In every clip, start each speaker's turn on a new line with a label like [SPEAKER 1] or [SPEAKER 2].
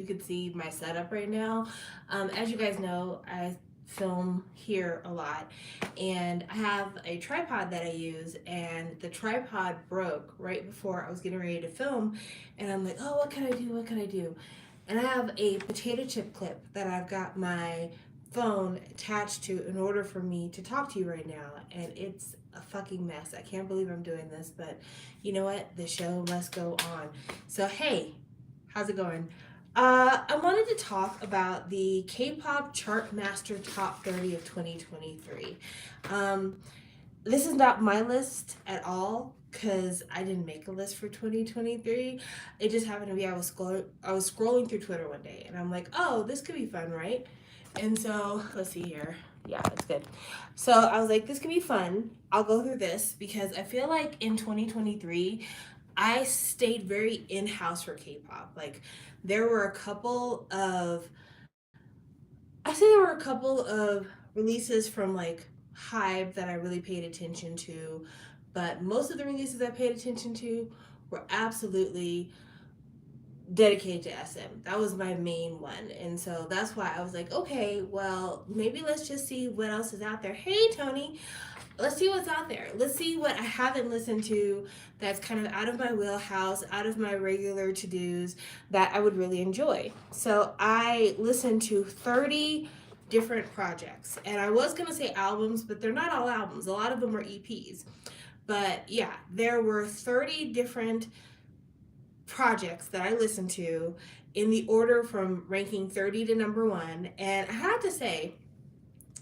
[SPEAKER 1] you could see my setup right now. As you guys know, I film here a lot, and I have a tripod that I use, and the tripod broke right before I was getting ready to film, and I'm like, oh, what can I do? What can I do? And I have a potato chip clip that I've got my phone attached to in order for me to talk to you right now, and it's a fucking mess. I can't believe I'm doing this, but you know what? The show must go on. So hey, how's it going? I wanted to talk about the K-pop Chart Master Top 30 of 2023. Um, this is not my list at all because I didn't make a list for 2023. It just happened to be I was scrolling through Twitter one day and I'm like, oh, this could be fun, right? And so let's see here. Yeah, it's good. So I was like, this could be fun. I'll go through this because I feel like in 2023, I stayed very in house for K-pop. Like there were a couple of I say there were a couple of releases from like Hype that I really paid attention to, but most of the releases I paid attention to were absolutely dedicated to SM. That was my main one. And so that's why I was like, okay, well, maybe let's just see what else is out there. Hey, Tony, let's see what's out there. Let's see what I haven't listened to that's kind of out of my wheelhouse, out of my regular to dos that I would really enjoy. So I listened to 30 different projects. And I was going to say albums, but they're not all albums. A lot of them are EPs. But yeah, there were 30 different projects that I listened to in the order from ranking 30 to number one. And I have to say,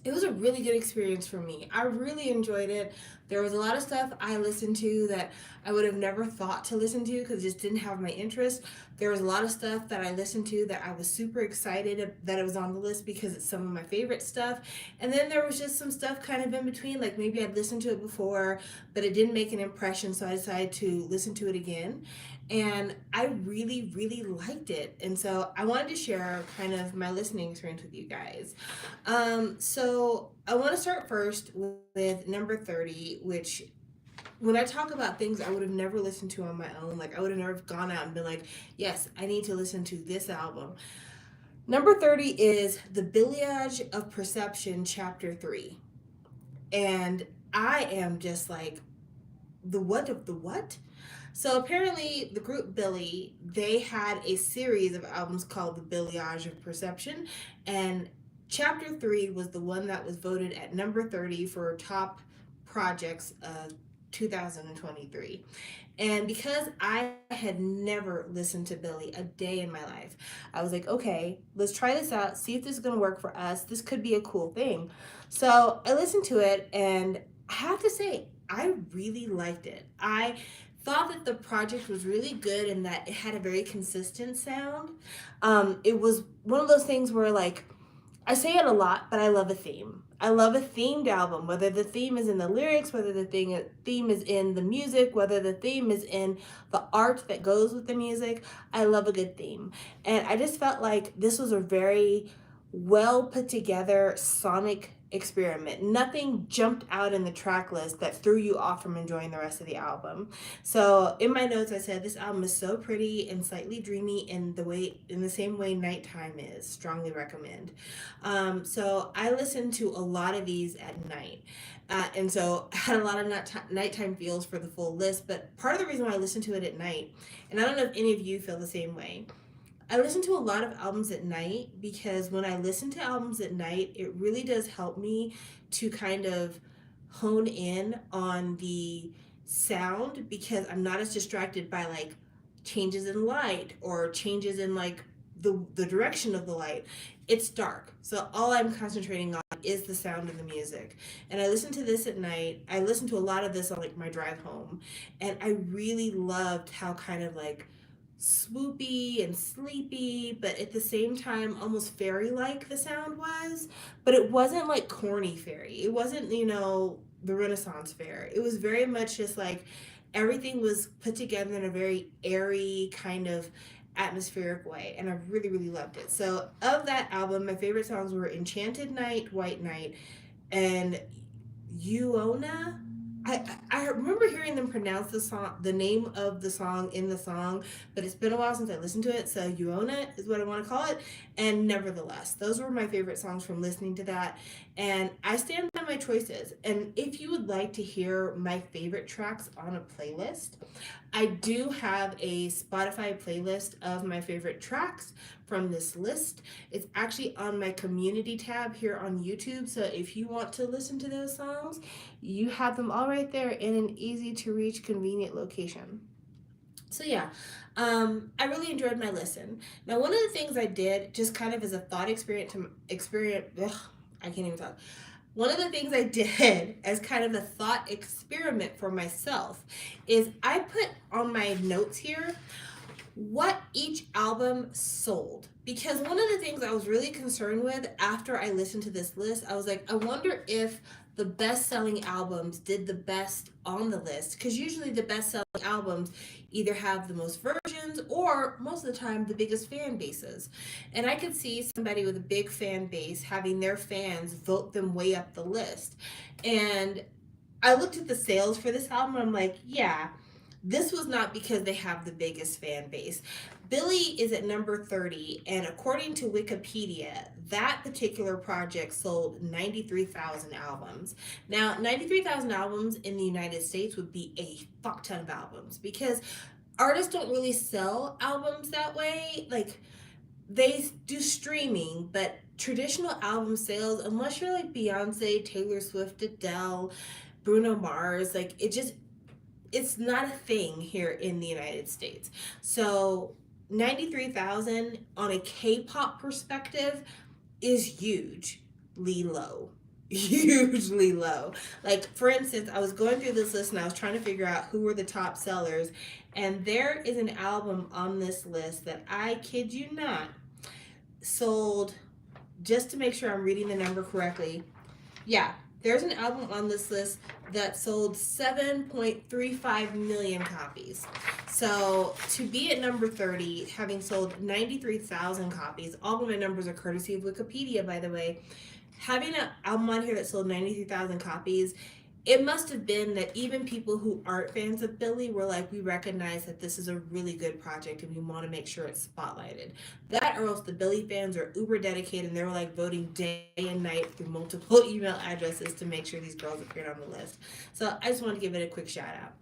[SPEAKER 1] it was a really good experience for me. I really enjoyed it. There was a lot of stuff I listened to that I would have never thought to listen to because it just didn't have my interest. There was a lot of stuff that I listened to that I was super excited that it was on the list because it's some of my favorite stuff. And then there was just some stuff kind of in between, like maybe I'd listened to it before, but it didn't make an impression, so I decided to listen to it again. And I really, really liked it. And so I wanted to share kind of my listening experience with you guys. So I want to start first with number 30, which when I talk about things I would have never listened to on my own, like I would have never gone out and been like, yes, I need to listen to this album. Number 30 is The Village of Perception, Chapter 3. And I am just like, the what of the what? So apparently, the group Billy they had a series of albums called The Village of Perception, and Chapter 3 was the one that was voted at number 30 for top projects of 2023. And because I had never listened to Billy a day in my life, I was like, okay, let's try this out, see if this is going to work for us. This could be a cool thing. So I listened to it, and I have to say, I really liked it. I thought that the project was really good and that it had a very consistent sound. It was one of those things where, like, I say it a lot, but I love a theme. I love a themed album, whether the theme is in the lyrics, whether the theme is in the music, whether the theme is in the art that goes with the music. I love a good theme. And I just felt like this was a very well put together sonic experiment. Nothing jumped out in the track list that threw you off from enjoying the rest of the album. So in my notes I said this album is so pretty and slightly dreamy in the same way Nighttime is. Strongly recommend. So I listened to a lot of these at night. And so I had a lot of nighttime feels for the full list, but part of the reason why I listened to it at night, and I don't know if any of you feel the same way, I listen to a lot of albums at night because when I listen to albums at night, it really does help me to kind of hone in on the sound because I'm not as distracted by like changes in light or changes in like the direction of the light. It's dark. So all I'm concentrating on is the sound of the music. And I listen to this at night. I listen to a lot of this on like my drive home. And I really loved how kind of like swoopy and sleepy, but at the same time almost fairy like the sound was. But it wasn't like corny fairy. It wasn't, the Renaissance fair. It was very much just like everything was put together in a very airy kind of atmospheric way, and I really, really loved it. So of that album, my favorite songs were Enchanted Night, White Night, and Uona. I remember hearing them pronounce the name of the song in the song, but it's been a while since I listened to it, so You Own It is what I want to call it. And nevertheless, those were my favorite songs from listening to that, and I stand by my choices. And if you would like to hear my favorite tracks on a playlist, I do have a Spotify playlist of my favorite tracks from this list. It's actually on my community tab here on YouTube. So if you want to listen to those songs, you have them all right there in an easy to reach, convenient location. So yeah, I really enjoyed my listen. Now, one of the things I did, just kind of as a thought I can't even talk. One of the things I did as kind of a thought experiment for myself is I put on my notes here what each album sold. Because one of the things I was really concerned with after I listened to this list, I was like, I wonder if the best selling albums did the best on the list. Because usually the best selling albums either have the most versions or most of the time the biggest fan bases. And I could see somebody with a big fan base having their fans vote them way up the list. And I looked at the sales for this album and I'm like, yeah, this was not because they have the biggest fan base. Billy is at number 30, and according to Wikipedia, that particular project sold 93,000 albums. Now, 93,000 albums in the United States would be a fuck ton of albums because artists don't really sell albums that way. Like, they do streaming, but traditional album sales, unless you're like Beyonce, Taylor Swift, Adele, Bruno Mars, like it's not a thing here in the United States. So 93,000 on a K-pop perspective is hugely low. Hugely low. Like, for instance, I was going through this list and I was trying to figure out who were the top sellers, and there is an album on this list that, I kid you not, sold, just to make sure I'm reading the number correctly, yeah, there's an album on this list that sold 7.35 million copies. So to be at number 30, having sold 93,000 copies, all of my numbers are courtesy of Wikipedia, by the way. Having an album on here that sold 93,000 copies, it must have been that even people who aren't fans of Billy were like, we recognize that this is a really good project and we want to make sure it's spotlighted. That, or else the Billy fans are uber dedicated and they were like voting day and night through multiple email addresses to make sure these girls appeared on the list. So I just want to give it a quick shout out.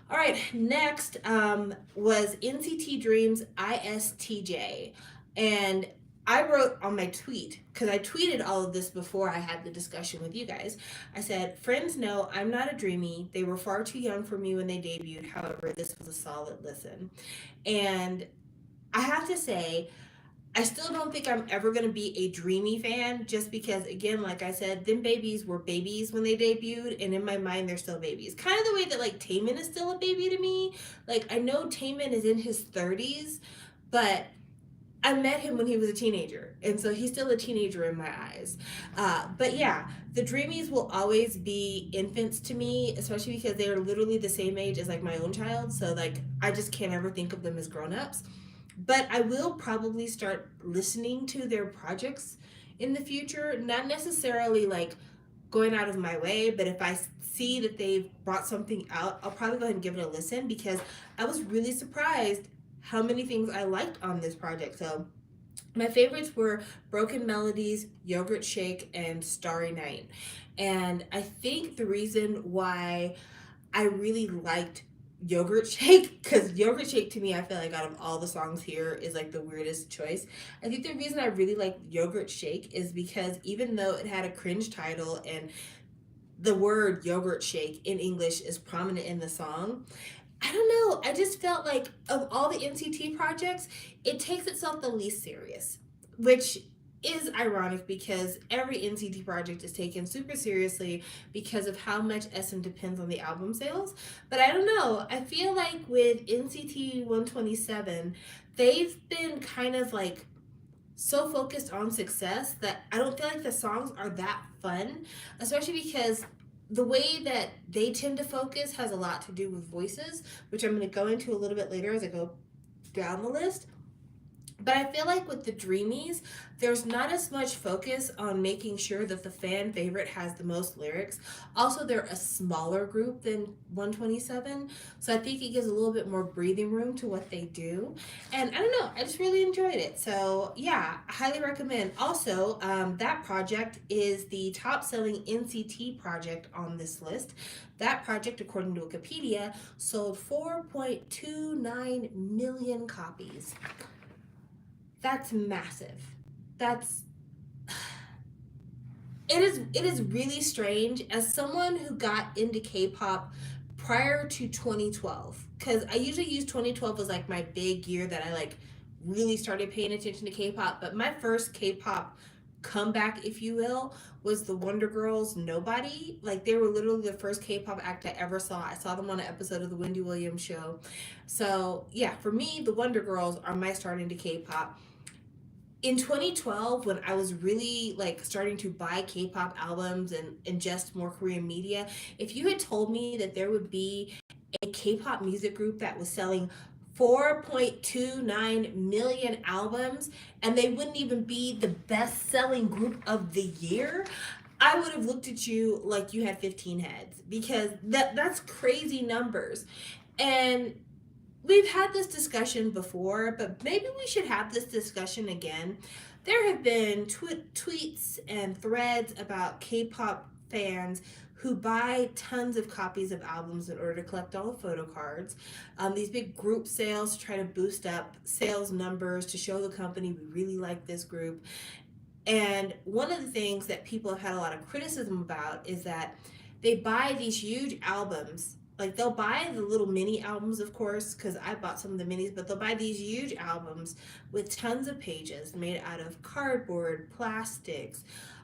[SPEAKER 1] All right, next was NCT Dream's ISTJ. And I wrote on my tweet, because I tweeted all of this before I had the discussion with you guys. I said, friends know I'm not a dreamie. They were far too young for me when they debuted. However, this was a solid listen. And I have to say, I still don't think I'm ever going to be a dreamy fan, just because, again, like I said, them babies were babies when they debuted, and in my mind, they're still babies. Kind of the way that, like, Taemin is still a baby to me. Like, I know Taemin is in his 30s, but I met him when he was a teenager, and so he's still a teenager in my eyes. But yeah, the Dreamies will always be infants to me, especially because they are literally the same age as like my own child. So like, I just can't ever think of them as grown-ups. But I will probably start listening to their projects in the future, not necessarily like going out of my way, but if I see that they've brought something out, I'll probably go ahead and give it a listen, because I was really surprised how many things I liked on this project. So my favorites were Broken Melodies, Yogurt Shake, and Starry Night. And I think the reason why I really liked Yogurt Shake, because Yogurt Shake to me, I feel like out of all the songs here is like the weirdest choice. I think the reason I really like Yogurt Shake is because even though it had a cringe title and the word yogurt shake in English is prominent in the song, I don't know, I just felt like of all the NCT projects, it takes itself the least serious, which is ironic because every NCT project is taken super seriously because of how much SM depends on the album sales. But I don't know, I feel like with NCT 127, they've been kind of like so focused on success that I don't feel like the songs are that fun, especially because the way that they tend to focus has a lot to do with voices, which I'm going to go into a little bit later as I go down the list. But I feel like with the Dreamies, there's not as much focus on making sure that the fan favorite has the most lyrics. Also, they're a smaller group than 127, so I think it gives a little bit more breathing room to what they do. And I don't know, I just really enjoyed it. So yeah, highly recommend. Also, that project is the top selling NCT project on this list. That project, according to Wikipedia, sold 4.29 million copies. That's massive. That's it is really strange as someone who got into K-pop prior to 2012, cuz I usually use 2012 as like my big year that I like really started paying attention to K-pop, but my first K-pop comeback, if you will, was the Wonder Girls Nobody. Like they were literally the first K-pop act I ever saw. I saw them on an episode of the Wendy Williams show. So, yeah, for me, the Wonder Girls are my start into K-pop. In 2012, when I was really like starting to buy K-pop albums and ingest more Korean media, if you had told me that there would be a K-pop music group that was selling 4.29 million albums and they wouldn't even be the best-selling group of the year, I would have looked at you like you had 15 heads, because that's crazy numbers. And we've had this discussion before, but maybe we should have this discussion again. There have been tweets and threads about K-pop fans who buy tons of copies of albums in order to collect all the photo cards. These big group sales to try to boost up sales numbers to show the company we really like this group. And one of the things that people have had a lot of criticism about is that they buy these huge albums. Like they'll buy the little mini albums, of course, because I bought some of the minis, but they'll buy these huge albums with tons of pages made out of cardboard, plastics,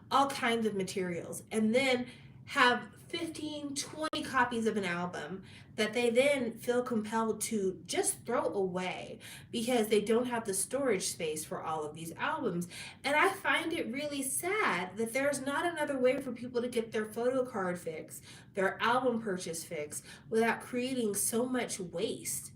[SPEAKER 1] all kinds of materials, and then have 15, 20 copies of an album that they then feel compelled to just throw away because they don't have the storage space for all of these albums. And I find it really sad that there's not another way for people to get their photo card fix, their album purchase fix, without creating so much waste,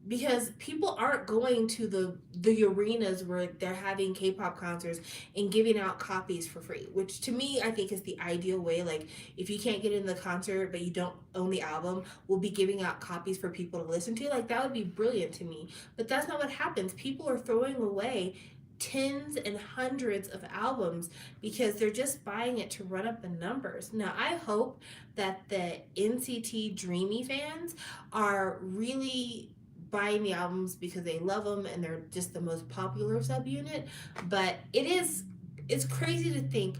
[SPEAKER 1] because people aren't going to the arenas where they're having K-pop concerts and giving out copies for free, which to me I think is the ideal way. Like if you can't get in the concert but you don't own the album, we'll be giving out copies for people to listen to. Like that would be brilliant to me. But that's not what happens. People are throwing away tens and hundreds of albums because they're just buying it to run up the numbers. Now, I hope that the NCT Dreamy fans are really buying the albums because they love them and they're just the most popular subunit. But it's crazy to think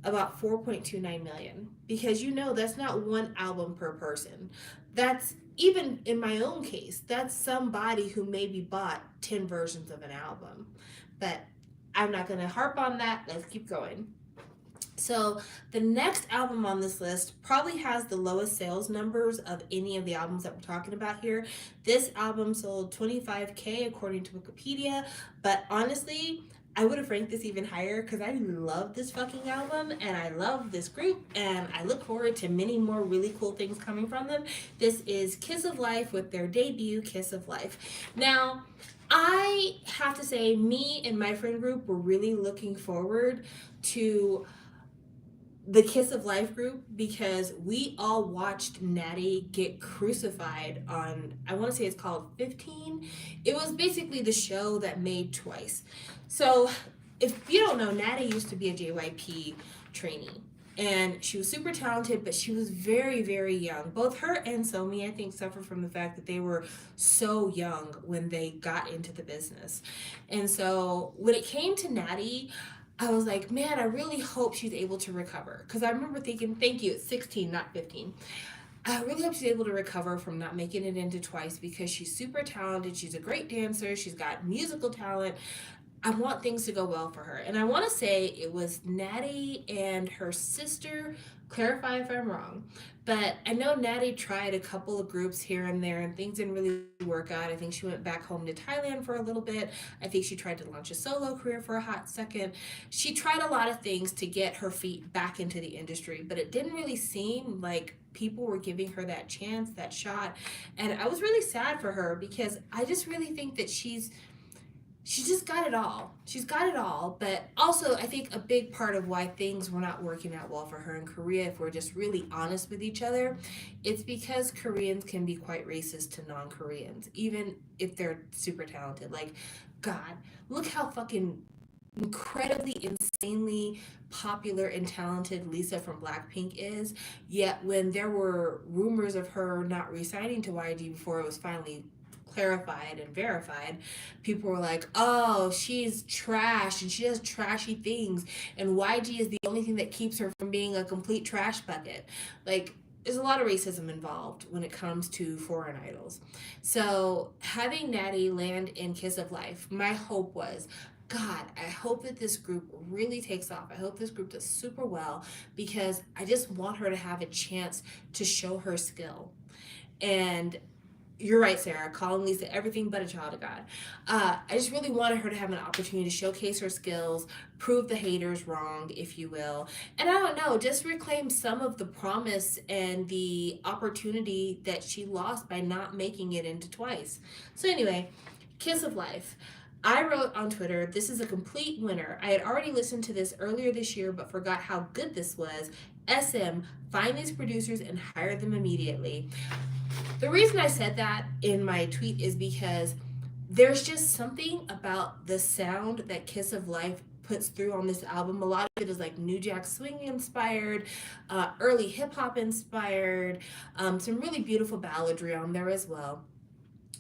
[SPEAKER 1] about 4.29 million, because that's not one album per person. That's, even in my own case, that's somebody who maybe bought 10 versions of an album. But I'm not going to harp on that. Let's keep going. So the next album on this list probably has the lowest sales numbers of any of the albums that we're talking about here. This album sold 25K according to Wikipedia, but honestly, I would have ranked this even higher because I love this fucking album and I love this group and I look forward to many more really cool things coming from them. This is Kiss of Life with their debut, Kiss of Life. Now, I have to say, me and my friend group were really looking forward to the Kiss of Life group because we all watched Natty get crucified on, I want to say it's called 15. It was basically the show that made Twice. So if you don't know, Natty used to be a JYP trainee. And she was super talented, but she was very, very young. Both her and Somi, I think, suffer from the fact that they were so young when they got into the business. And so when it came to Natty, I was like, man, I really hope she's able to recover. Because I remember thinking, thank you, it's 16, not 15. I really hope she's able to recover from not making it into Twice because she's super talented. She's a great dancer. She's got musical talent. I want things to go well for her. And I want to say it was Natty and her sister. Clarify if I'm wrong. But I know Natty tried a couple of groups here and there and things didn't really work out. I think she went back home to Thailand for a little bit. I think she tried to launch a solo career for a hot second. She tried a lot of things to get her feet back into the industry, but it didn't really seem like people were giving her that chance, that shot. And I was really sad for her because I just really think that she's she just got it all. She's got it all. But also, I think a big part of why things were not working out well for her in Korea, if we're just really honest with each other, it's because Koreans can be quite racist to non Koreans, even if they're super talented. Like, God, look how fucking incredibly, insanely popular and talented Lisa from Blackpink is. Yet, when there were rumors of her not resigning to YG before it was finally clarified and verified, people were like, oh, she's trash and she does trashy things, and YG is the only thing that keeps her from being a complete trash bucket. Like, there's a lot of racism involved when it comes to foreign idols. So having Natty land in Kiss of Life, my hope was, God, I hope that this group really takes off. I hope this group does super well, because I just want her to have a chance to show her skill. And you're right, Sarah, calling Lisa everything but a child of God. I just really wanted her to have an opportunity to showcase her skills, prove the haters wrong, if you will. And I don't know, just reclaim some of the promise and the opportunity that she lost by not making it into Twice. So anyway, Kiss of Life. I wrote on Twitter, this is a complete winner. I had already listened to this earlier this year, but forgot how good this was. SM, find these producers and hire them immediately. The reason I said that in my tweet is because there's just something about the sound that Kiss of Life puts through on this album. A lot of it is like New Jack Swing inspired, early hip hop inspired, some really beautiful balladry on there as well.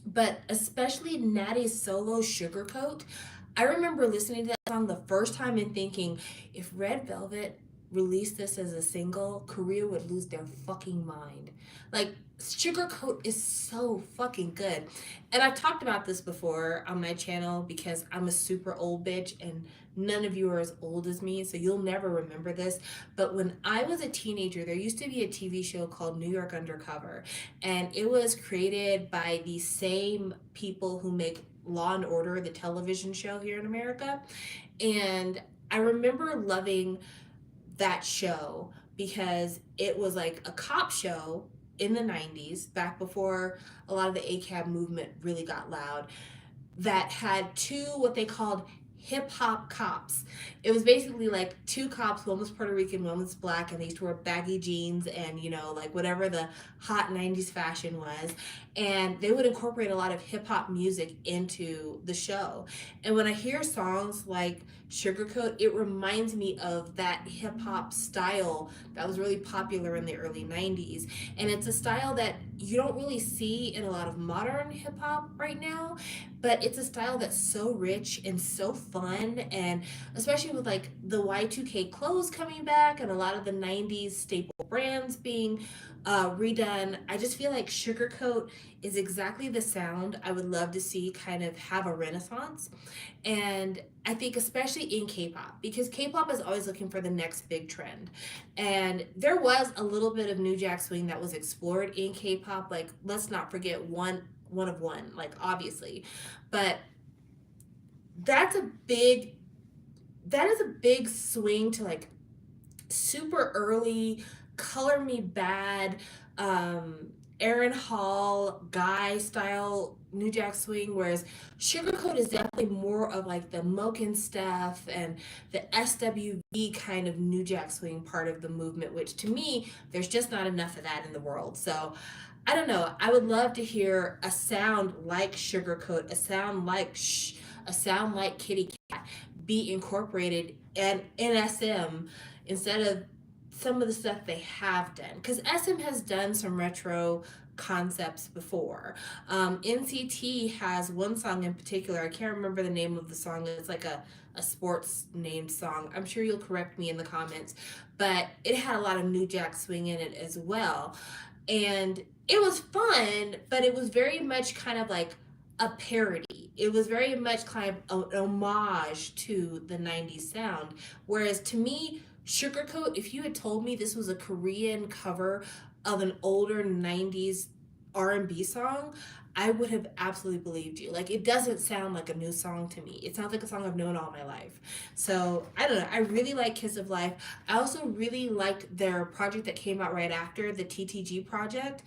[SPEAKER 1] But especially Natty's solo Sugarcoat. I remember listening to that song the first time and thinking, if Red Velvet released this as a single, Korea would lose their fucking mind. Like, Sugarcoat is so fucking good. And I've talked about this before on my channel because I'm a super old bitch and none of you are as old as me, so you'll never remember this. But when I was a teenager, there used to be a TV show called New York Undercover, and it was created by the same people who make Law and Order, the television show here in America. And I remember loving that show because it was like a cop show in the 90s, back before a lot of the ACAB movement really got loud, that had two what they called hip hop cops. It was basically like two cops, one was Puerto Rican, one was black, and they used to wear baggy jeans and, you know, like whatever the hot 90s fashion was. And they would incorporate a lot of hip hop music into the show. And when I hear songs like Sugarcoat, it reminds me of that hip hop style that was really popular in the early 90s. And it's a style that you don't really see in a lot of modern hip hop right now, but it's a style that's so rich and so fun. And especially with like the Y2K clothes coming back and a lot of the 90s staple brands being redone, I just feel like Sugarcoat is exactly the sound I would love to see kind of have a renaissance. And I think especially in K-pop, because K-pop is always looking for the next big trend. And there was a little bit of New Jack Swing that was explored in K-pop. Like, let's not forget one of one, like, obviously. But that is a big swing to like super early Color Me Bad, Aaron Hall, Guy style New Jack Swing, whereas Sugarcoat is definitely more of like the Moken stuff and the SWV kind of New Jack Swing part of the movement, which to me, there's just not enough of that in the world. So I don't know. I would love to hear a sound like Sugarcoat, a sound like Kitty Cat be incorporated in SM instead of some of the stuff they have done, because SM has done some retro concepts before. NCT has one song in particular, I can't remember the name of the song, it's like a sports named song, I'm sure you'll correct me in the comments, but it had a lot of New Jack Swing in it as well. And it was fun, but it was very much kind of like a parody. It was very much kind of an homage to the 90s sound. Whereas to me, Sugarcoat, if you had told me this was a Korean cover of an older 90s R&B song, I would have absolutely believed you. Like, it doesn't sound like a new song to me. It sounds like a song I've known all my life. So, I don't know. I really like Kiss of Life. I also really liked their project that came out right after, the TTG project.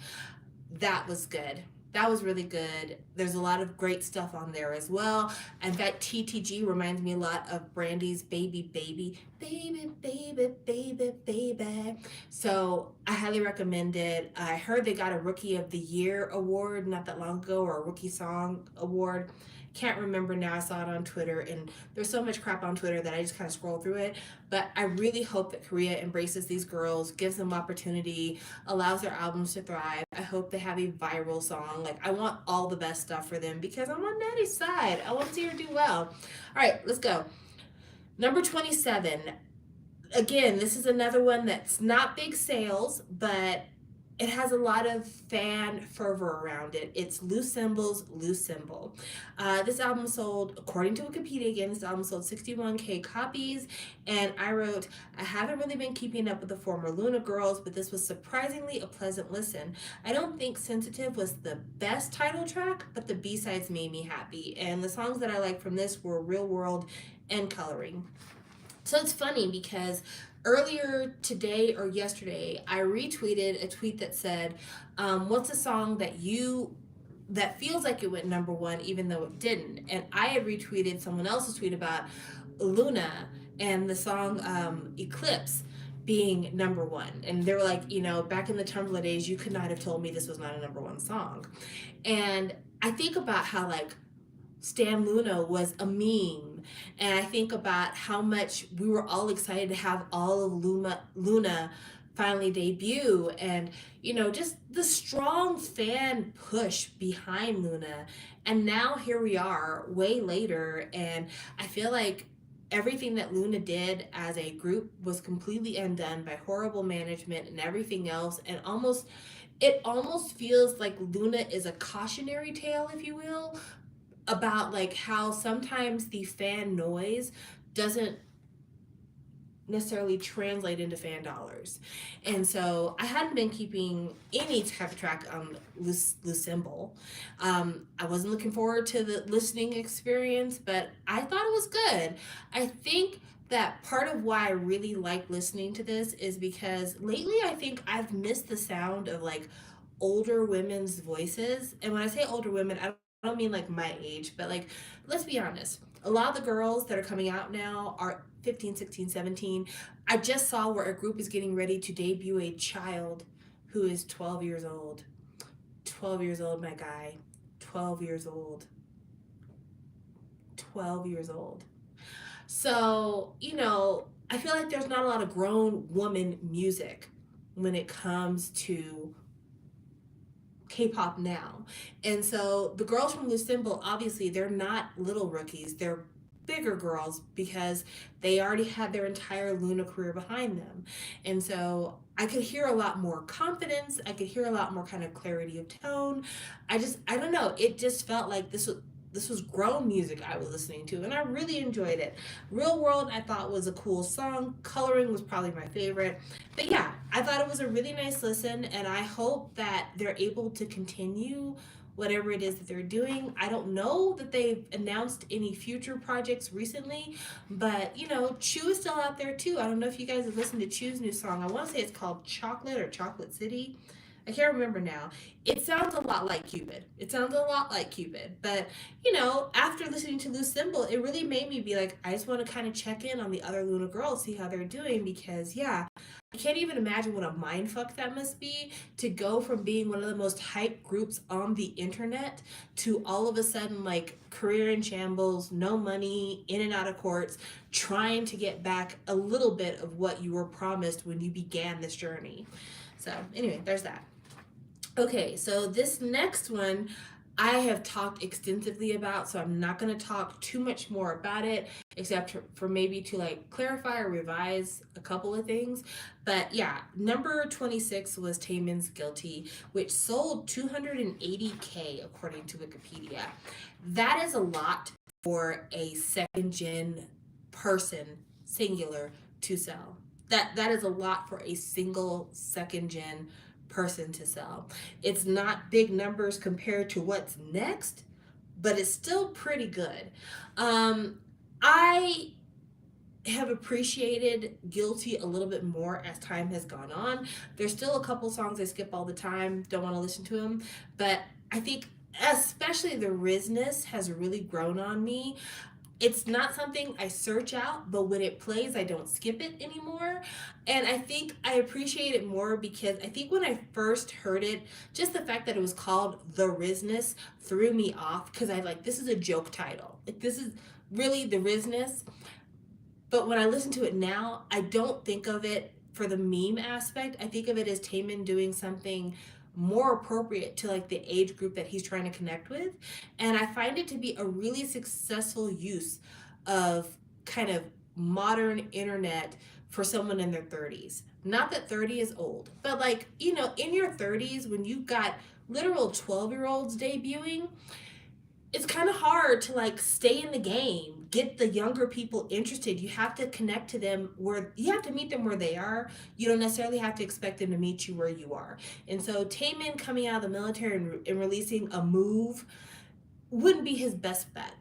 [SPEAKER 1] That was good. That was really good. There's a lot of great stuff on there as well. In fact, TTG reminds me a lot of Brandy's Baby Baby. Baby, baby, baby, baby. So I highly recommend it. I heard they got a Rookie of the Year award not that long ago, or a Rookie Song award. Can't remember now. I saw it on Twitter, and there's so much crap on Twitter that I just kind of scroll through it. But I really hope that Korea embraces these girls, gives them opportunity, allows their albums to thrive. I hope they have a viral song. Like, I want all the best stuff for them because I'm on Natty's side. I want to see her do well. All right, let's go. Number 27. Again, this is another one that's not big sales, but it has a lot of fan fervor around it. It's Loose Symbol's Loose Symbol. This album sold, according to Wikipedia again, this album sold 61K copies. And I wrote, I haven't really been keeping up with the former Luna girls, but this was surprisingly a pleasant listen. I don't think Sensitive was the best title track, but the B-sides made me happy. And the songs that I liked from this were Real World and Coloring. So it's funny because earlier today or yesterday, I retweeted a tweet that said, what's a song that feels like it went number one even though it didn't? And I had retweeted someone else's tweet about Luna and the song Eclipse being number one. And they were like, back in the Tumblr days, you could not have told me this was not a number one song. And I think about how like Stan Luna was a meme, and I think about how much we were all excited to have all of Luna finally debut, and just the strong fan push behind Luna. And now here we are way later, and I feel like everything that Luna did as a group was completely undone by horrible management and everything else, and it almost feels like Luna is a cautionary tale, if you will, about like how sometimes the fan noise doesn't necessarily translate into fan dollars. And so I hadn't been keeping any type of track on Loose Symbol. I wasn't looking forward to the listening experience, but I thought it was good. I think that part of why I really like listening to this is because lately I think I've missed the sound of like older women's voices. And when I say older women, I don't mean like my age, but like, let's be honest. A lot of the girls that are coming out now are 15, 16, 17. I just saw where a group is getting ready to debut a child who is 12 years old. 12 years old, my guy. 12 years old. 12 years old. So, I feel like there's not a lot of grown woman music when it comes to K-pop now. And so the girls from Loose Symbol, obviously they're not little rookies, they're bigger girls because they already had their entire Luna career behind them. And so I could hear a lot more confidence, I could hear a lot more kind of clarity of tone. I don't know, it just felt like this was grown music I was listening to, and I really enjoyed it. Real World I thought was a cool song. Coloring was probably my favorite. But yeah, I thought it was a really nice listen, and I hope that they're able to continue whatever it is that they're doing. I don't know that they've announced any future projects recently, but Chew is still out there too. I don't know if you guys have listened to Chew's new song. I want to say it's called Chocolate or Chocolate City. I can't remember now. It sounds a lot like Cupid. But, after listening to Loose Symbol, it really made me be like, I just want to kind of check in on the other Luna girls, see how they're doing, because, yeah, I can't even imagine what a mindfuck that must be to go from being one of the most hyped groups on the internet to all of a sudden, like, career in shambles, no money, in and out of courts, trying to get back a little bit of what you were promised when you began this journey. So, anyway, there's that. Okay, so this next one I have talked extensively about, so I'm not going to talk too much more about it, except for maybe to like clarify or revise a couple of things. But yeah, number 26 was Taemin's Guilty, which sold 280K according to Wikipedia. That is a lot for a second gen person, singular, to sell. That is a lot for a single second gen person to sell. It's not big numbers compared to what's next, but it's still pretty good. I have appreciated Guilty a little bit more as time has gone on. There's still a couple songs I skip all the time, don't want to listen to them, but I think especially the Rizness has really grown on me. It's not something I search out, but when it plays, I don't skip it anymore. And I think I appreciate it more because I think when I first heard it, just the fact that it was called The Rizness threw me off because I like, this is a joke title. Like, this is really The Rizness. But when I listen to it now, I don't think of it for the meme aspect. I think of it as Taemin doing something more appropriate to like the age group that he's trying to connect with. And I find it to be a really successful use of kind of modern internet for someone in their 30s. Not that 30 is old, but like, you know, in your 30s when you've got literal 12-year-olds debuting, it's kind of hard to like stay in the game, get the younger people interested. You have to connect to them where you have to meet them where they are. You don't necessarily have to expect them to meet you where you are. And so Taemin coming out of the military and releasing a move wouldn't be his best bet.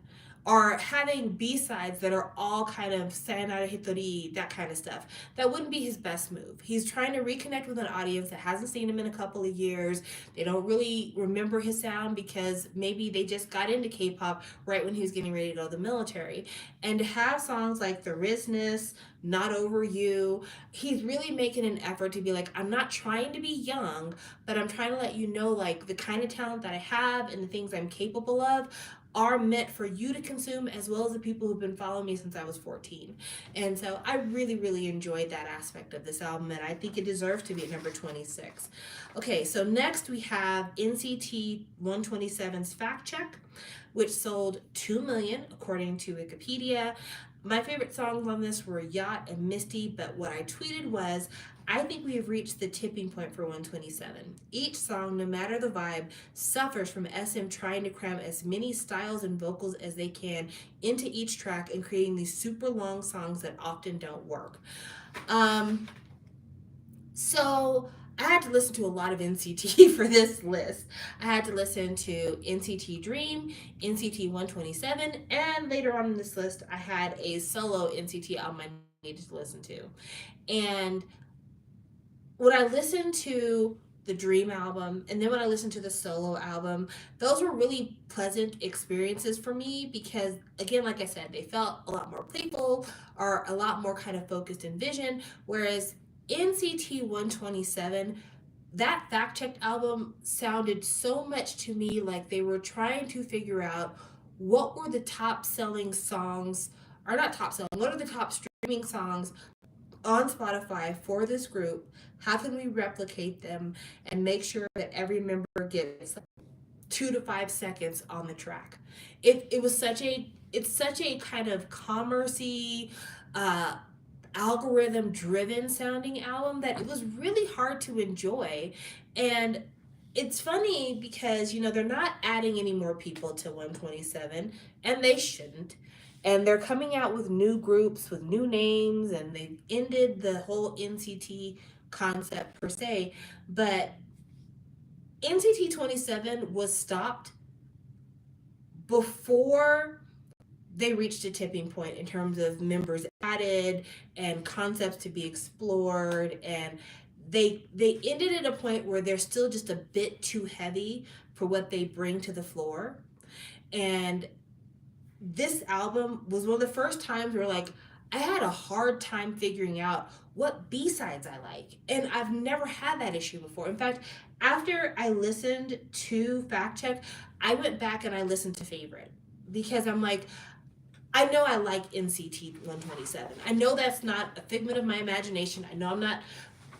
[SPEAKER 1] Or having B-sides that are all kind of Sayonara Hitori, that kind of stuff. That wouldn't be his best move. He's trying to reconnect with an audience that hasn't seen him in a couple of years. They don't really remember his sound because maybe they just got into K-pop right when he was getting ready to go to the military. And to have songs like The Rizness, Not Over You, he's really making an effort to be like, I'm not trying to be young, but I'm trying to let you know like the kind of talent that I have and the things I'm capable of are meant for you to consume as well as the people who've been following me since I was 14. And so I really, really enjoyed that aspect of this album, and I think it deserves to be at number 26. Okay, so next we have NCT 127's Fact Check, which sold 2 million according to Wikipedia. My favorite songs on this were Yacht and Misty, but what I tweeted was, I think we have reached the tipping point for 127. Each song, no matter the vibe, suffers from SM trying to cram as many styles and vocals as they can into each track and creating these super long songs that often don't work. So I had to listen to a lot of NCT for this list. I had to listen to NCT Dream, NCT 127, and later on in this list, I had a solo NCT album I needed to listen to. And when I listened to the Dream album and then when I listened to the solo album, those were really pleasant experiences for me because, again, like I said, they felt a lot more playful or a lot more kind of focused in vision. Whereas NCT 127, that fact checked album sounded so much to me like they were trying to figure out what were the top selling songs, or not top selling, what are the top streaming songs on Spotify for this group? How can we replicate them and make sure that every member gets 2 to 5 seconds on the track? It was such a it's such a kind of commercey, uh, algorithm driven sounding album that it was really hard to enjoy. And it's funny because, you know, they're not adding any more people to 127, and they shouldn't. And they're coming out with new groups with new names, and they've ended the whole NCT concept per se. But NCT 27 was stopped before they reached a tipping point in terms of members added and concepts to be explored, and they ended at a point where they're still just a bit too heavy for what they bring to the floor. And this album was one of the first times where like I had a hard time figuring out what B-sides I like. And I've never had that issue before. In fact, after I listened to Fact Check, I went back and I listened to Favorite because I'm like, I know I like NCT 127. I know that's not a figment of my imagination. I know I'm not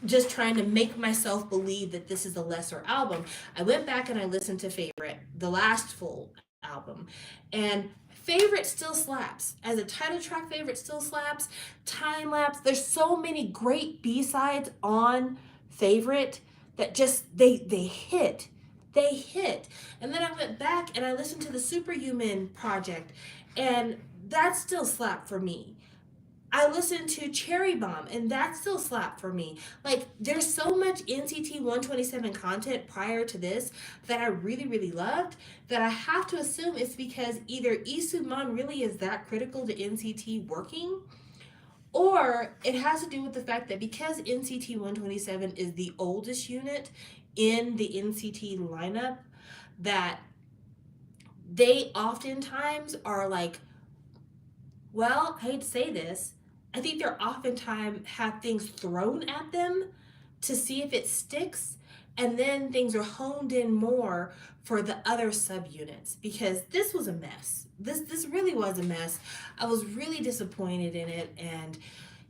[SPEAKER 1] just trying to make myself believe that this is a lesser album. I went back and I listened to Favorite, the last full album, and Favorite still slaps. As a title track, Favorite still slaps. Time Lapse, there's so many great B-sides on Favorite that just they hit. They hit. And then I went back and I listened to the Superhuman project, and that still slapped for me. I listened to Cherry Bomb, and that still slapped for me. Like, there's so much NCT 127 content prior to this that I really, really loved that I have to assume it's because either Isuman really is that critical to NCT working, or it has to do with the fact that because NCT 127 is the oldest unit in the NCT lineup, that they oftentimes are like, well, I hate to say this, I think they're oftentimes have things thrown at them to see if it sticks, and then things are honed in more for the other subunits, because this was a mess. This really was a mess. I was really disappointed in it, and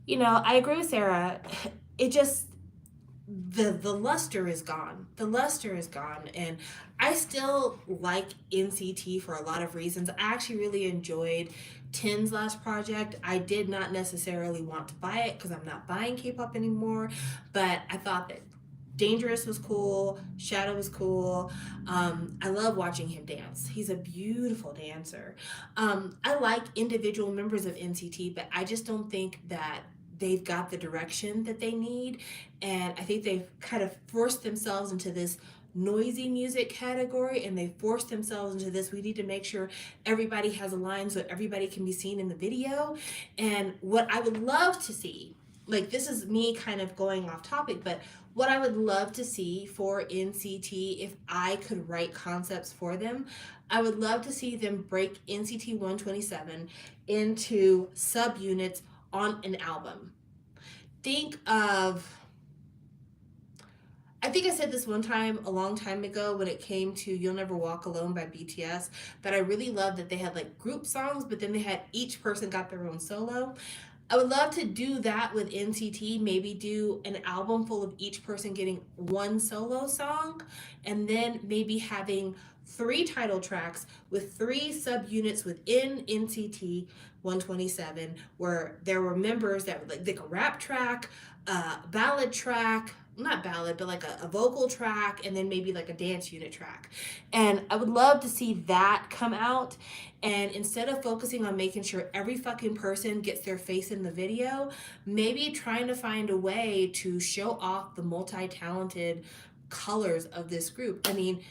[SPEAKER 1] I agree with Sarah. It just, the luster is gone. The luster is gone, and I still like NCT for a lot of reasons. I actually really enjoyed Ten's last project. I did not necessarily want to buy it because I'm not buying K-pop anymore, but I thought that Dangerous was cool, Shadow was cool. I love watching him dance. He's a beautiful dancer. I like individual members of NCT, but I just don't think that they've got the direction that they need. And I think they've kind of forced themselves into this noisy music category, and they forced themselves into this, we need to make sure everybody has a line so everybody can be seen in the video. And what I would love to see, like, this is me kind of going off topic, but what I would love to see for NCT, if I could write concepts for them, I would love to see them break NCT 127 into subunits on an album. I think I said this one time a long time ago when it came to You'll Never Walk Alone by BTS, that I really loved that they had like group songs, but then they had each person got their own solo. I would love to do that with NCT, maybe do an album full of each person getting one solo song, and then maybe having 3 title tracks with 3 subunits within NCT 127, where there were members that would like a rap track, ballad track, not ballad, but like a vocal track, and then maybe like a dance unit track. And I would love to see that come out. And instead of focusing on making sure every fucking person gets their face in the video, maybe trying to find a way to show off the multi-talented colors of this group. I mean,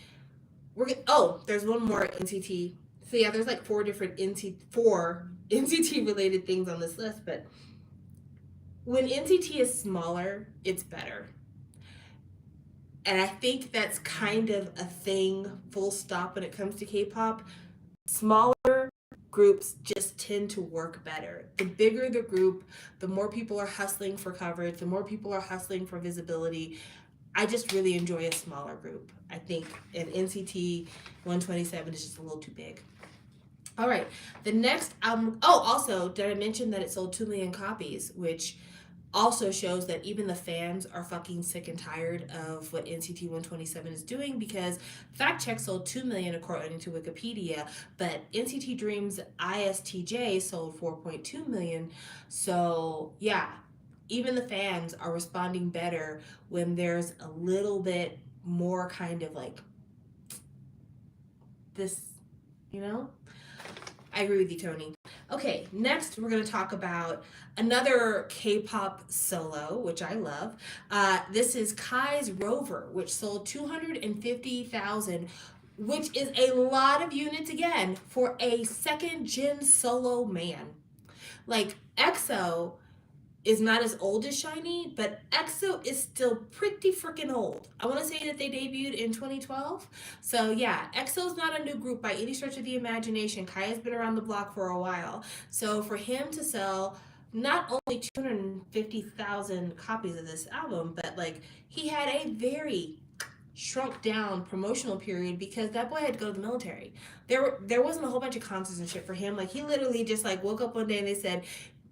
[SPEAKER 1] there's one more NCT. So yeah, there's like 4 NCT related things on this list, but when NCT is smaller, it's better. And I think that's kind of a thing, full stop, when it comes to K-pop. Smaller groups just tend to work better. The bigger the group, the more people are hustling for coverage, the more people are hustling for visibility. I just really enjoy a smaller group. I think an NCT 127 is just a little too big. All right, the next album. Oh, also, did I mention that it sold 2 million copies, which also shows that even the fans are fucking sick and tired of what NCT 127 is doing, because Fact Check sold 2 million according to Wikipedia, but NCT Dream's ISTJ sold 4.2 million. So yeah, even the fans are responding better when there's a little bit more kind of like this, I agree with you, Tony. Okay, next we're going to talk about another K-pop solo, which I love. This is Kai's Rover, which sold 250,000, which is a lot of units again for a second-gen solo man. Like, EXO is not as old as SHINee, but EXO is still pretty freaking old. I want to say that they debuted in 2012. So yeah, EXO is not a new group by any stretch of the imagination. Kai has been around the block for a while. So for him to sell not only 250,000 copies of this album, but like he had a very shrunk down promotional period because that boy had to go to the military. There wasn't a whole bunch of concerts and shit for him. Like he literally just like woke up one day and they said,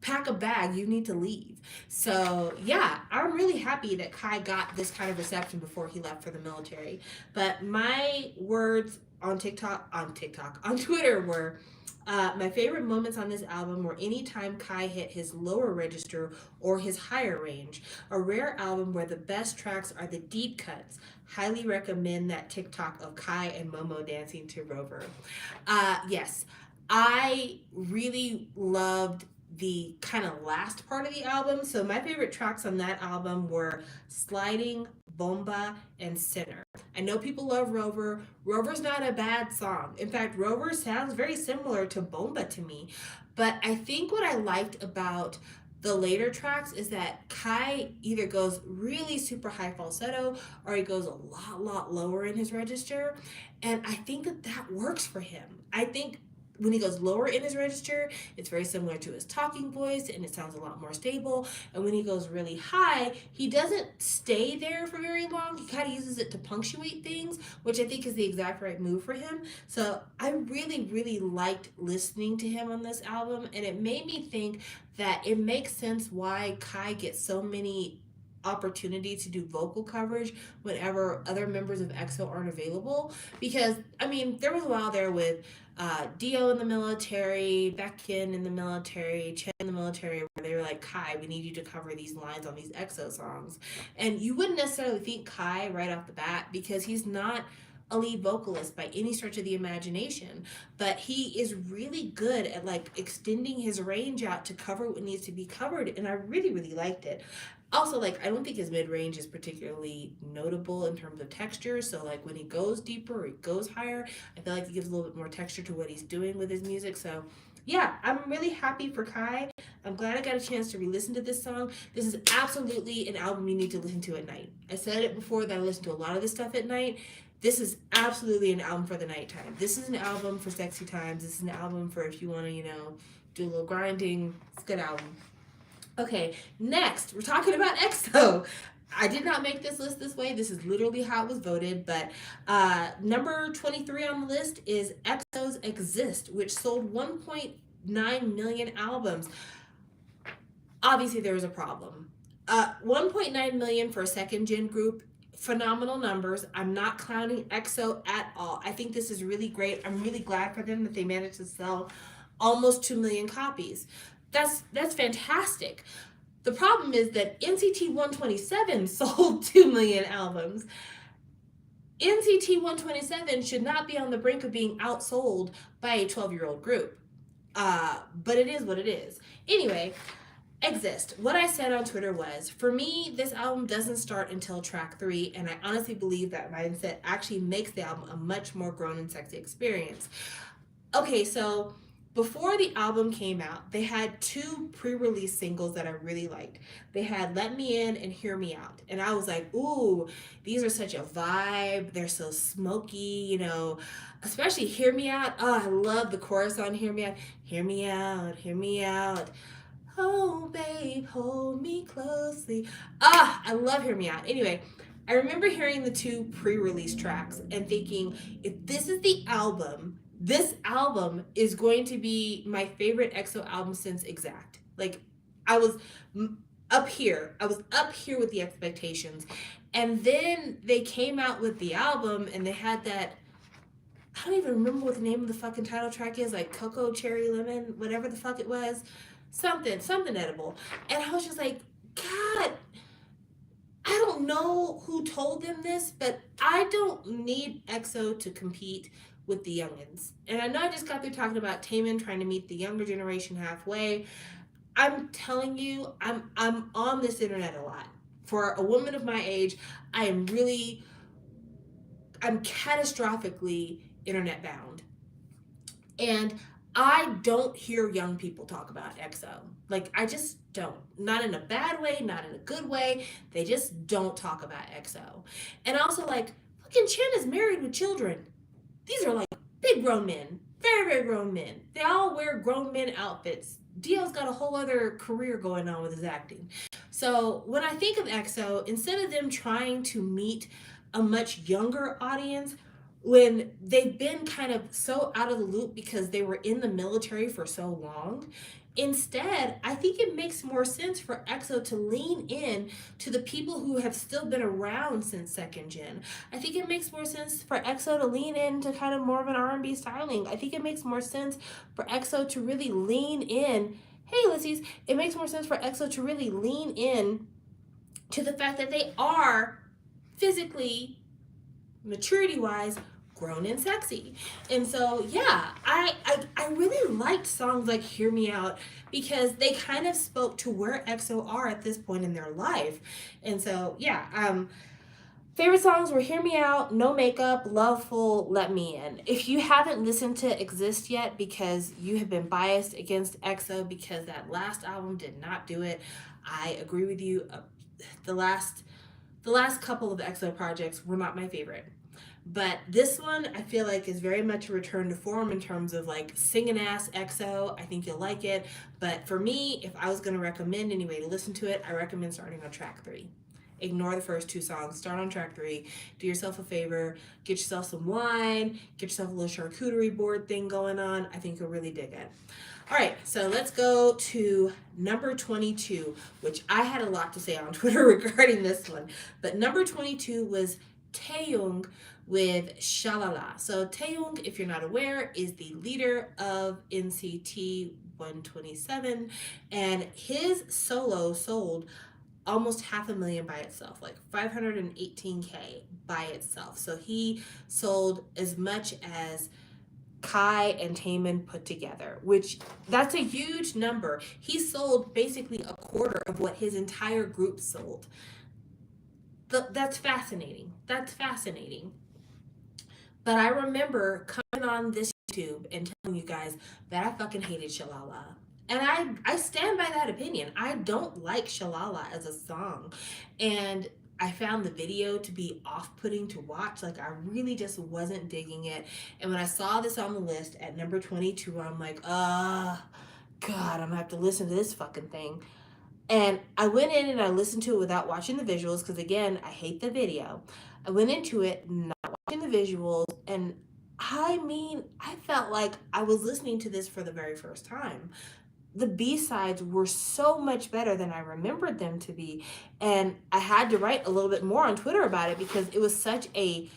[SPEAKER 1] pack a bag, you need to leave. So yeah, I'm really happy that Kai got this kind of reception before he left for the military. But my words on Twitter were, my favorite moments on this album were anytime Kai hit his lower register or his higher range. A rare album where the best tracks are the deep cuts. Highly recommend that TikTok of Kai and Momo dancing to Rover. Yes, I really loved the kind of last part of the album. So my favorite tracks on that album were Sliding, Bomba, and Sinner. I know people love Rover. Rover's not a bad song. In fact, Rover sounds very similar to Bomba to me. But I think what I liked about the later tracks is that Kai either goes really super high falsetto or he goes a lot lower in his register. And I think that works for him. I think when he goes lower in his register, it's very similar to his talking voice and it sounds a lot more stable. And when he goes really high, he doesn't stay there for very long. He kind of uses it to punctuate things, which I think is the exact right move for him. So I really liked listening to him on this album, and it made me think that it makes sense why Kai gets so many opportunity to do vocal coverage whenever other members of EXO aren't available. Because I mean, there was a while there with Dio in the military, Baekhyun in the military, Chen in the military, where they were like, Kai, we need you to cover these lines on these EXO songs. And you wouldn't necessarily think Kai right off the bat because he's not a lead vocalist by any stretch of the imagination, but he is really good at like extending his range out to cover what needs to be covered, and I really liked it. Also, like, I don't think his mid-range is particularly notable in terms of texture, so like when he goes deeper or he goes higher, I feel like he gives a little bit more texture to what he's doing with his music. So yeah, I'm really happy for Kai. I'm glad I got a chance to re-listen to this song. This is absolutely an album you need to listen to at night. I said it before that I listen to a lot of this stuff at night. This is absolutely an album for the nighttime. This is an album for sexy times. This is an album for if you want to, you know, do a little grinding. It's a good album. Okay, next, we're talking about EXO. I did not make this list this way. This is literally how it was voted, but number 23 on the list is EXO's Exist, which sold 1.9 million albums. Obviously, there was a problem. 1.9 million for a second gen group, phenomenal numbers. I'm not clowning EXO at all. I think this is really great. I'm really glad for them that they managed to sell almost 2 million copies. That's fantastic. The problem is that NCT 127 sold 2 million albums. NCT 127 should not be on the brink of being outsold by a 12-year-old group. But it is what it is. Anyway, Exist. What I said on Twitter was, for me, this album doesn't start until track 3, and I honestly believe that mindset actually makes the album a much more grown and sexy experience. Okay, so before the album came out, they had 2 pre-release singles that I really liked. They had Let Me In and Hear Me Out. And I was like, ooh, these are such a vibe. They're so smoky, you know, especially Hear Me Out. Oh, I love the chorus on Hear Me Out. Hear me out, hear me out. Oh, babe, hold me closely. I love Hear Me Out. Anyway, I remember hearing the 2 pre-release tracks and thinking, if this is the album, this album is going to be my favorite EXO album since Exact. Like, I was up here. I was up here with the expectations. And then they came out with the album and they had that, I don't even remember what the name of the fucking title track is, like Cocoa Cherry Lemon, whatever the fuck it was. Something edible. And I was just like, God, I don't know who told them this, but I don't need EXO to compete with the youngins. And I know I just got through talking about Taeyong trying to meet the younger generation halfway. I'm telling you, I'm on this internet a lot. For a woman of my age, I'm catastrophically internet bound. And I don't hear young people talk about EXO. Like, I just don't. Not in a bad way, not in a good way. They just don't talk about EXO. And also, like, fucking Chen is married with children. These are like big grown men, very grown men. They all wear grown men outfits. Dio's got a whole other career going on with his acting. So when I think of EXO, instead of them trying to meet a much younger audience, when they've been kind of so out of the loop because they were in the military for so long, instead, I think it makes more sense for EXO to lean in to the people who have still been around since second gen. I think it makes more sense for EXO to lean into kind of more of an R&B styling. I think it makes more sense for EXO to really lean in. Hey, Lissies, it makes more sense for EXO to really lean in to the fact that they are physically, maturity-wise, grown and sexy. And so yeah, I really liked songs like Hear Me Out because they kind of spoke to where EXO are at this point in their life. And so yeah, Favorite songs were Hear Me Out, No Makeup, Loveful, Let Me In. If you haven't listened to Exist yet because you have been biased against EXO because that last album did not do it, I agree with you. The last couple of EXO projects were not my favorite. But this one I feel like is very much a return to form in terms of like singing ass EXO. I think you'll like it. But for me, if I was going to recommend any way to listen to it, I recommend starting on track 3. Ignore the first 2 songs. Start on track 3. Do yourself a favor. Get yourself some wine. Get yourself a little charcuterie board thing going on. I think you'll really dig it. All right, so let's go to number 22, which I had a lot to say on Twitter regarding this one. But number 22 was Taeyong with Shalala. So Taeyong, if you're not aware, is the leader of NCT 127, and his solo sold almost 500,000 by itself, like 518K by itself. So he sold as much as Kai and Taemin put together, which that's a huge number. He sold basically a quarter of what his entire group sold. That's fascinating. That's fascinating. But I remember coming on this YouTube and telling you guys that I fucking hated Shalala. And I stand by that opinion. I don't like Shalala as a song. And I found the video to be off-putting to watch. Like, I really just wasn't digging it. And when I saw this on the list at number 22, I'm like, God, I'm gonna have to listen to this fucking thing. And I went in and I listened to it without watching the visuals because, again, I hate the video. I went into it not watching the visuals, and I mean, I felt like I was listening to this for the very first time. The B-sides were so much better than I remembered them to be. And I had to write a little bit more on Twitter about it because it was such a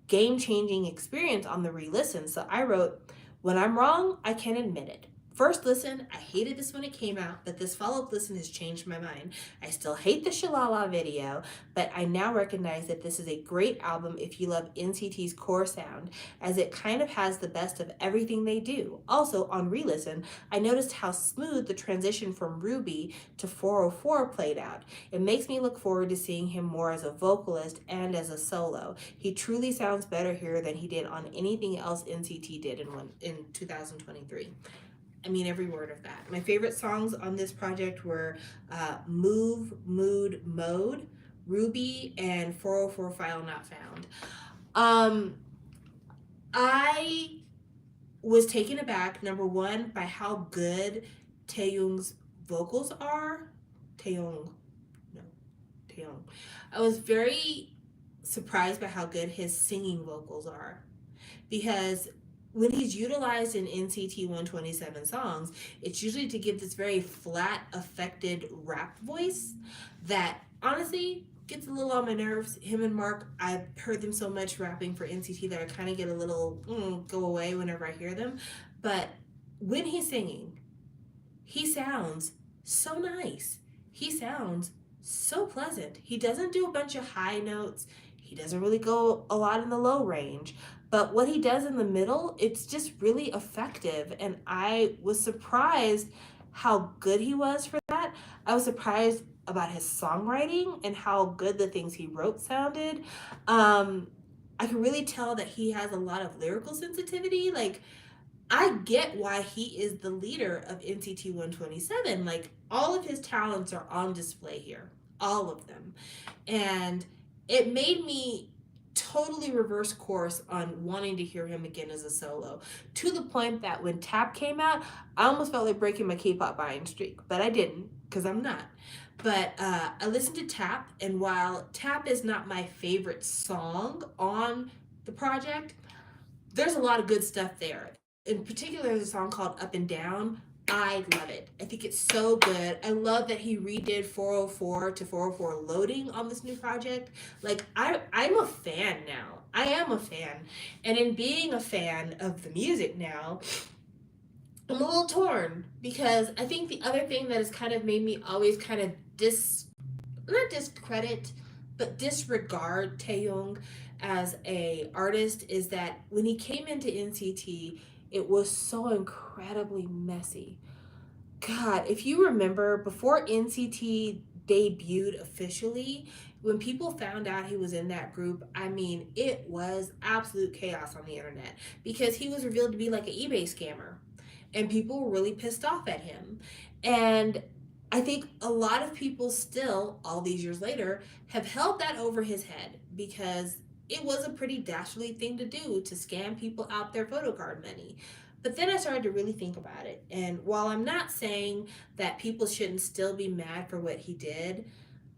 [SPEAKER 1] game-changing experience on the re-listen. So I wrote, when I'm wrong, I can admit it. First listen, I hated this when it came out, but this follow-up listen has changed my mind. I still hate the Shalala video, but I now recognize that this is a great album if you love NCT's core sound, as it kind of has the best of everything they do. Also, on re-listen, I noticed how smooth the transition from Ruby to 404 played out. It makes me look forward to seeing him more as a vocalist and as a solo. He truly sounds better here than he did on anything else NCT did in 2023. I mean every word of that. My favorite songs on this project were Move, Mood, Mode, Ruby, and 404 File Not Found. I was taken aback, number one, by how good Taeyong's vocals are. Taeyong. I was very surprised by how good his singing vocals are, because when he's utilized in NCT 127 songs, it's usually to give this very flat, affected rap voice that honestly gets a little on my nerves. Him and Mark, I've heard them so much rapping for NCT that I kind of get a little go away whenever I hear them. But when he's singing, he sounds so nice. He sounds so pleasant. He doesn't do a bunch of high notes. He doesn't really go a lot in the low range. But what he does in the middle, it's just really effective. And I was surprised how good he was for that. I was surprised about his songwriting and how good the things he wrote sounded. I can really tell that he has a lot of lyrical sensitivity. Like, I get why he is the leader of NCT 127. Like, all of his talents are on display here. All of them. And it made me totally reverse course on wanting to hear him again as a solo, to the point that when Tap came out, I almost felt like breaking my K-pop buying streak, but I didn't, because I'm not. But I listened to Tap, and while Tap is not my favorite song on the project, there's a lot of good stuff there. In particular, there's a song called Up and Down. I love it. I think it's so good. I love that he redid 404 to 404 loading on this new project. Like, I'm a fan now. I am a fan. And in being a fan of the music now, I'm a little torn, because I think the other thing that has kind of made me always kind of not discredit, but disregard Taeyong as a artist is that when he came into NCT, it was so incredibly messy. God, if you remember, before NCT debuted officially, when people found out he was in that group, I mean, it was absolute chaos on the internet because he was revealed to be like an eBay scammer, and people were really pissed off at him. And I think a lot of people still, all these years later, have held that over his head because it was a pretty dastardly thing to do, to scam people out their photo card money. But then I started to really think about it. And while I'm not saying that people shouldn't still be mad for what he did,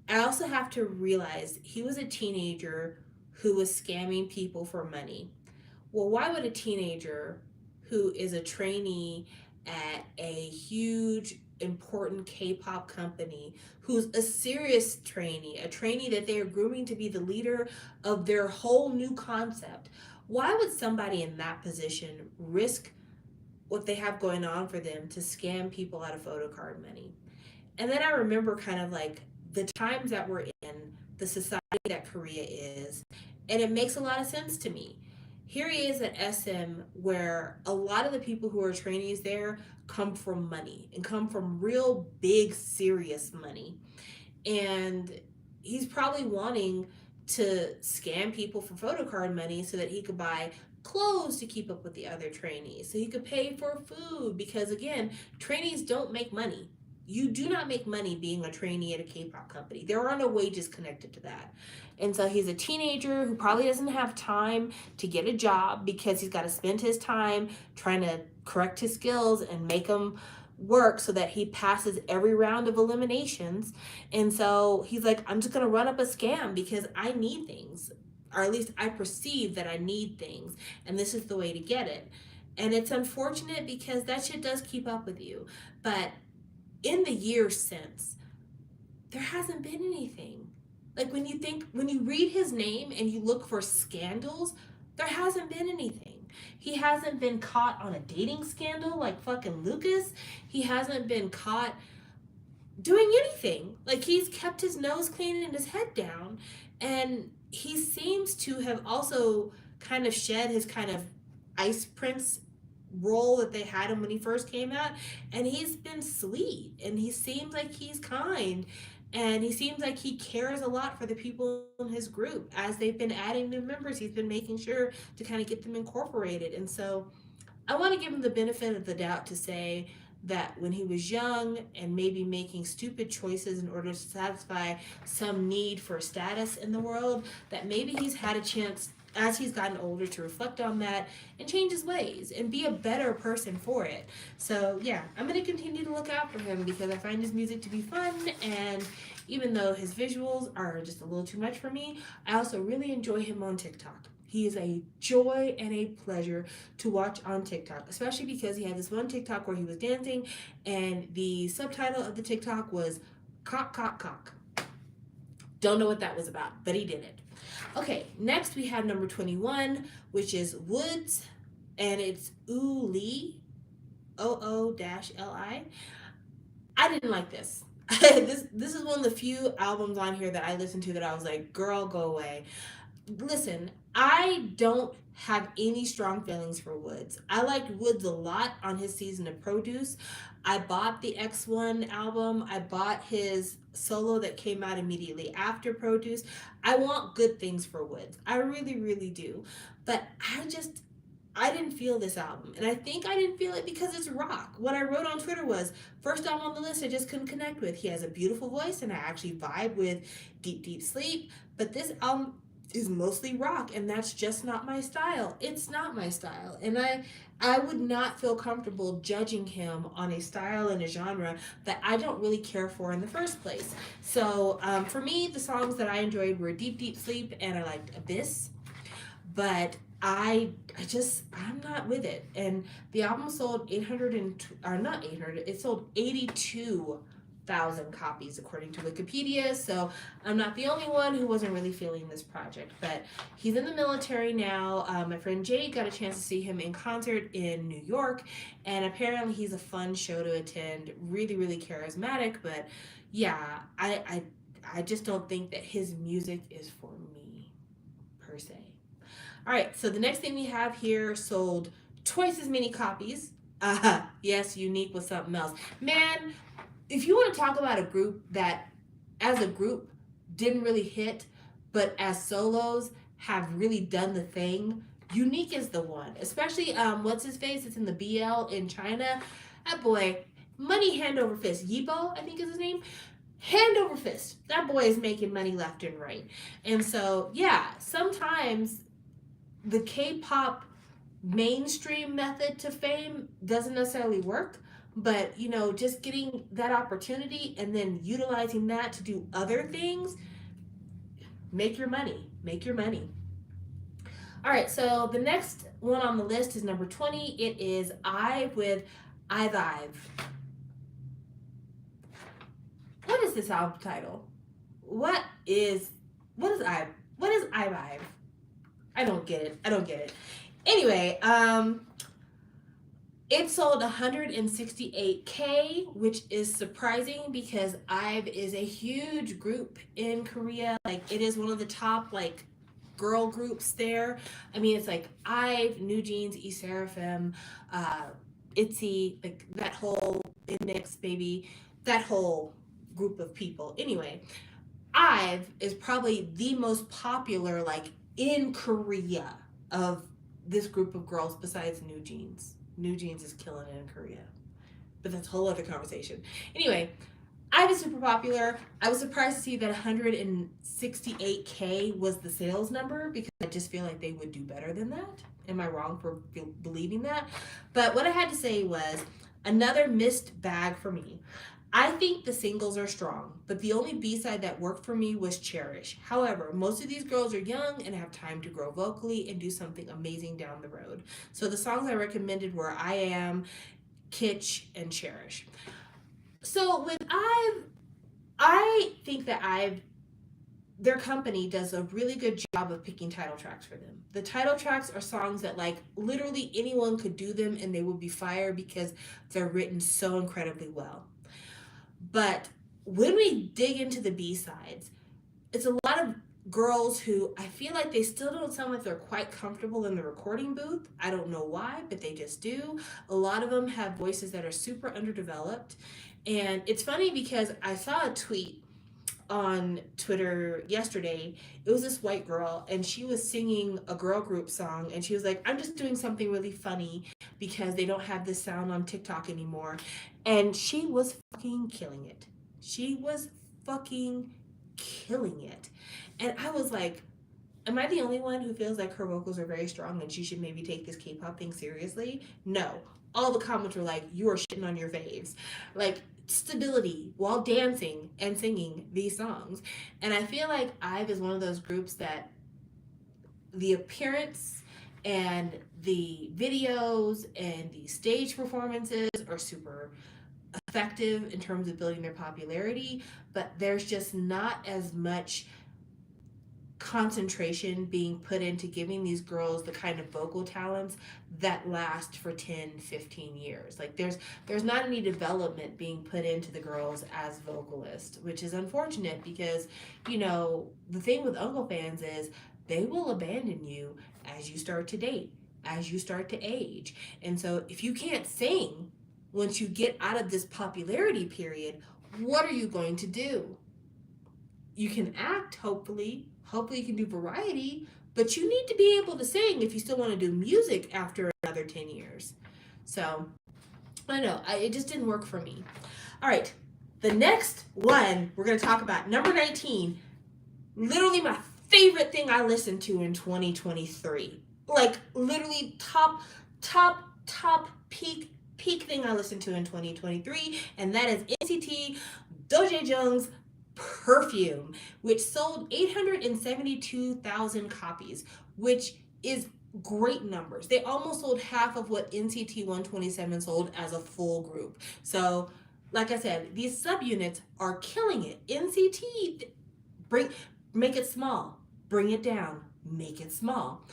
[SPEAKER 1] I also have to realize he was a teenager who was scamming people for money. Well, why would a teenager who is a trainee at a huge important K-pop company, who's a serious trainee, a trainee that they are grooming to be the leader of their whole new concept, why would somebody in that position risk what they have going on for them to scam people out of photo card money? And then I remember kind of like the times that we're in, the society that Korea is, and it makes a lot of sense to me. Here he is at SM, where a lot of the people who are trainees there come from money and come from real big, serious money. And he's probably wanting to scam people for photo card money so that he could buy clothes to keep up with the other trainees, so he could pay for food, because again, trainees don't make money. You do not make money being a trainee at a K-pop company. There are no wages connected to that. And so he's a teenager who probably doesn't have time to get a job because he's got to spend his time trying to correct his skills and make them work so that he passes every round of eliminations. And so he's like, I'm just going to run up a scam because I need things, or at least I perceive that I need things, and this is the way to get it. And it's unfortunate because that shit does keep up with you. But in the years since, there hasn't been anything. Like when you read his name and you look for scandals, there hasn't been anything. He hasn't been caught on a dating scandal like fucking Lucas. He hasn't been caught doing anything. Like, he's kept his nose clean and his head down. And he seems to have also kind of shed his kind of ice prince role that they had him when he first came out, and he's been sweet, and he seems like he's kind, and he seems like he cares a lot for the people in his group. As they've been adding new members, he's been making sure to kind of get them incorporated. And so I want to give him the benefit of the doubt to say that when he was young and maybe making stupid choices in order to satisfy some need for status in the world, that maybe he's had a chance as he's gotten older to reflect on that and change his ways and be a better person for it. So yeah, I'm going to continue to look out for him because I find his music to be fun, and even though his visuals are just a little too much for me, I also really enjoy him on TikTok. He is a joy and a pleasure to watch on TikTok, especially because he had this one TikTok where he was dancing and the subtitle of the TikTok was cock, cock, cock. Don't know what that was about, but he did it. Okay, next we have number 21, which is Woods, and it's Ooh-Lee, OO-Li. I didn't like this. This is one of the few albums on here that I listened to that I was like, girl, go away. Listen, I don't have any strong feelings for Woods. I liked Woods a lot on his season of Produce. I bought the X1 album. I bought his solo that came out immediately after Produce. I want good things for Woods. I really, really do. But I didn't feel this album. And I think I didn't feel it because it's rock. What I wrote on Twitter was, first album on the list I just couldn't connect with. He has a beautiful voice and I actually vibe with Deep, Deep Sleep. But this album is mostly rock, and that's just not my style. It's not my style, and I would not feel comfortable judging him on a style and a genre that I don't really care for in the first place. So for me, the songs that I enjoyed were Deep Deep Sleep, and I liked Abyss, but I'm not with it. And the album sold it sold 82,000 copies according to Wikipedia, so I'm not the only one who wasn't really feeling this project. But he's in the military now. My friend Jade got a chance to see him in concert in New York, and apparently he's a fun show to attend, really, really charismatic. But yeah, I just don't think that his music is for me, per se. All right, so the next thing we have here sold twice as many copies. Yes, unique with something else. Man, if you want to talk about a group that as a group didn't really hit, but as solos have really done the thing. Unique is the one, especially what's his face? It's in the BL in China. That boy, money hand over fist. Yibo, I think is his name. Hand over fist. That boy is making money left and right. And so, yeah, sometimes the K-pop mainstream method to fame doesn't necessarily work, but you know, just getting that opportunity and then utilizing that to do other things, make your money. Make your money. All right, so the next one on the list is number 20. It is I with Itzy. What is this album title? What is I? What is Itzy? I don't get it. I don't get it. Anyway, it sold 168K, which is surprising because IVE is a huge group in Korea. Like, it is one of the top like girl groups there. I mean, it's like IVE, New Jeans, E Seraphim, Itzy, like that whole Index baby, that whole group of people. Anyway, IVE is probably the most popular like in Korea of this group of girls besides New Jeans. New Jeans is killing it in Korea, but that's a whole other conversation. Anyway, IVE is super popular. I was surprised to see that 168K was the sales number because I just feel like they would do better than that. Am I wrong for believing that? But what I had to say was another missed bag for me. I think the singles are strong, but the only B-side that worked for me was Cherish. However, most of these girls are young and have time to grow vocally and do something amazing down the road. So the songs I recommended were I Am, Kitsch, and Cherish. So with IVE, I think that their company does a really good job of picking title tracks for them. The title tracks are songs that like literally anyone could do them and they would be fire because they're written so incredibly well. But when we dig into the B-sides, it's a lot of girls who I feel like they still don't sound like they're quite comfortable in the recording booth. I don't know why, but they just do. A lot of them have voices that are super underdeveloped. And it's funny because I saw a tweet on Twitter yesterday. It was this white girl and she was singing a girl group song and she was like, I'm just doing something really funny because they don't have this sound on TikTok anymore. And she was fucking killing it. She was fucking killing it. And I was like, am I the only one who feels like her vocals are very strong and she should maybe take this K-pop thing seriously? No. All the comments were like, you are shitting on your faves. Like, stability while dancing and singing these songs. And I feel like IVE is one of those groups that the appearance and the videos and the stage performances are super effective in terms of building their popularity, but there's just not as much concentration being put into giving these girls the kind of vocal talents that last for 10-15 years. Like there's not any development being put into the girls as vocalists, which is unfortunate because, you know, the thing with Uncle fans is they will abandon you as you start to date, as you start to age. And so if you can't sing once you get out of this popularity period, what are you going to do? You can act, hopefully you can do variety, but you need to be able to sing if you still want to do music after another 10 years. So, I don't know, it just didn't work for me. All right, the next one we're going to talk about, number 19, literally my favorite thing I listened to in 2023. Like, literally top peak thing I listened to in 2023, and that is NCT DoJaeJung's Perfume, which sold 872,000 copies, which is great numbers. They almost sold half of what NCT 127 sold as a full group. So, like I said, these subunits are killing it. NCT, make it small, bring it down, make it small.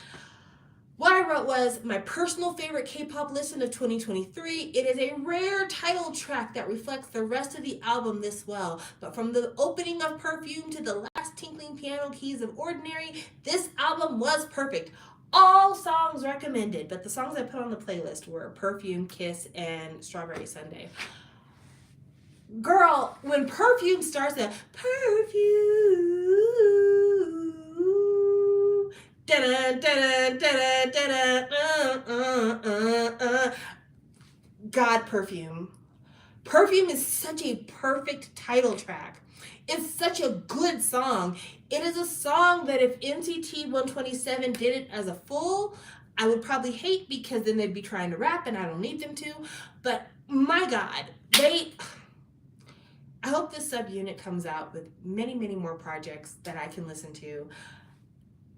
[SPEAKER 1] What I wrote was my personal favorite K-pop listen of 2023. It is a rare title track that reflects the rest of the album this well. But from the opening of Perfume to the last tinkling piano keys of Ordinary, this album was perfect. All songs recommended, but the songs I put on the playlist were Perfume, Kiss, and Strawberry Sundae. Girl, when Perfume starts at Perfume, da da da da da God, Perfume. Perfume is such a perfect title track. It's such a good song. It is a song that if NCT 127 did it as a full, I would probably hate because then they'd be trying to rap and I don't need them to. But my God, I hope this subunit comes out with many, many more projects that I can listen to.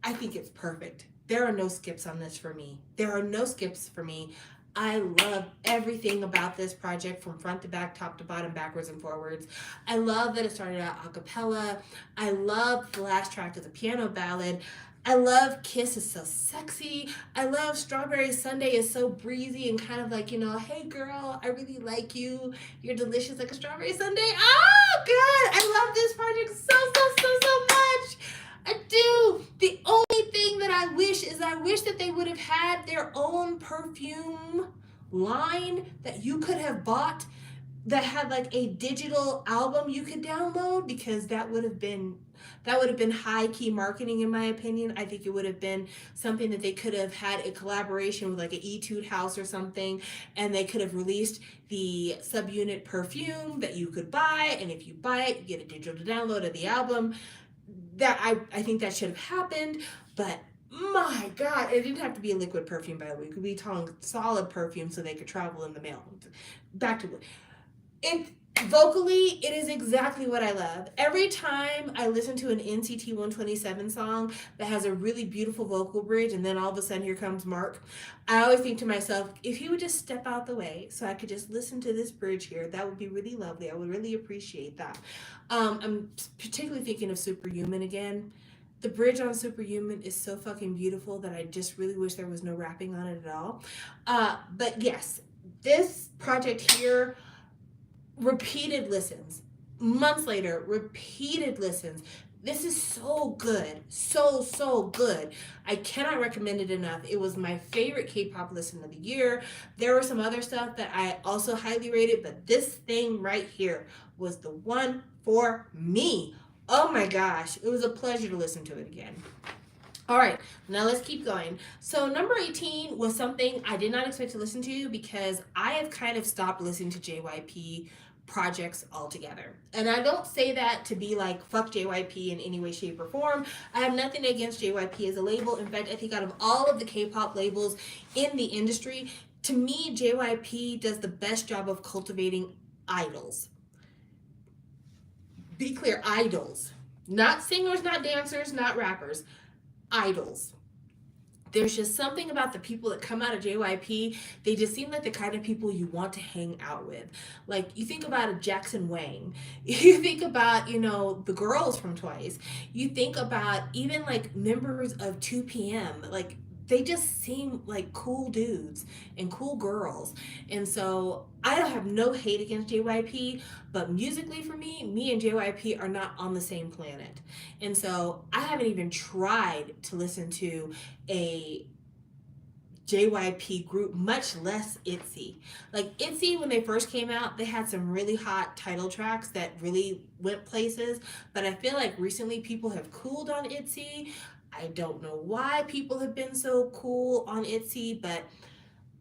[SPEAKER 1] I think it's perfect. There are no skips on this for me. There are no skips for me. I love everything about this project from front to back, top to bottom, backwards and forwards. I love that it started out a cappella. I love the last track as a piano ballad. I love Kiss is so sexy. I love Strawberry Sunday is so breezy and kind of like, hey girl, I really like you. You're delicious like a strawberry sundae. Oh God, I love this project so much. I do. The only thing that I wish that they would have had their own perfume line that you could have bought that had like a digital album you could download, because that would have been high key marketing in my opinion. I think it would have been something that they could have had a collaboration with like an Etude House or something, and they could have released the subunit Perfume that you could buy, and if you buy it, you get a digital download of the album. That I think that should have happened, but my God, it didn't have to be a liquid perfume, by the way. It could be solid perfume so they could travel in the mail. Back to it. Vocally, it is exactly what I love. Every time I listen to an NCT 127 song that has a really beautiful vocal bridge, and then all of a sudden here comes Mark, I always think to myself, if he would just step out the way so I could just listen to this bridge here, that would be really lovely. I would really appreciate that. I'm particularly thinking of Superhuman again. The bridge on Superhuman is so fucking beautiful that I just really wish there was no rapping on it at all. But yes, this project here, repeated listens. Months later, repeated listens. This is so good. So good. I cannot recommend it enough. It was my favorite K-pop listen of the year. There was some other stuff that I also highly rated, but this thing right here was the one for me. Oh my gosh. It was a pleasure to listen to it again. All right, now let's keep going. So number 18 was something I did not expect to listen to because I have kind of stopped listening to JYP projects altogether. And I don't say that to be like, fuck JYP in any way, shape, or form. I have nothing against JYP as a label. In fact, I think out of all of the K-pop labels in the industry, to me, JYP does the best job of cultivating idols. Be clear, idols. Not singers, not dancers, not rappers. Idols. There's just something about the people that come out of JYP. They just seem like the kind of people you want to hang out with. Like, you think about a Jackson Wang. You think about, the girls from Twice. You think about even like members of 2PM. Like, they just seem like cool dudes and cool girls. And so I don't have no hate against JYP, but musically for me and JYP are not on the same planet. And so I haven't even tried to listen to a JYP group, much less Itzy. Like Itzy, when they first came out, they had some really hot title tracks that really went places, but I feel like recently people have cooled on Itzy. I don't know why people have been so cool on Itzy, but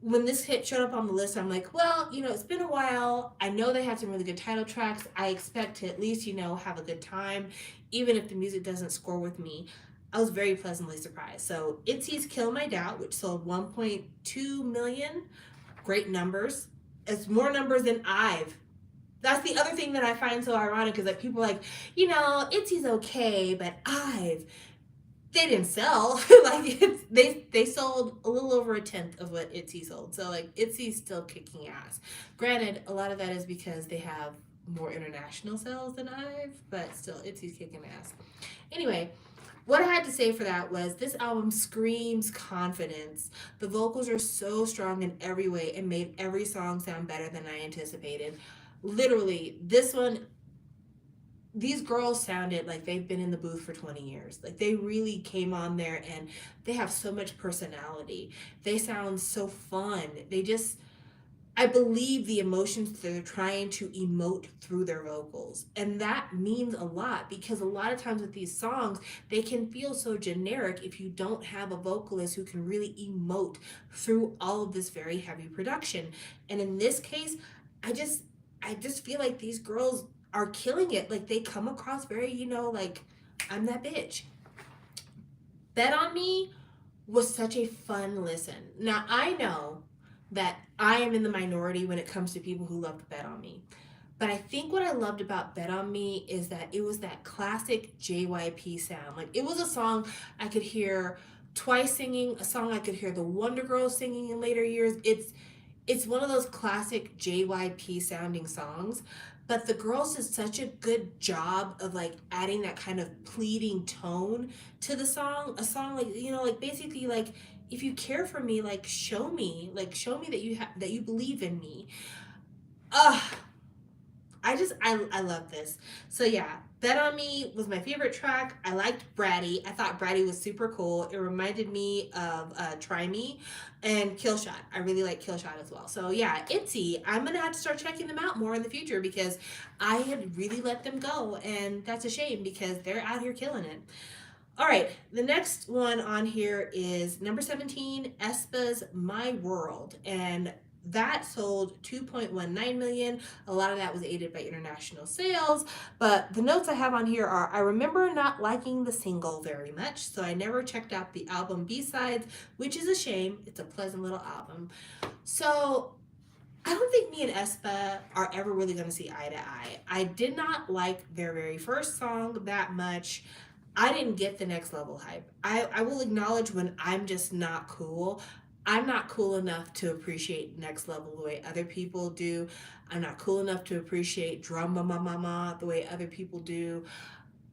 [SPEAKER 1] when this hit showed up on the list, I'm like, well, it's been a while. I know they have some really good title tracks. I expect to at least, have a good time, even if the music doesn't score with me. I was very pleasantly surprised. So Itzy's Kill My Doubt, which sold 1.2 million, great numbers. It's more numbers than IVE. That's the other thing that I find so ironic, is that people are like, Itzy's okay, but IVE, they didn't sell. Like they sold a little over a tenth of what Itzy sold. So like Itzy's still kicking ass. Granted, a lot of that is because they have more international sales than IVE, but still Itzy's kicking ass. Anyway, what I had to say for that was this album screams confidence. The vocals are so strong in every way and made every song sound better than I anticipated. Literally, these girls sounded like they've been in the booth for 20 years. Like they really came on there and they have so much personality. They sound so fun. I believe the emotions that they're trying to emote through their vocals. And that means a lot because a lot of times with these songs, they can feel so generic if you don't have a vocalist who can really emote through all of this very heavy production. And in this case, I just I just feel like these girls are killing it. Like they come across very, like I'm that bitch. Bet on Me was such a fun listen. Now, I know that I am in the minority when it comes to people who love to Bet on Me. But I think what I loved about Bet on Me is that it was that classic JYP sound. Like it was a song I could hear Twice singing, a song I could hear the Wonder Girls singing in later years. It's one of those classic JYP sounding songs, but the girls did such a good job of like adding that kind of pleading tone to the song. A song like, like basically like if you care for me, like show me that you believe in me. Ugh, I love this. So yeah, Bet on Me was my favorite track. I liked Bratty. I thought Bratty was super cool. It reminded me of Try Me and Killshot. I really like Killshot as well. So yeah, Itzy. I'm gonna have to start checking them out more in the future because I had really let them go, and that's a shame because they're out here killing it. All right, the next one on here is number 17, aespa's My World. And that sold 2.19 million. A lot of that was aided by international sales. But the notes I have on here are I remember not liking the single very much, so I never checked out the album B-sides, which is a shame. It's a pleasant little album. So I don't think me and aespa are ever really going to see eye to eye. I did not like their very first song that much. I didn't get the next level hype. I will acknowledge when I'm just not cool. I'm not cool enough to appreciate next level the way other people do. I'm not cool enough to appreciate drum mama mama the way other people do.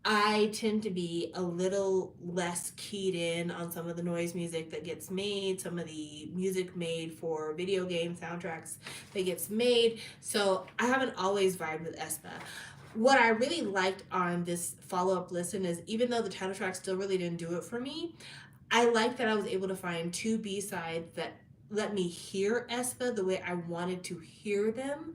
[SPEAKER 1] I tend to be a little less keyed in on some of the noise music that gets made, some of the music made for video game soundtracks that gets made. So I haven't always vibed with aespa. What I really liked on this follow-up listen is even though the title track still really didn't do it for me, I liked that I was able to find two B-sides that let me hear aespa the way I wanted to hear them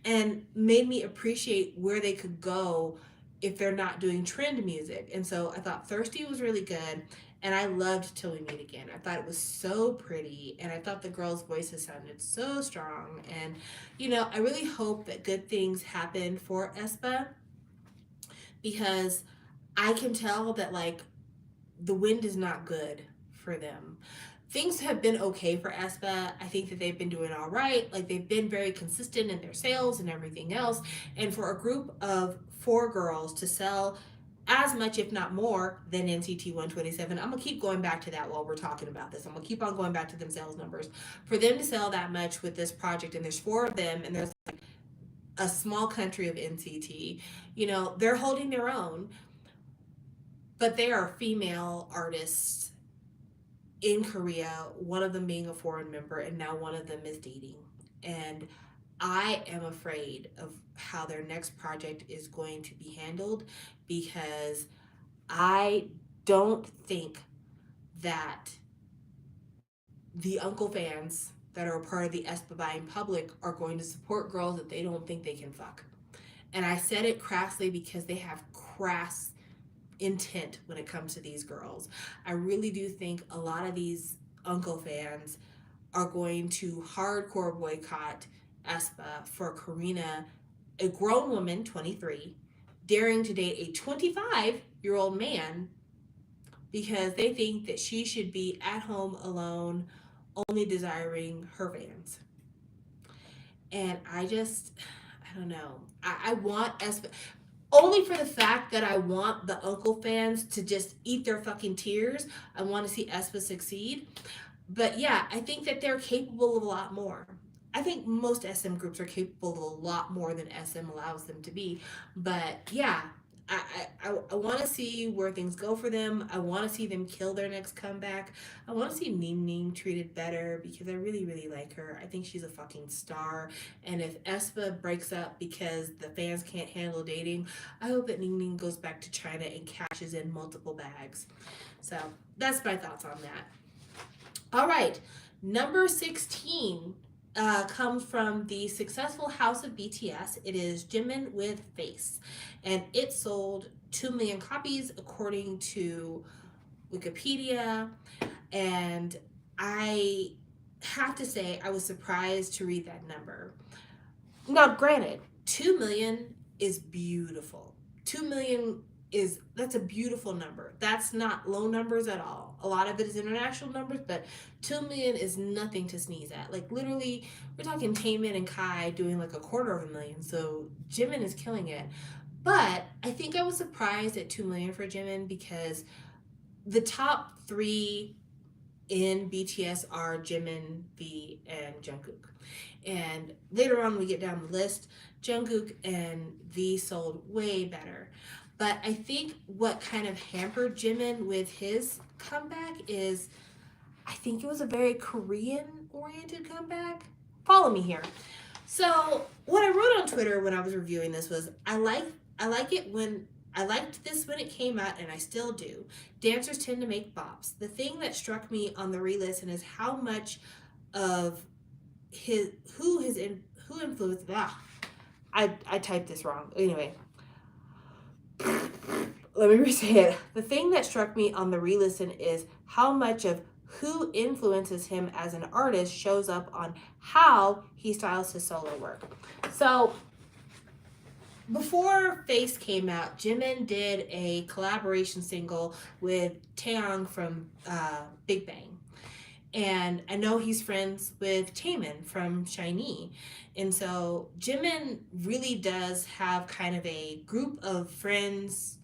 [SPEAKER 1] and made me appreciate where they could go if they're not doing trend music. And so I thought Thirsty was really good. And I loved Till We Meet Again. I thought it was so pretty. And I thought the girls' voices sounded so strong. And, I really hope that good things happen for aespa because I can tell that, like, the wind is not good for them. Things have been okay for aespa. I think that they've been doing all right. Like they've been very consistent in their sales and everything else. And for a group of four girls to sell as much, if not more, than NCT 127, I'm gonna keep going back to that while we're talking about this. I'm gonna keep on going back to them sales numbers. For them to sell that much with this project, and there's four of them, and there's like a small country of NCT, they're holding their own, but they are female artists in Korea, one of them being a foreign member, and now one of them is dating. And I am afraid of how their next project is going to be handled because I don't think that the uncle fans that are a part of the aespa buying public are going to support girls that they don't think they can fuck. And I said it crassly because they have crass intent when it comes to these girls. I really do think a lot of these uncle fans are going to hardcore boycott aespa for Karina, a grown woman, 23, daring to date a 25-year-old man because they think that she should be at home alone, only desiring her fans. And I don't know. I want aespa only for the fact that I want the uncle fans to just eat their fucking tears. I want to see aespa succeed. But yeah, I think that they're capable of a lot more. I think most SM groups are capable of a lot more than SM allows them to be. But yeah, I want to see where things go for them. I want to see them kill their next comeback. I want to see Ning Ning treated better because I really, really like her. I think she's a fucking star. And if aespa breaks up because the fans can't handle dating, I hope that Ning Ning goes back to China and cashes in multiple bags. So that's my thoughts on that. All right, number 16 comes from the successful house of BTS. It is Jimin with Face, and it sold 2 million copies according to Wikipedia. And I have to say, I was surprised to read that number. Now, granted, 2 million is beautiful. 2 million that's a beautiful number. That's not low numbers at all. A lot of it is international numbers, but 2 million is nothing to sneeze at. Like, literally, we're talking Taemin and Kai doing like a quarter of a million. So Jimin is killing it. But I think I was surprised at 2 million for Jimin because the top three in BTS are Jimin, V, and Jungkook. And later on, we get down the list, Jungkook and V sold way better. But I think what kind of hampered Jimin with his comeback is I think it was a very Korean oriented comeback. Follow me here. So what I wrote on Twitter when I was reviewing this was I liked this when it came out, and I still do. Dancers tend to make bops. The thing that struck me on the re-listen is how much of who influenced. I typed this wrong. Anyway, let me re-say it. The thing that struck me on the re-listen is how much of who influences him as an artist shows up on how he styles his solo work. So before Face came out, Jimin did a collaboration single with Taeyong from Big Bang. And I know he's friends with Taemin from SHINee. And so Jimin really does have kind of a group of friends,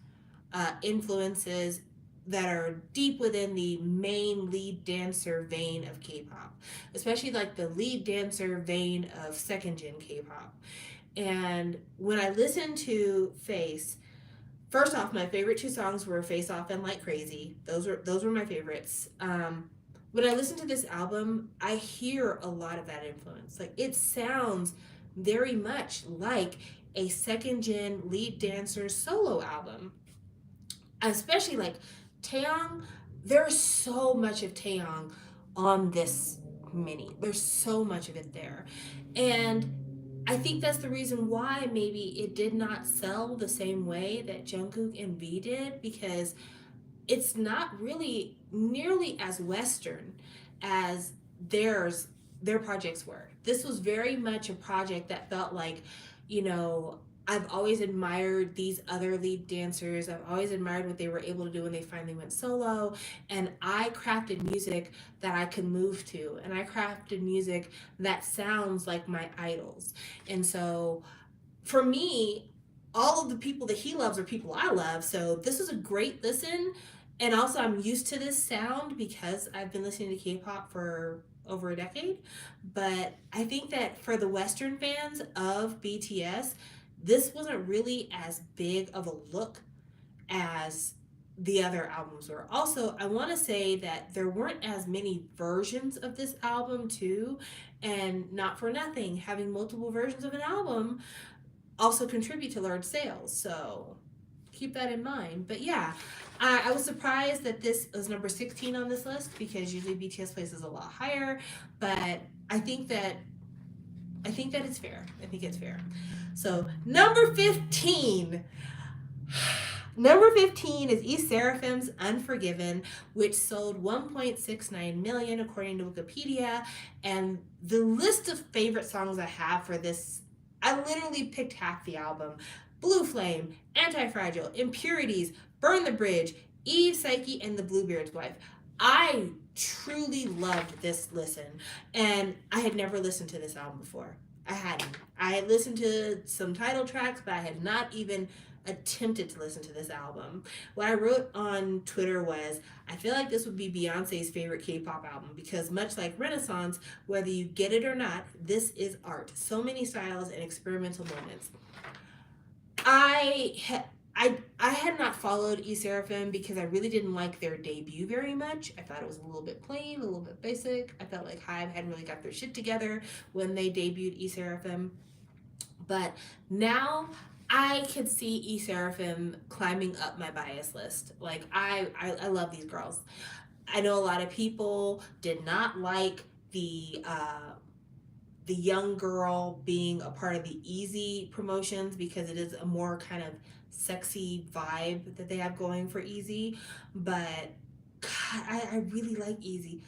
[SPEAKER 1] influences that are deep within the main lead dancer vein of K-pop, especially like the lead dancer vein of second gen K-pop. And when I listened to Face, first off, my favorite two songs were Face Off and Like Crazy. Those were my favorites. When I listen to this album, I hear a lot of that influence. Like, it sounds very much like a second gen lead dancer solo album. Especially like Taeyong, there's so much of Taeyong on this mini. There's so much of it there. And I think that's the reason why maybe it did not sell the same way that Jungkook and V did, because it's not really nearly as Western as their projects were. This was very much a project that felt like, you know, I've always admired these other lead dancers. I've always admired what they were able to do when they finally went solo. And I crafted music that I could move to. And I crafted music that sounds like my idols. And so for me, all of the people that he loves are people I love. So this is a great listen. And also, I'm used to this sound because I've been listening to K-pop for over a decade. But I think that for the Western fans of BTS, this wasn't really as big of a look as the other albums were. Also, I want to say that there weren't as many versions of this album too, and not for nothing, having multiple versions of an album also contribute to large sales. So keep that in mind. But yeah, I was surprised that this was number 16 on this list because usually BTS places a lot higher. But I think that it's fair. I think it's fair. So number 15. Number 15 is E Seraphim's Unforgiven, which sold 1.69 million according to Wikipedia. And the list of favorite songs I have for this, I literally picked half the album. Blue Flame, Anti-Fragile, Impurities, Burn the Bridge, Eve, Psyche, and The Bluebeard's Wife. I truly loved this listen, and I had never listened to this album before. I hadn't. I had listened to some title tracks, but I had not even attempted to listen to this album. What I wrote on Twitter was, I feel like this would be Beyonce's favorite K-pop album because much like Renaissance, whether you get it or not, this is art. So many styles and experimental moments. I had not followed E Seraphim because I really didn't like their debut very much. I thought it was a little bit plain, a little bit basic. I felt like Hive hadn't really got their shit together when they debuted E Seraphim. But now I could see E Seraphim climbing up my bias list. Like, I love these girls. I know a lot of people did not like the the young girl being a part of the Easy promotions because it is a more kind of sexy vibe that they have going for Easy. But God, I really like Easy.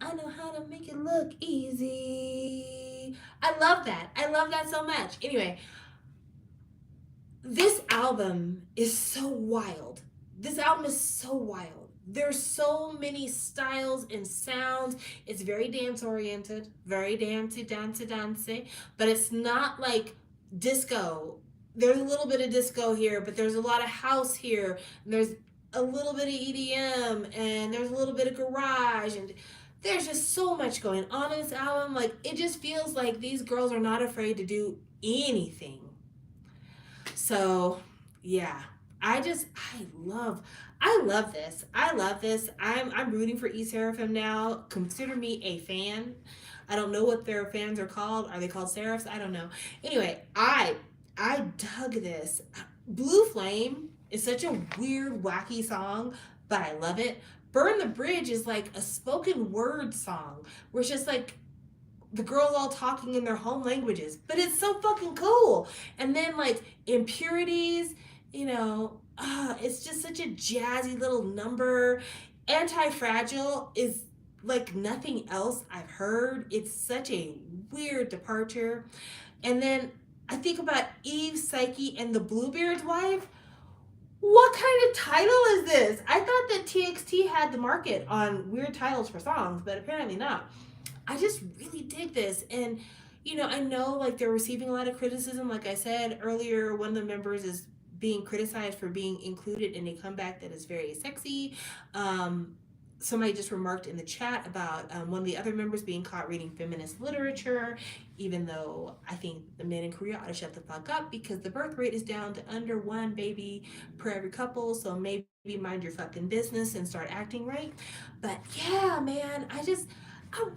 [SPEAKER 1] I know how to make it look easy. I love that. I love that so much. Anyway, this album is so wild. This album is so wild. There's so many styles and sounds. It's very dance oriented, very dancey, but it's not like disco. There's a little bit of disco here, but there's a lot of house here. And there's a little bit of EDM, and there's a little bit of garage, and there's just so much going on in this album. Like, it just feels like these girls are not afraid to do anything. So yeah, I love this. I love this. I'm rooting for E Seraphim now. Consider me a fan. I don't know what their fans are called. Are they called Seraphs? I don't know. Anyway, I dug this. Blue Flame is such a weird, wacky song, but I love it. Burn the Bridge is like a spoken word song where it's just like the girls all talking in their home languages, but it's so fucking cool. And then like Impurities, it's just such a jazzy little number. Anti-Fragile is like nothing else I've heard. It's such a weird departure. And then I think about Eve, Psyche, and the Bluebeard's Wife. What kind of title is this? I thought that TXT had the market on weird titles for songs, but apparently not. I just really dig this. And, I know like they're receiving a lot of criticism. Like I said earlier, one of the members is being criticized for being included in a comeback that is very sexy. Somebody just remarked in the chat about one of the other members being caught reading feminist literature, even though I think the men in Korea ought to shut the fuck up because the birth rate is down to under one baby per every couple. So maybe mind your fucking business and start acting right. But yeah, man, I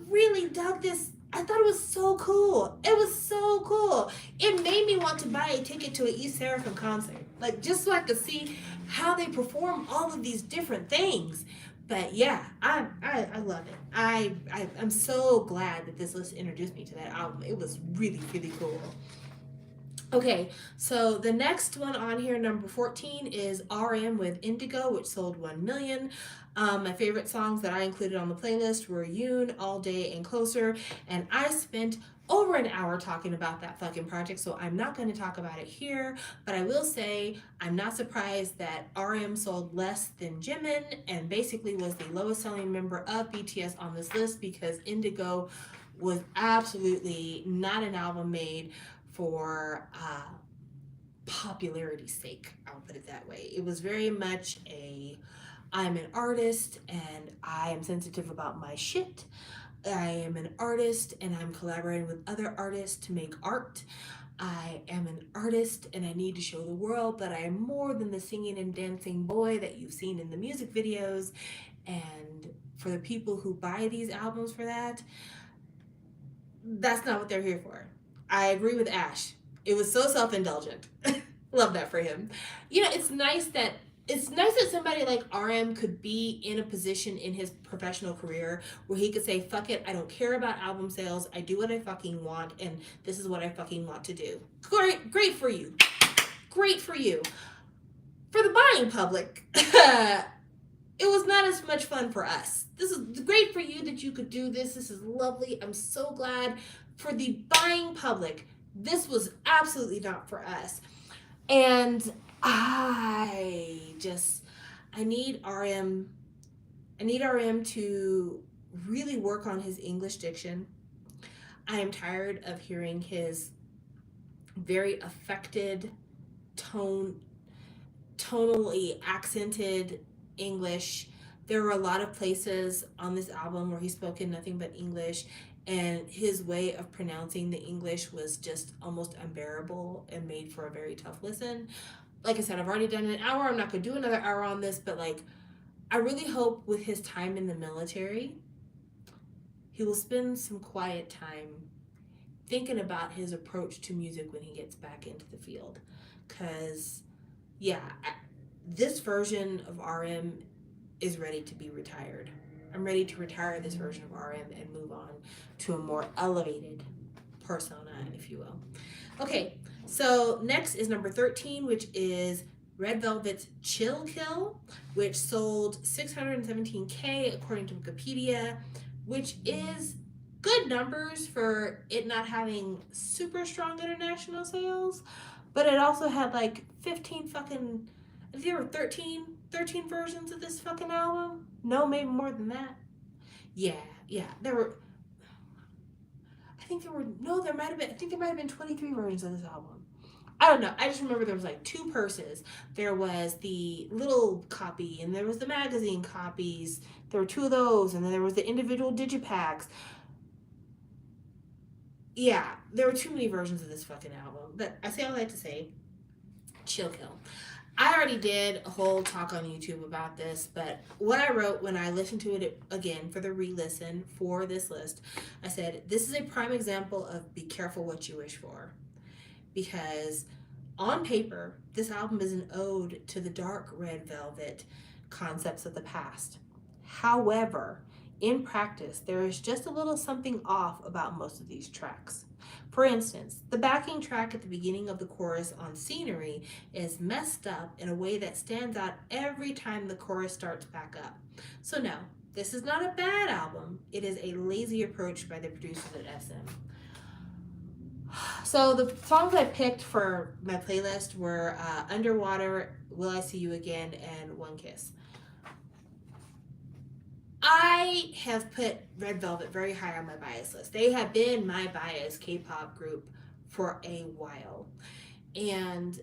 [SPEAKER 1] really dug this. I thought it was so cool. It was so cool. It made me want to buy a ticket to an East Seraphim concert. Like, just so I could see how they perform all of these different things. But yeah, I love it. I'm so glad that this list introduced me to that album. It was really, really cool. Okay, so the next one on here, number 14, is RM with Indigo, which sold 1 million. My favorite songs that I included on the playlist were Yoon, All Day, and Closer. And I spent over an hour talking about that fucking project, so I'm not going to talk about it here. But I will say I'm not surprised that RM sold less than Jimin and basically was the lowest selling member of BTS on this list because Indigo was absolutely not an album made for popularity's sake. I'll put it that way. It was very much I'm an artist and I am sensitive about my shit. I am an artist and I'm collaborating with other artists to make art. I am an artist and I need to show the world that I am more than the singing and dancing boy that you've seen in the music videos. And for the people who buy these albums for that, that's not what they're here for. I agree with Ash. It was so self-indulgent. Love that for him. It's nice that somebody like RM could be in a position in his professional career where he could say, fuck it, I don't care about album sales. I do what I fucking want, and this is what I fucking want to do. Great for you. Great for you. For the buying public, it was not as much fun for us. This is great for you that you could do this. This is lovely. I'm so glad. For the buying public, this was absolutely not for us. And I need RM to really work on his English diction. I am tired of hearing his very affected tonally accented English. There were a lot of places on this album where he spoke in nothing but English, and his way of pronouncing the English was just almost unbearable and made for a very tough listen. Like I said, I've already done an hour. I'm not going to do another hour on this, but I really hope with his time in the military, he will spend some quiet time thinking about his approach to music when he gets back into the field. Because, this version of RM is ready to be retired. I'm ready to retire this version of RM and move on to a more elevated persona, if you will. Okay, so next is number 13, which is Red Velvet's Chill Kill, which sold 617K according to Wikipedia, which is good numbers for it not having super strong international sales, but it also had like 15 fucking, I think there were 13 versions of this fucking album. No, maybe more than that. Yeah, there were, I think there were, no, there might have been, I think there might have been 23 versions of this album. I don't know. I just remember there was like 2 purses. There was the little copy and there was the magazine copies. There were 2 of those, and then there was the individual digipacks. Yeah, there were too many versions of this fucking album. But I say all that to say, Chill Kill. I already did a whole talk on YouTube about this, but what I wrote when I listened to it again for the re-listen for this list, I said, this is a prime example of be careful what you wish for. Because on paper, this album is an ode to the dark Red Velvet concepts of the past. However, in practice, there is just a little something off about most of these tracks. For instance, the backing track at the beginning of the chorus on Scenery is messed up in a way that stands out every time the chorus starts back up. So no, this is not a bad album. It is a lazy approach by the producers at SM. So the songs I picked for my playlist were Underwater, Will I See You Again, and One Kiss. I have put Red Velvet very high on my bias list. They have been my bias K-pop group for a while. And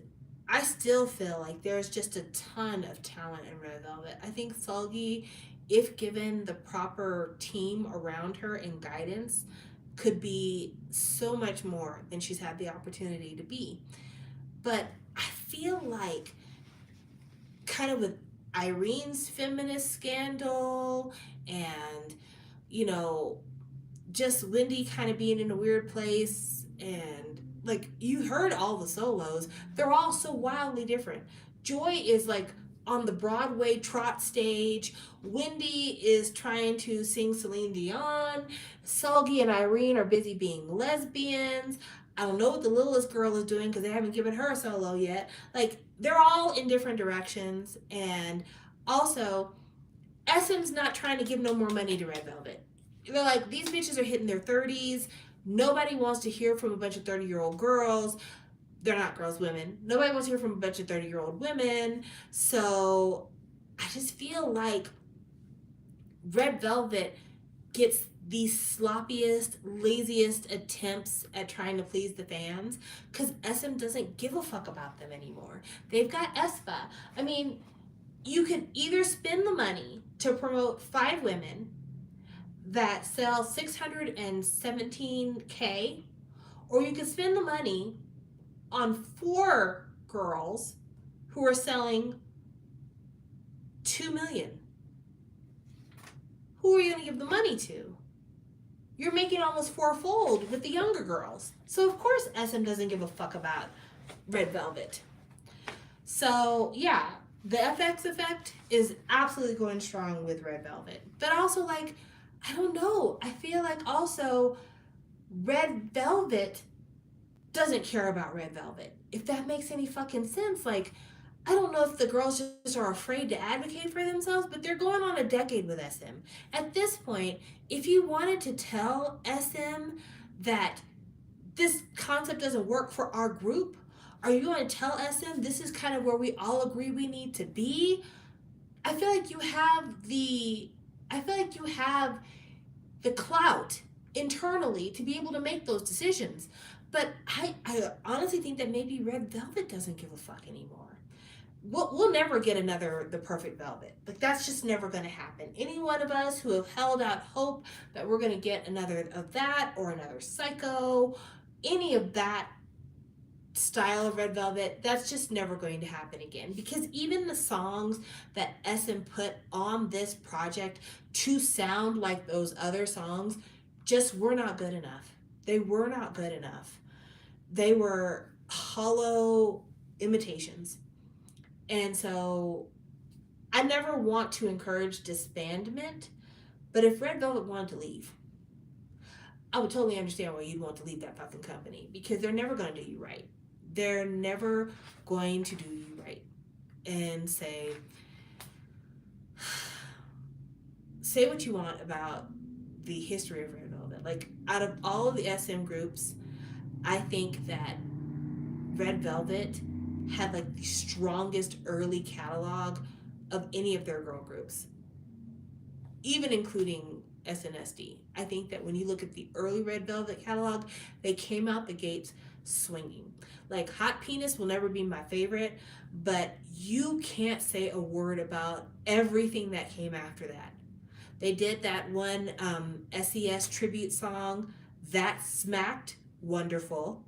[SPEAKER 1] I still feel like there's just a ton of talent in Red Velvet. I think Seulgi, if given the proper team around her and guidance, could be so much more than she's had the opportunity to be. But I feel like kind of with Irene's feminist scandal and, you know, just Lindy kind of being in a weird place, and like you heard all the solos, they're all so wildly different. Joy is like on the Broadway trot stage. Wendy is trying to sing Celine Dion. Seulgi and Irene are busy being lesbians. I don't know what the littlest girl is doing because they haven't given her a solo yet. Like, they're all in different directions. And also, SM's not trying to give no more money to Red Velvet. They're like, these bitches are hitting their 30s. Nobody wants to hear from a bunch of 30-year-old girls. They're not girls, women. Nobody wants to hear from a bunch of 30-year-old women. So I just feel like Red Velvet gets the sloppiest, laziest attempts at trying to please the fans because SM doesn't give a fuck about them anymore. They've got aespa. I mean, you can either spend the money to promote 5 women that sell 617K, or you can spend the money on 4 girls who are selling 2 million. Who are you going to give the money to? You're making almost 4-fold with the younger girls. So of course SM doesn't give a fuck about Red Velvet. So yeah, the FX effect is absolutely going strong with Red Velvet. But also, like, I don't know. I feel like also Red Velvet doesn't care about Red Velvet. If that makes any fucking sense. Like, I don't know if the girls just are afraid to advocate for themselves, but they're going on a decade with SM. At this point, if you wanted to tell SM that this concept doesn't work for our group, are you going to tell SM this is kind of where we all agree we need to be? I feel like you have the clout internally to be able to make those decisions. But I honestly think that maybe Red Velvet doesn't give a fuck anymore. We'll never get the perfect Velvet. Like, that's just never going to happen. Any one of us who have held out hope that we're going to get another of that or another Psycho, any of that style of Red Velvet, that's just never going to happen again. Because even the songs that SM put on this project to sound like those other songs just were not good enough. They were not good enough. They were hollow imitations. And so I never want to encourage disbandment, but if Red Velvet wanted to leave, I would totally understand why you'd want to leave that fucking company, because they're never going to do you right. They're never going to do you right. And say what you want about the history of Red Velvet. Like, out of all of the SM groups, I think that Red Velvet had like the strongest early catalog of any of their girl groups, even including SNSD. I think that when you look at the early Red Velvet catalog, they came out the gates swinging. Like, Hot Penis will never be my favorite, but you can't say a word about everything that came after that. They did that one SES tribute song that smacked, wonderful.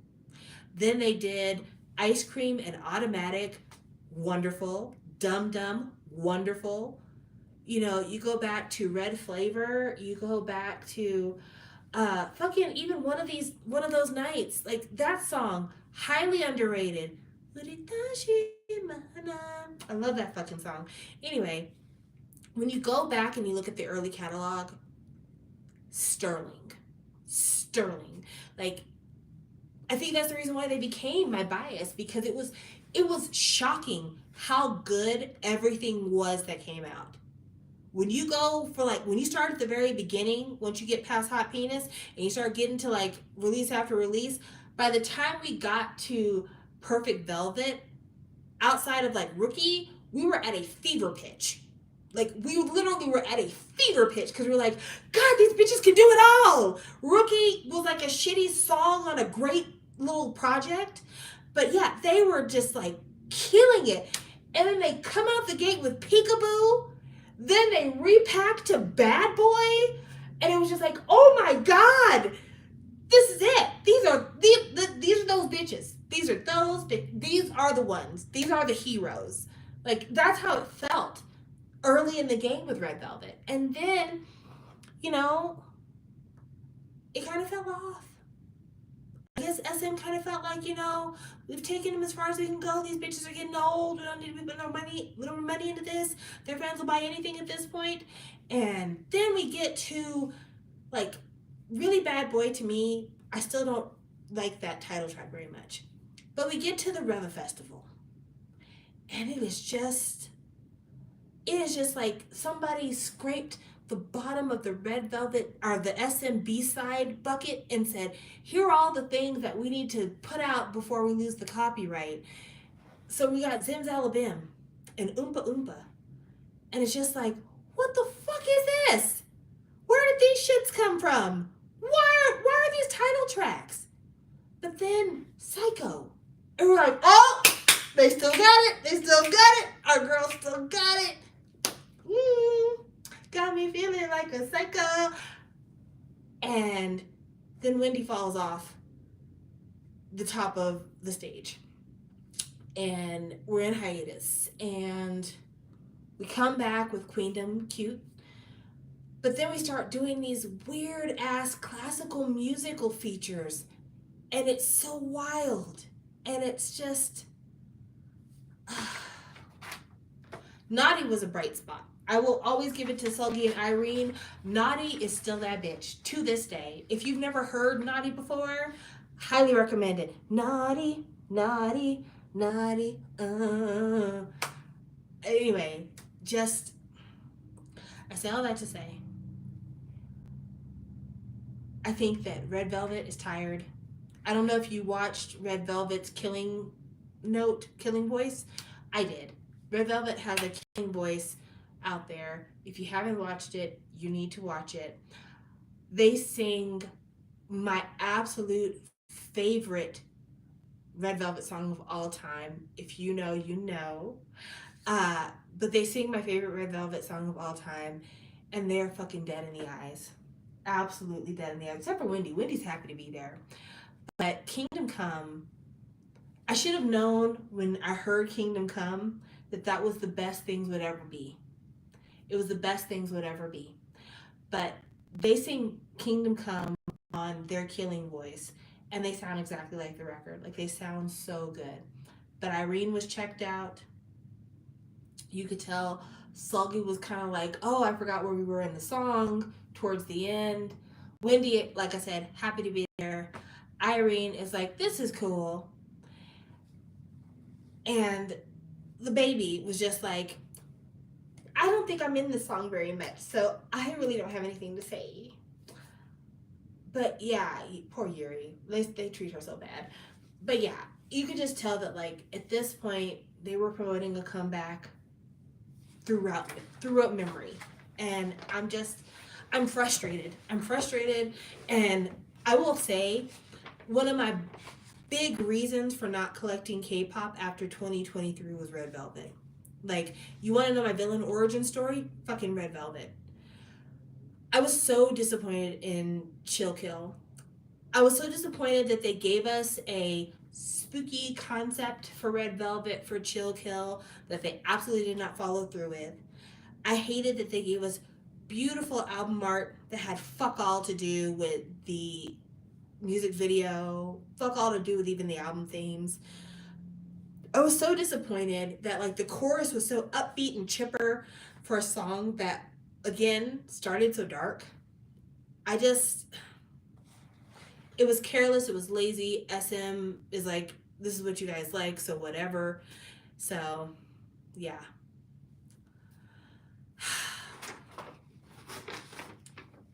[SPEAKER 1] Then they did Ice Cream and Automatic, wonderful. Dum Dum, wonderful. You know, you go back to Red Flavor, you go back to fucking even one of those nights. Like, that song, highly underrated. I love that fucking song. Anyway, when you go back and you look at the early catalog, sterling. Sterling. Like, I think that's the reason why they became my bias, because it was shocking how good everything was that came out. When you go for, like, when you start at the very beginning, once you get past Hot Penis and you start getting to like release after release, by the time we got to Perfect Velvet, outside of like Rookie, we were at a fever pitch. Like, we literally were at a fever pitch because we were like, God, these bitches can do it all. Rookie was like a shitty song on a great little project. But yeah, they were just like killing it. And then they come out the gate with Peekaboo. Then they repacked to Bad Boy. And it was just like, oh my God, this is it. These are those bitches. These are the ones. These are the heroes. Like, that's how it felt early in the game with Red Velvet. And then, you know, it kind of fell off. I guess SM kind of felt like, we've taken them as far as we can go. These bitches are getting old. We don't need to be putting little money into this. Their fans will buy anything at this point. And then we get to, like, really Bad Boy. To me, I still don't like that title track very much. But we get to the Reva Festival. And it is just like somebody scraped the bottom of the Red Velvet or the SMB side bucket and said, here are all the things that we need to put out before we lose the copyright. So we got Zimzalabim and Oompa Oompa. And it's just like, what the fuck is this? Where did these shits come from? Why are these title tracks? But then Psycho. And we're like, oh, they still got it. They still got it. Our girls still got it. Got me feeling like a psycho. And then Wendy falls off the top of the stage. And we're in hiatus. And we come back with Queendom, cute. But then we start doing these weird ass classical musical features. And it's so wild. And it's just... Naughty was a bright spot. I will always give it to Sulgi and Irene. Naughty is still that bitch to this day. If you've never heard Naughty before, highly recommend it. Naughty, naughty, naughty. Anyway, I say all that to say, I think that Red Velvet is tired. I don't know if you watched Red Velvet's Killing Voice. I did. Red Velvet has a killing voice out there. If you haven't watched it, you need to watch it. They sing my absolute favorite Red Velvet song of all time. If you know, you know. But they sing my favorite Red Velvet song of all time, and they're fucking dead in the eyes. Absolutely dead in the eyes. Except for Wendy. Wendy's happy to be there. But Kingdom Come, I should have known when I heard Kingdom Come that was the best things would ever be. It was the best things would ever be. But they sing Kingdom Come on their killing voice, and they sound exactly like the record. Like, they sound so good. But Irene was checked out. You could tell Sulgi was kind of like, oh, I forgot where we were in the song towards the end. Wendy, like I said, happy to be there. Irene is like, this is cool. And the baby was just like, I don't think I'm in this song very much, so I really don't have anything to say. But yeah, poor Yuri. They treat her so bad. But yeah, you could just tell that like at this point they were promoting a comeback throughout memory. And I'm frustrated. I'm frustrated, and I will say one of my big reasons for not collecting K-pop after 2023 was Red Velvet. Like, you want to know my villain origin story? Fucking Red Velvet. I was so disappointed in Chill Kill. I was so disappointed that they gave us a spooky concept for Red Velvet for Chill Kill that they absolutely did not follow through with. I hated that they gave us beautiful album art that had fuck all to do with the music video, fuck all to do with even the album themes. I was so disappointed that like the chorus was so upbeat and chipper for a song that again started so dark. I just it was careless, it was lazy. SM is like, this is what you guys like, so whatever. So yeah.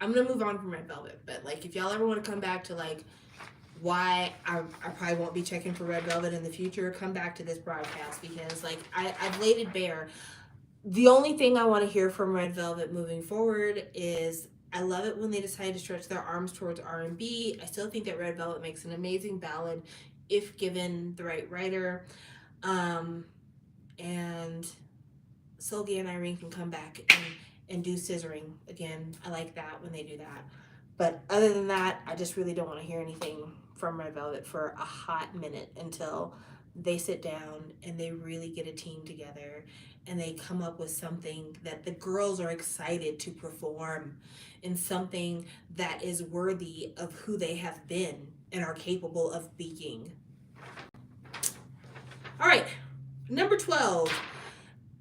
[SPEAKER 1] I'm gonna move on from Red Velvet, but like if y'all ever want to come back to like why I probably won't be checking for Red Velvet in the future, come back to this broadcast, because like I've laid it bare. The only thing I want to hear from Red Velvet moving forward is I love it when they decide to stretch their arms towards R&B. I still think that Red Velvet makes an amazing ballad if given the right writer. And Solgi and Irene can come back and do scissoring again. I like that when they do that. But other than that, I just really don't want to hear anything from Red Velvet for a hot minute until they sit down and they really get a team together and they come up with something that the girls are excited to perform, and something that is worthy of who they have been and are capable of being. All right, number 12.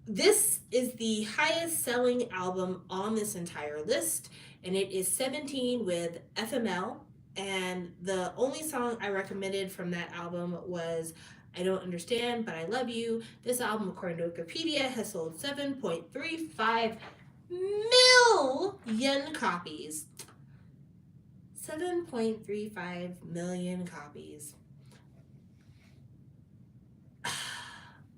[SPEAKER 1] This is the highest selling album on this entire list, and it is 17 with FML. And the only song I recommended from that album was I Don't Understand, But I Love You. This album, according to Wikipedia, has sold 7.35 million copies. 7.35 million copies.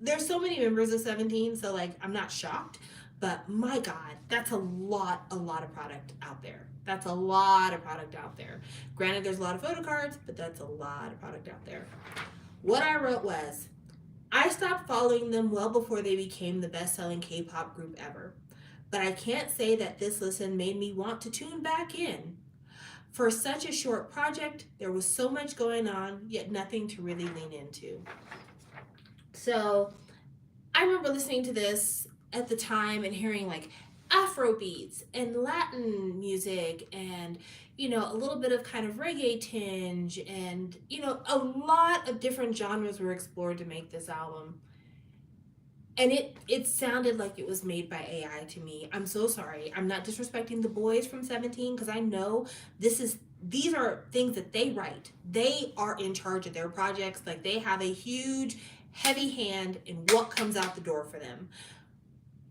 [SPEAKER 1] There's so many members of 17, so like I'm not shocked, but my God, that's a lot of product out there. That's a lot of product out there. Granted, there's a lot of photo cards, but that's a lot of product out there. What I wrote was, I stopped following them well before they became the best-selling K-pop group ever, but I can't say that this listen made me want to tune back in. For such a short project, there was so much going on, yet nothing to really lean into. So I remember listening to this at the time and hearing like Afro beats and Latin music and, you know, a little bit of kind of reggae tinge and, you know, a lot of different genres were explored to make this album. And it sounded like it was made by AI to me. I'm so sorry. I'm not disrespecting the boys from 17 because I know these are things that they write. They are in charge of their projects. Like they have a huge heavy hand in what comes out the door for them.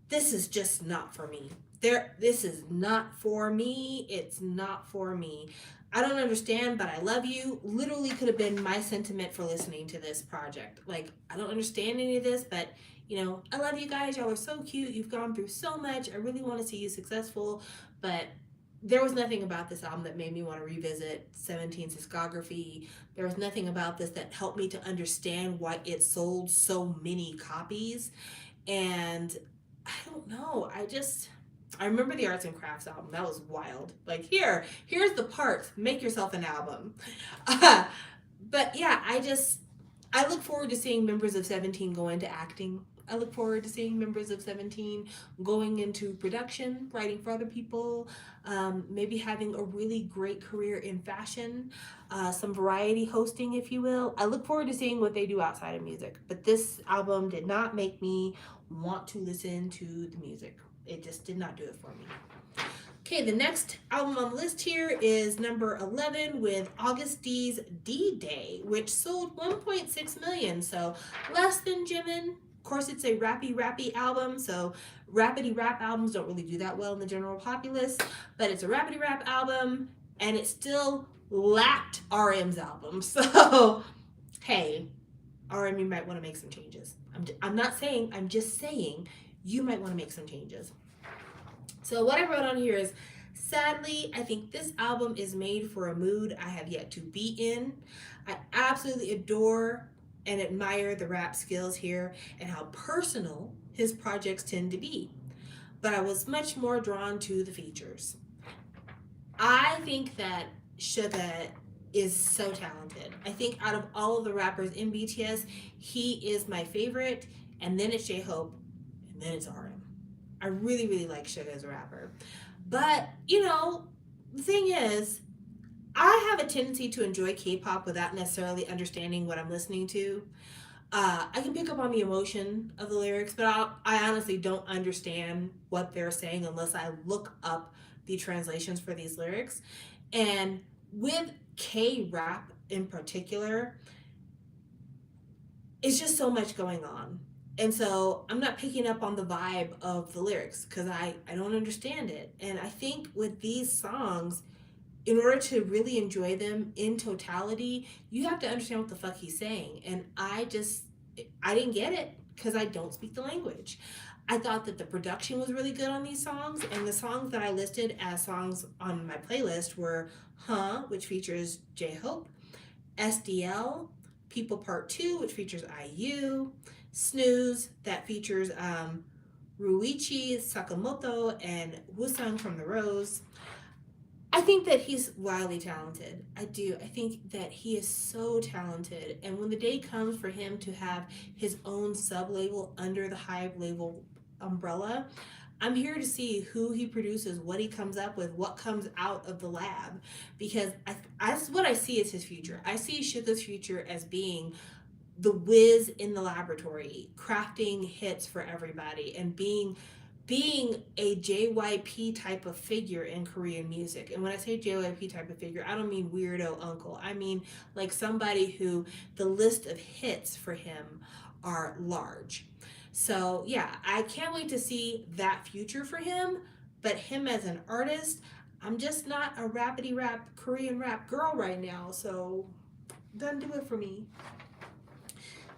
[SPEAKER 1] This is just not for me. This is not for me. It's not for me. I don't understand, but I love you. Literally could have been my sentiment for listening to this project. Like, I don't understand any of this, but you know, I love you guys. Y'all are so cute. You've gone through so much. I really want to see you successful, but there was nothing about this album that made me want to revisit 17's discography. There was nothing about this that helped me to understand why it sold so many copies. And I don't know. I remember the Arts and Crafts album. That was wild. Like, here's the parts. Make yourself an album. But yeah, I look forward to seeing members of 17 go into acting. I look forward to seeing members of 17 going into production, writing for other people, maybe having a really great career in fashion, some variety hosting, if you will. I look forward to seeing what they do outside of music. But this album did not make me want to listen to the music. It just did not do it for me. Okay, the next album on the list here is number 11 with August D's D-Day, which sold 1.6 million, so less than Jimin. Of course, it's a rappy album, so rapidy rap albums don't really do that well in the general populace, but it's a rapidy rap album, and it still lapped RM's album. So, hey, RM, you might want to make some changes. I'm not saying, I'm just saying you might want to make some changes. So what I wrote on here is, sadly, I think this album is made for a mood I have yet to be in. I absolutely adore and admire the rap skills here and how personal his projects tend to be. But I was much more drawn to the features. I think that Suga is so talented. I think out of all of the rappers in BTS, he is my favorite, and then it's J-Hope, and then it's RM. I really, really like Suga as a rapper. But, you know, the thing is, I have a tendency to enjoy K-pop without necessarily understanding what I'm listening to. I can pick up on the emotion of the lyrics, but I honestly don't understand what they're saying unless I look up the translations for these lyrics. And with K-rap in particular, it's just so much going on. And so I'm not picking up on the vibe of the lyrics because I don't understand it. And I think with these songs, in order to really enjoy them in totality, you have to understand what the fuck he's saying. And I didn't get it because I don't speak the language. I thought that the production was really good on these songs, and the songs that I listed as songs on my playlist were Huh, which features J-Hope, SDL, People Part 2, which features IU, Snooze, that features Ruichi Sakamoto and Woo-sung from The Rose. I think that he's wildly talented. I do. I think that he is so talented. And when the day comes for him to have his own sub-label under the Hive label umbrella, I'm here to see who he produces, what he comes up with, what comes out of the lab. Because that's what I see as his future. I see Suga's future as being the whiz in the laboratory, crafting hits for everybody, and being a JYP type of figure in Korean music. And when I say JYP type of figure, I don't mean weirdo uncle. I mean like somebody who the list of hits for him are large. So yeah, I can't wait to see that future for him. But him as an artist, I'm just not a rapidy rap Korean rap girl right now. So doesn't do it for me.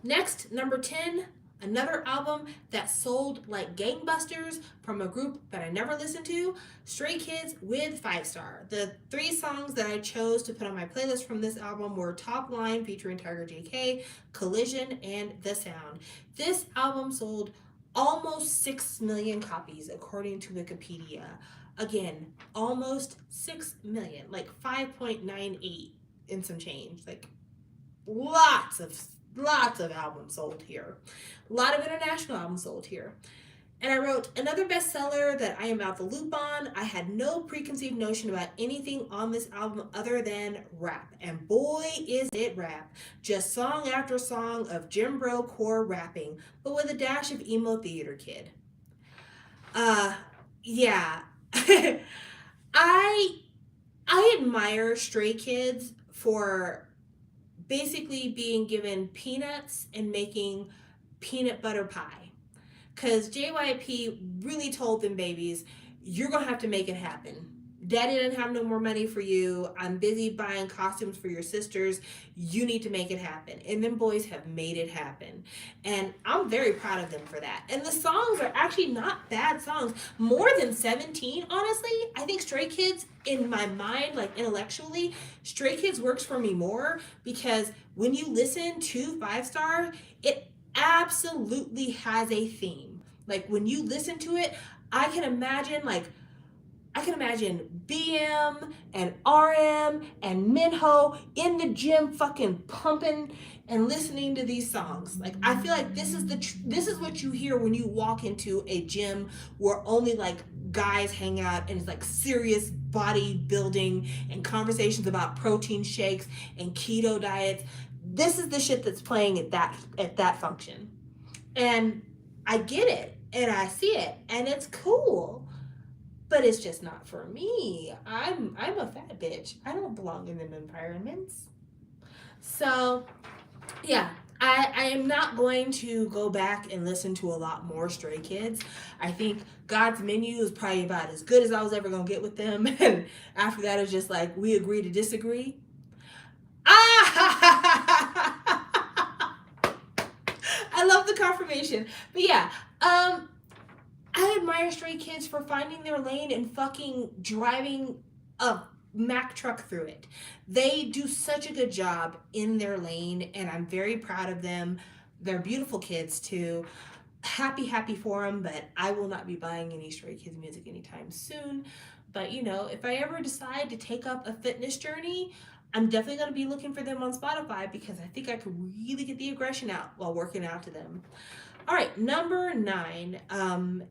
[SPEAKER 1] Next, number 10, another album that sold like gangbusters from a group that I never listened to, Stray Kids with 5 Star. The 3 songs that I chose to put on my playlist from this album were Top Line featuring Tiger JK, Collision, and The Sound. This album sold almost 6 million copies according to Wikipedia. Again, almost 6 million, like 5.98 and some change. Like lots of albums sold here. A lot of international albums sold here. And I wrote another bestseller that I am out the loop on. I had no preconceived notion about anything on this album other than rap. And boy, is it rap. Just song after song of gym bro core rapping, but with a dash of emo theater kid. Yeah. I admire Stray Kids for basically being given peanuts and making peanut butter pie. Because JYP really told them babies, you're going to have to make it happen. Daddy didn't have no more money for you. I'm busy buying costumes for your sisters. You need to make it happen. And them boys have made it happen. And I'm very proud of them for that. And the songs are actually not bad songs. More than 17, honestly. I think Stray Kids, in my mind, like intellectually, Stray Kids works for me more because when you listen to 5 Star, it absolutely has a theme. Like when you listen to it, I can imagine BM and RM and Minho in the gym fucking pumping and listening to these songs. Like I feel like this is what you hear when you walk into a gym where only like guys hang out and it's like serious bodybuilding and conversations about protein shakes and keto diets. This is the shit that's playing at that function. And I get it and I see it and it's cool. but it's just not for me. I'm a fat bitch. I don't belong in them environments. So yeah, I am not going to go back and listen to a lot more Stray Kids. I think God's Menu is probably about as good as I was ever going to get with them. And after that, it's just like, we agree to disagree. Ah! I love the confirmation. But yeah, I admire Stray Kids for finding their lane and fucking driving a Mack truck through it. They do such a good job in their lane, and I'm very proud of them. They're beautiful kids too. Happy for them, but I will not be buying any Stray Kids music anytime soon. But you know, if I ever decide to take up a fitness journey, I'm definitely going to be looking for them on Spotify because I think I could really get the aggression out while working out to them. All right, number 9.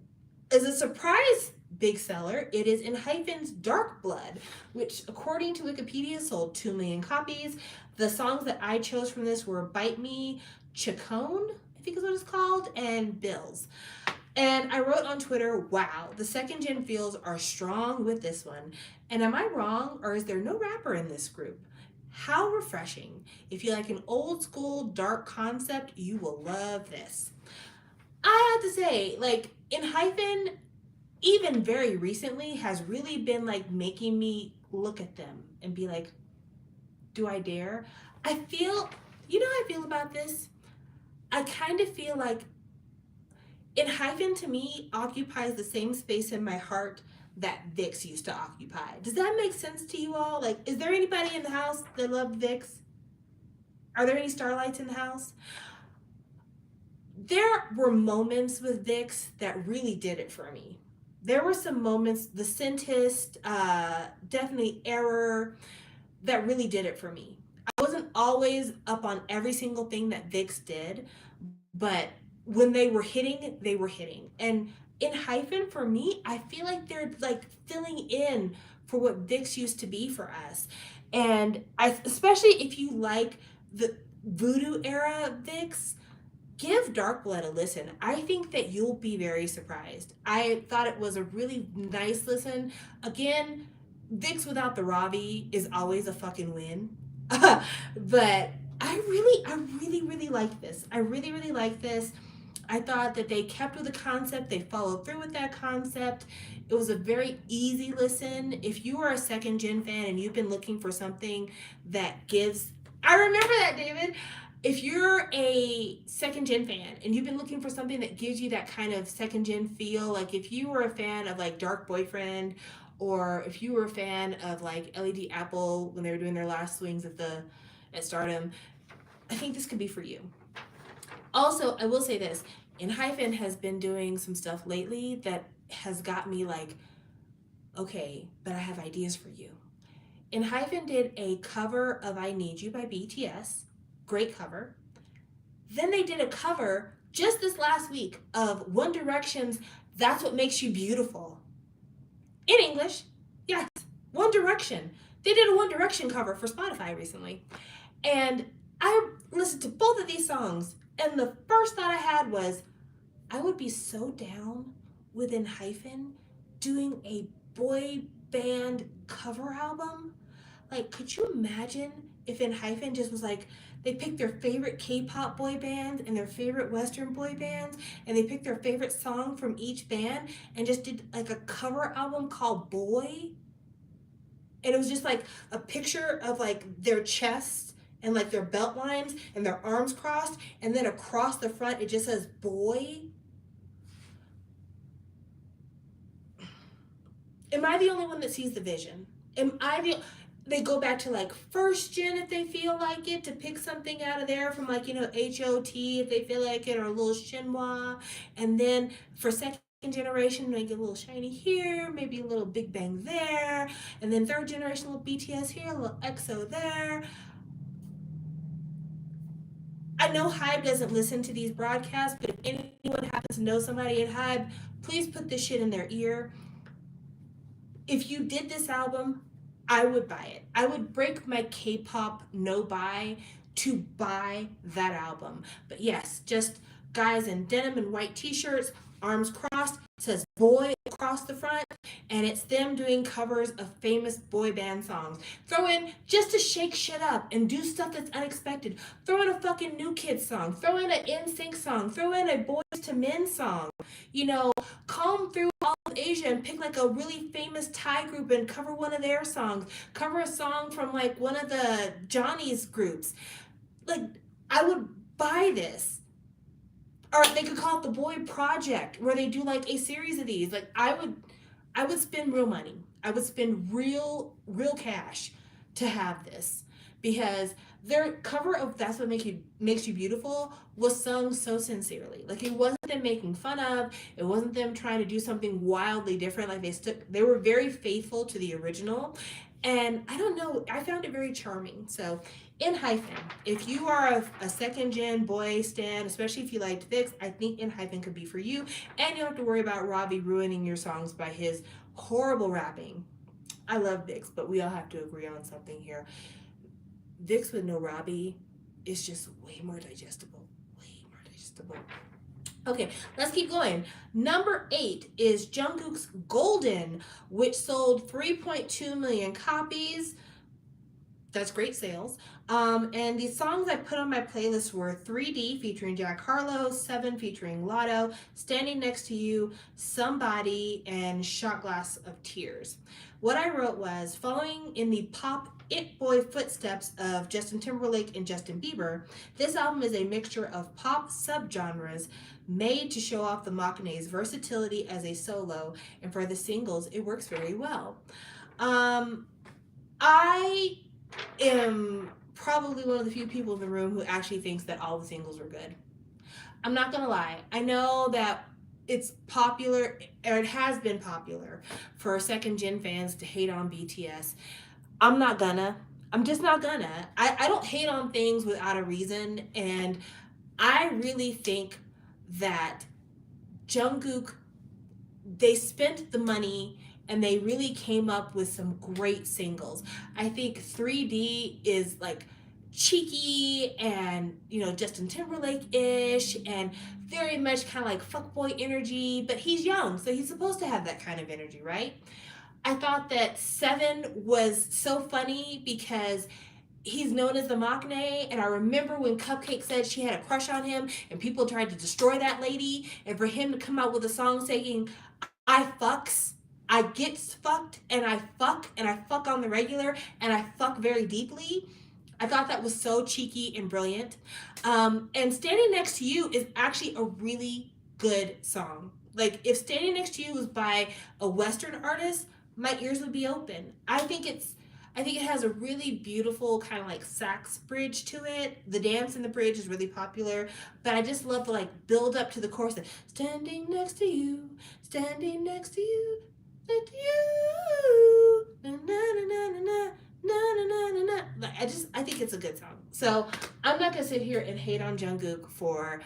[SPEAKER 1] Is a surprise big seller. It is ENHYPEN's Dark Blood, which according to Wikipedia sold 2 million copies. The songs that I chose from this were Bite Me, Chacon, I think is what it's called, and Bills. And I wrote on Twitter, wow, the second gen feels are strong with this one. And am I wrong, or is there no rapper in this group? How refreshing. If you like an old school dark concept, you will love this. I have to say, like, ENHYPEN, even very recently, has really been like making me look at them and be like, do I dare? I feel, you know how I feel about this? I kind of feel like ENHYPEN to me occupies the same space in my heart that VIXX used to occupy. Does that make sense to you all? Like, is there anybody in the house that loved VIXX? Are there any Starlights in the house? There were moments with VIXX that really did it for me. There were some moments, The Scentist, definitely Error, that really did it for me. I wasn't always up on every single thing that VIXX did, but when they were hitting, they were hitting. And ENHYPEN, for me, I feel like they're like filling in for what VIXX used to be for us. And especially if you like the Voodoo era VIXX, give Dark Blood a listen. I think that you'll be very surprised. I thought it was a really nice listen. Again, VIXX without the Ravi is always a fucking win. But I really like this. I really like this. I thought that they kept with the concept. They followed through with that concept. It was a very easy listen. If you are a second gen fan and you've been looking for something that gives, I remember that, David. If you're a second gen fan and you've been looking for something that gives you that kind of second gen feel, like if you were a fan of like Dark Boyfriend, or if you were a fan of like LED Apple when they were doing their last swings at Stardom, I think this could be for you. Also, I will say this, ENHYPEN has been doing some stuff lately that has got me like, okay, but I have ideas for you. ENHYPEN did a cover of I Need You by BTS. Great cover. Then they did a cover just this last week of One Direction's That's What Makes You Beautiful. In English, yes, One Direction. They did a One Direction cover for Spotify recently. And I listened to both of these songs, and the first thought I had was, I would be so down with ENHYPEN doing a boy band cover album. Like, could you imagine if ENHYPEN just was like, they picked their favorite K-pop boy bands and their favorite Western boy bands, and they picked their favorite song from each band and just did like a cover album called Boy. And it was just like a picture of like their chests and like their belt lines and their arms crossed, and then across the front it just says Boy. Am I the only one that sees the vision? They go back to like first gen if they feel like it, to pick something out of there from like, you know, HOT if they feel like it, or a little chinois. And then for second generation, make it a little shiny here, maybe a little Big Bang there. And then third generation, a little BTS here, a little EXO there. I know HYBE doesn't listen to these broadcasts, but if anyone happens to know somebody at HYBE, please put this shit in their ear. If you did this album, I would buy it. I would break my K-pop no buy to buy that album. But yes, just guys in denim and white t-shirts, arms crossed, says boy across the front, and it's them doing covers of famous boy band songs. Throw in just to shake shit up and do stuff that's unexpected. Throw in a fucking New Kids song. Throw in an NSYNC song. Throw in a Boys to Men song. You know, comb through all of Asia and pick like a really famous Thai group and cover one of their songs. Cover a song from like one of the Johnny's groups. Like, I would buy this. Or they could call it the Boy Project, where they do like a series of these. Like, I would spend real money. I would spend real cash to have this, because their cover of "That's What Makes You Beautiful" was sung so sincerely. Like, it wasn't them making fun of. It wasn't them trying to do something wildly different. Like, they were very faithful to the original, and I don't know. I found it very charming. So, in hyphen, if you are a second gen boy stan, especially if you liked Vix, I think in hyphen could be for you. And you don't have to worry about Robbie ruining your songs by his horrible rapping. I love Vix, but we all have to agree on something here. Vix with no Robbie is just way more digestible. Way more digestible. Okay, let's keep going. Number 8 is Jungkook's Golden, which sold 3.2 million copies. That's great sales. And the songs I put on my playlist were 3D featuring Jack Harlow, 7 featuring Lotto, Standing Next to You, Somebody, and Shot Glass of Tears. What I wrote was, following in the pop it boy footsteps of Justin Timberlake and Justin Bieber, this album is a mixture of pop subgenres made to show off the Machine's versatility as a solo, and for the singles, it works very well. I am probably one of the few people in the room who actually thinks that all the singles are good. I'm not gonna lie. I know that it's popular, or it has been popular, for second gen fans to hate on BTS. I'm not gonna. I'm just not gonna. I don't hate on things without a reason, and I really think that Jungkook, they spent the money and they really came up with some great singles. I think 3D is like cheeky and, you know, Justin Timberlake-ish and very much kind of like fuckboy energy, but he's young, so he's supposed to have that kind of energy, right? I thought that 7 was so funny because he's known as the Machine, and I remember when Cupcake said she had a crush on him and people tried to destroy that lady, and for him to come out with a song saying, I fucks, I gets fucked, and I fuck on the regular, and I fuck very deeply. I thought that was so cheeky and brilliant. And Standing Next to You is actually a really good song. Like, if Standing Next to You was by a Western artist, my ears would be open. I think it has a really beautiful kind of like sax bridge to it. The dance in the bridge is really popular, but I just love the like build up to the chorus. Standing next to you, standing next to you, na na na na na na na na na na. Like, I think it's a good song. So I'm not gonna sit here and hate on Jungkook for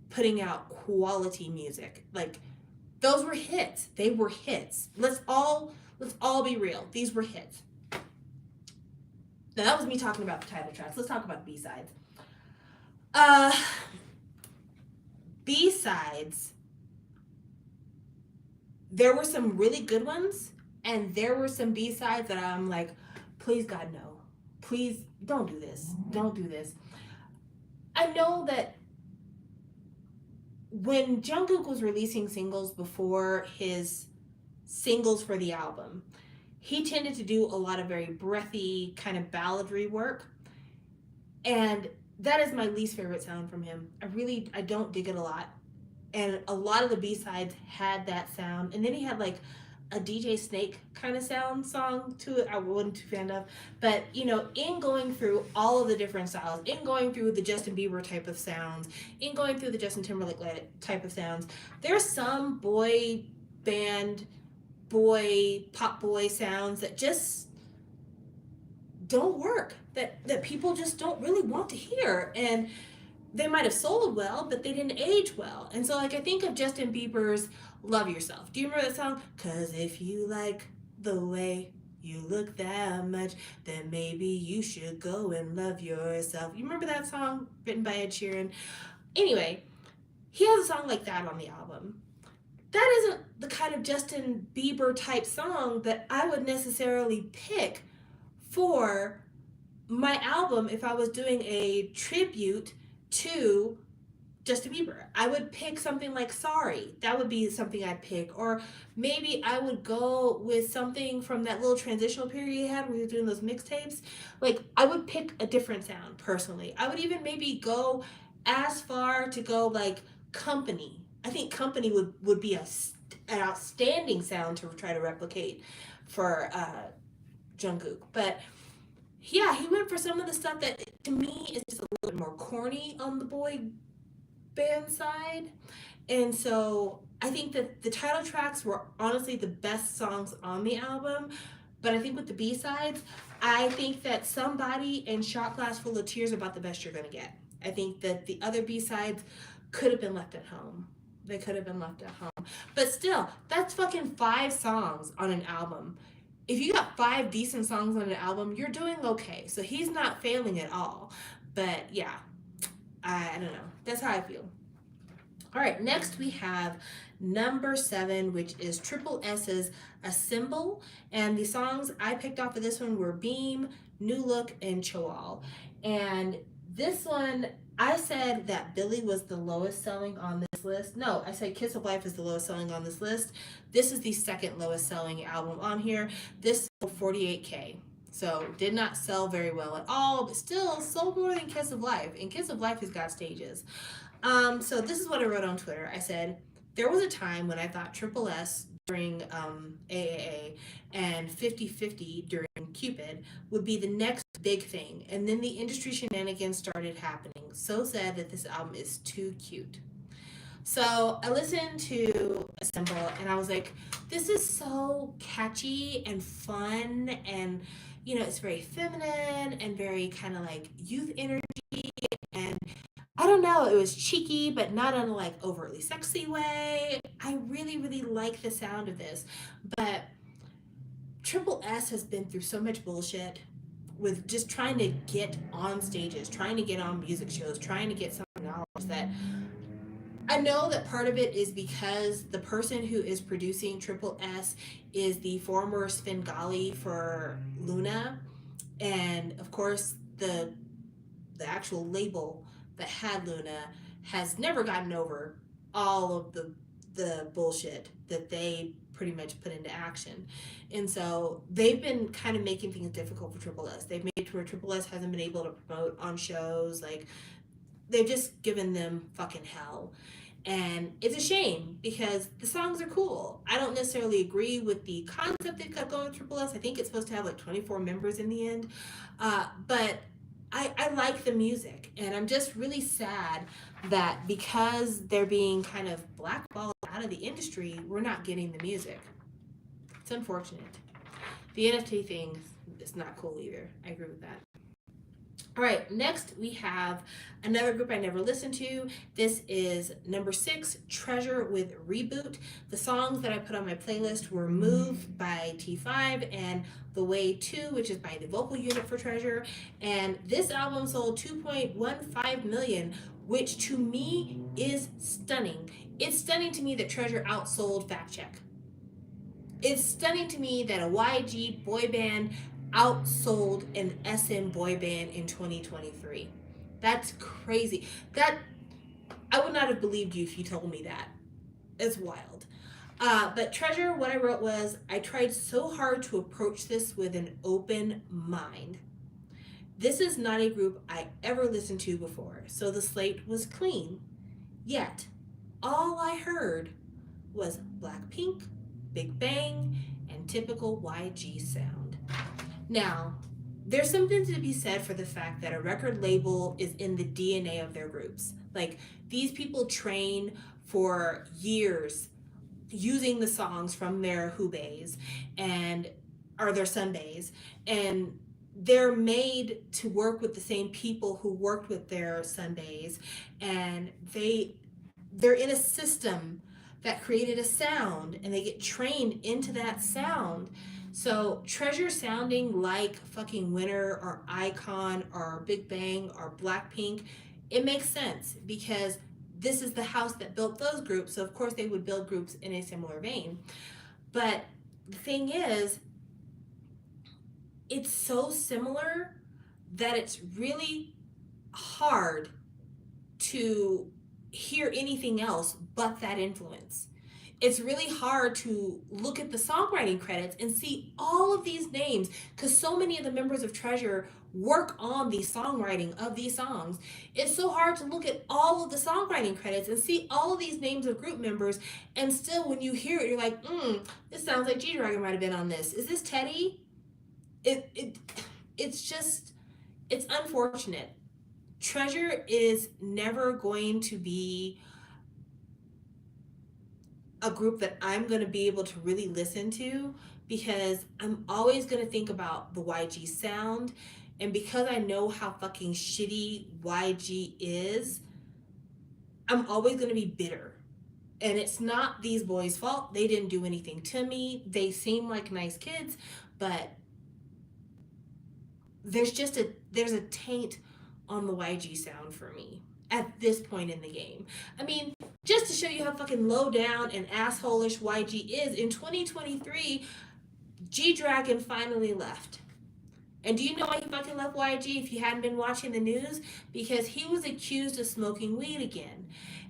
[SPEAKER 1] putting out quality music. Like, those were hits. They were hits. Let's all be real. These were hits. Now, that was me talking about the title tracks. Let's talk about B-sides. B-sides, there were some really good ones, and there were some B-sides that I'm like, please, God, no. Please, don't do this. Don't do this. I know that when Jungkook was releasing singles before his singles for the album, he tended to do a lot of very breathy, kind of balladry work. And that is my least favorite sound from him. I don't dig it a lot. And a lot of the B-sides had that sound. And then he had like a DJ Snake kind of sound song to it I wasn't too fan of. But, you know, in going through all of the different styles, in going through the Justin Bieber type of sounds, in going through the Justin Timberlake type of sounds, there's some boy band, pop boy sounds that just don't work, that people just don't really want to hear, and they might have sold well, but they didn't age well. And so, like, I think of Justin Bieber's Love Yourself. Do you remember that song? 'Cause if you like the way you look that much, then maybe you should go and love yourself. You remember that song written by Ed Sheeran? Anyway, he has a song like that on the album. that isn't the kind of Justin Bieber type song that I would necessarily pick for my album if I was doing a tribute to Justin Bieber. I would pick something like Sorry. That would be something I'd pick. Or maybe I would go with something from that little transitional period he had where he was doing those mixtapes. Like, I would pick a different sound personally. I would even maybe go as far to go like Company. I think Company would be an outstanding sound to try to replicate for Jungkook. But yeah, he went for some of the stuff that to me is just a little bit more corny on the boy band side. And so I think that the title tracks were honestly the best songs on the album. But I think with the B-sides, I think that Somebody and Shot Glass Full of Tears are about the best you're going to get. I think that the other B-sides could have been left at home. They could have been left at home. But still, that's fucking 5 songs on an album. If you got 5 decent songs on an album, you're doing okay. So he's not failing at all. But yeah, I don't know. That's how I feel. All right, next we have number 7, which is Triple S's A Symbol. And the songs I picked off of this one were Beam, New Look, and Choal. And this one, I said that Billy was the lowest selling on this list. No, I said Kiss of Life is the lowest selling on this list. This is the second lowest selling album on here. This sold 48K. So did not sell very well at all, but still sold more than Kiss of Life. And Kiss of Life has got stages. So this is what I wrote on Twitter. I said, there was a time when I thought Triple S during AAA and 50/50 during Cupid would be the next big thing. And then the industry shenanigans started happening. So sad that this album is too cute. So I listened to A Symbol and I was like, this is so catchy and fun, and you know, it's very feminine and very kind of like youth energy, and I don't know, it was cheeky, but not in a like overtly sexy way. I really, really like the sound of this. But Triple S has been through so much bullshit with just trying to get on stages, trying to get on music shows, trying to get some knowledge that I know that part of it is because the person who is producing Triple S is the former Svengali for Luna. And of course, the actual label that had Luna has never gotten over all of the bullshit that they pretty much put into action. And so they've been kind of making things difficult for Triple S. They've made it to where Triple S hasn't been able to promote on shows. Like, they've just given them fucking hell. And it's a shame because the songs are cool. I don't necessarily agree with the concept they've got going with Triple S. I think it's supposed to have like 24 members in the end. But I like the music, and I'm just really sad that because they're being kind of blackballed out of the industry, we're not getting the music. It's unfortunate. The NFT thing is not cool either. I agree with that. All right, next we have another group I never listened to. This is number 6, Treasure with Reboot. The songs that I put on my playlist were Move by T5 and The Way 2, which is by the vocal unit for Treasure. And this album sold 2.15 million, which to me is stunning. It's stunning to me that Treasure outsold Fact Check. It's stunning to me that a YG boy band outsold an SM boy band in 2023. That's crazy. That I would not have believed you if you told me that. It's wild. But Treasure, what I wrote was, I tried so hard to approach this with an open mind. This is not a group I ever listened to before, so the slate was clean. Yet, all I heard was Blackpink, Big Bang, and typical YG sound. Now, there's something to be said for the fact that a record label is in the DNA of their groups. Like, these people train for years using the songs from their hubays or their sunbays, and they're made to work with the same people who worked with their sunbays, and they're in a system that created a sound, and they get trained into that sound. So Treasure sounding like fucking Winner or Icon or Big Bang or Blackpink, it makes sense because this is the house that built those groups, so of course they would build groups in a similar vein. But the thing is, it's so similar that it's really hard to hear anything else but that influence. It's really hard to look at the songwriting credits and see all of these names, because so many of the members of Treasure work on the songwriting of these songs. It's so hard to look at all of the songwriting credits and see all of these names of group members, and still when you hear it, you're like, this sounds like G-Dragon might have been on this. Is this Teddy? It's just, it's unfortunate. Treasure is never going to be a group that I'm going to be able to really listen to, because I'm always going to think about the YG sound, and because I know how fucking shitty YG is, I'm always going to be bitter. And it's not these boys' fault. They didn't do anything to me. They seem like nice kids, but there's a taint on the YG sound for me at this point in the game. I mean, just to show you how fucking low down and asshole-ish YG is, in 2023, G-Dragon finally left. And do you know why he fucking left YG if you hadn't been watching the news? Because he was accused of smoking weed again.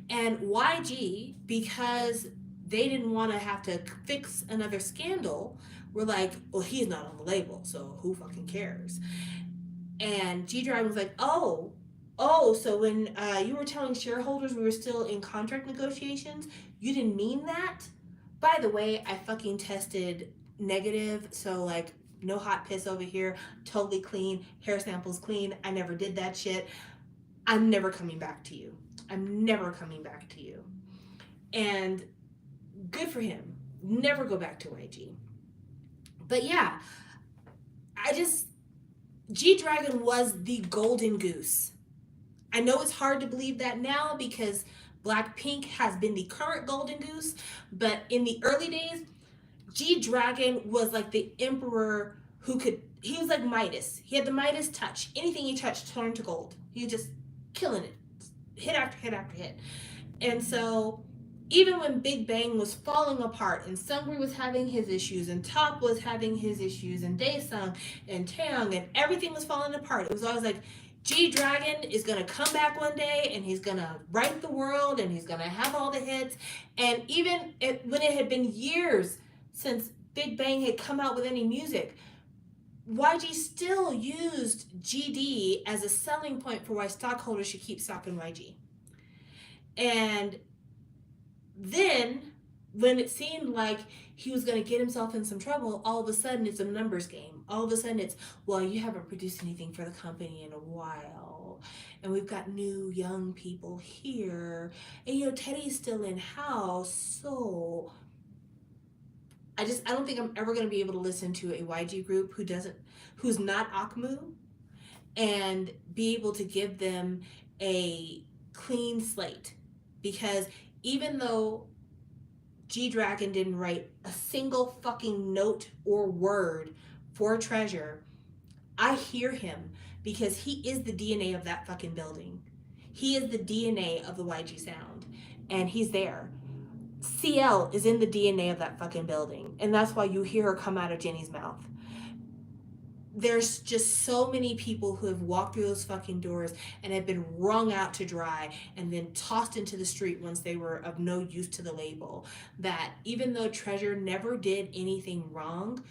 [SPEAKER 1] And YG, because they didn't want to have to fix another scandal, were like, well, he's not on the label, so who fucking cares? And G-Dragon was like, oh, so when you were telling shareholders we were still in contract negotiations, you didn't mean that? By the way, I fucking tested negative, so like no hot piss over here, totally clean, hair samples clean. I never did that shit. I'm never coming back to you. I'm never coming back to you. And good for him. Never go back to YG. But yeah, G-Dragon was the golden goose. I know it's hard to believe that now because Blackpink has been the current golden goose, but in the early days, G-Dragon was like the emperor he was like Midas. He had the Midas touch. Anything he touched turned to gold. He was just killing it, hit after hit after hit. And so even when Big Bang was falling apart and Seungri was having his issues and Top was having his issues and Daesung and Taeyong and everything was falling apart, it was always like, G-Dragon is going to come back one day and he's going to right the world and he's going to have all the hits. And even when it had been years since Big Bang had come out with any music, YG still used GD as a selling point for why stockholders should keep stocking YG. And then when it seemed like he was going to get himself in some trouble, all of a sudden it's a numbers game. All of a sudden it's, well, you haven't produced anything for the company in a while, and we've got new young people here, and Teddy's still in house, so I don't think I'm ever going to be able to listen to a YG group who's not Akmu and be able to give them a clean slate, because even though G-Dragon didn't write a single fucking note or word for Treasure, I hear him because he is the DNA of that fucking building. He is the DNA of the YG sound, and he's there. CL is in the DNA of that fucking building, and that's why you hear her come out of Jenny's mouth. There's just so many people who have walked through those fucking doors and have been wrung out to dry and then tossed into the street once they were of no use to the label, that even though Treasure never did anything wrong,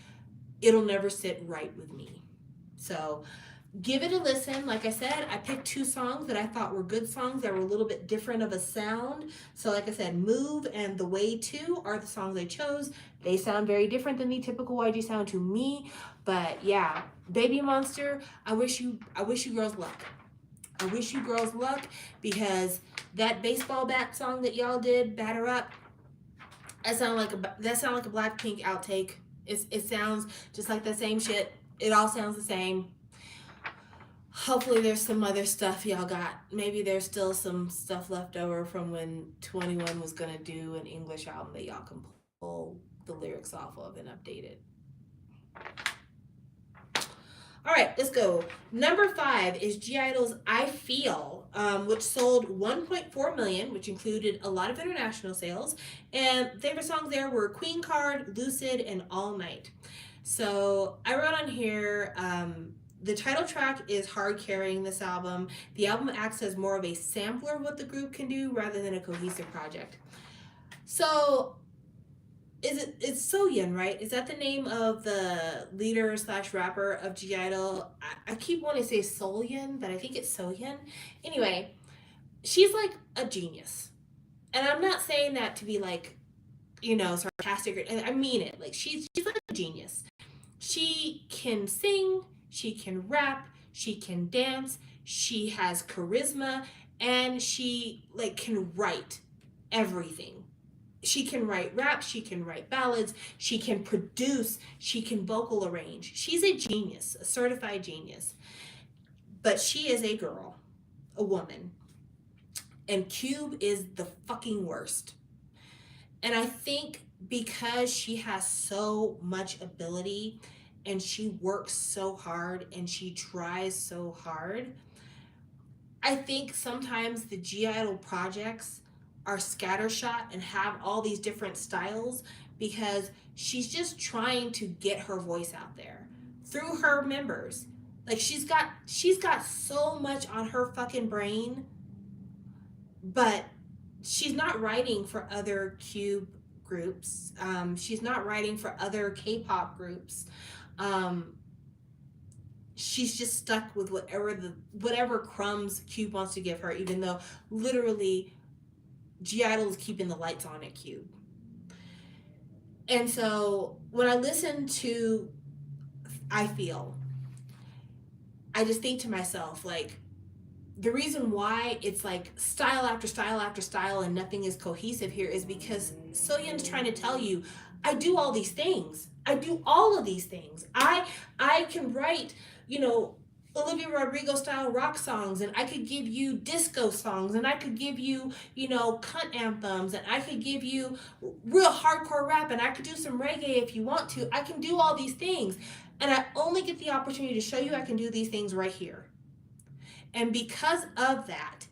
[SPEAKER 1] it'll never sit right with me. So give it a listen. Like I said, I picked 2 songs that I thought were good songs that were a little bit different of a sound. So like I said, Move and The Way To are the songs I chose. They sound very different than the typical YG sound to me. But yeah, Baby Monster, I wish you girls luck. I wish you girls luck, because that baseball bat song that y'all did, Batter Up, that sound like a Blackpink outtake. It sounds just like the same shit. It all sounds the same. Hopefully there's some other stuff y'all got. Maybe there's still some stuff left over from when 21 was gonna do an English album that y'all can pull the lyrics off of and update it. All right, let's go. Number 5 is G Idol's I Feel, which sold 1.4 million, which included a lot of international sales. And favorite songs there were Queen Card, Lucid, and All Night. So I wrote on here, the title track is hard carrying this album. The album acts as more of a sampler of what the group can do rather than a cohesive project. So it's Soyeon, right? Is that the name of the leader slash rapper of G Idol? I keep wanting to say Soyeon, but I think it's Soyeon. Anyway, she's like a genius. And I'm not saying that to be like, sarcastic. I mean it. Like she's like a genius. She can sing, she can rap, she can dance, she has charisma, and she like can write everything. She can write rap, she can write ballads, she can produce, she can vocal arrange. She's a genius, a certified genius. But she is a girl, a woman. And Cube is the fucking worst. And I think because she has so much ability and she works so hard and she tries so hard, I think sometimes the G Idol projects are scattershot and have all these different styles because she's just trying to get her voice out there through her members. Like she's got so much on her fucking brain, but she's not writing for other Cube groups. She's not writing for other K-pop groups. She's just stuck with whatever crumbs Cube wants to give her, even though literally G Idol is keeping the lights on at Cube. And so when I listen to I Feel, I just think to myself, like, the reason why it's like style after style after style and nothing is cohesive here is because Soyeon's trying to tell you, I do all these things. I do all of these things. I can write, Olivia Rodrigo style rock songs, and I could give you disco songs, and I could give you, cunt anthems, and I could give you real hardcore rap, and I could do some reggae if you want to. I can do all these things. And I only get the opportunity to show you I can do these things right here. And because of that,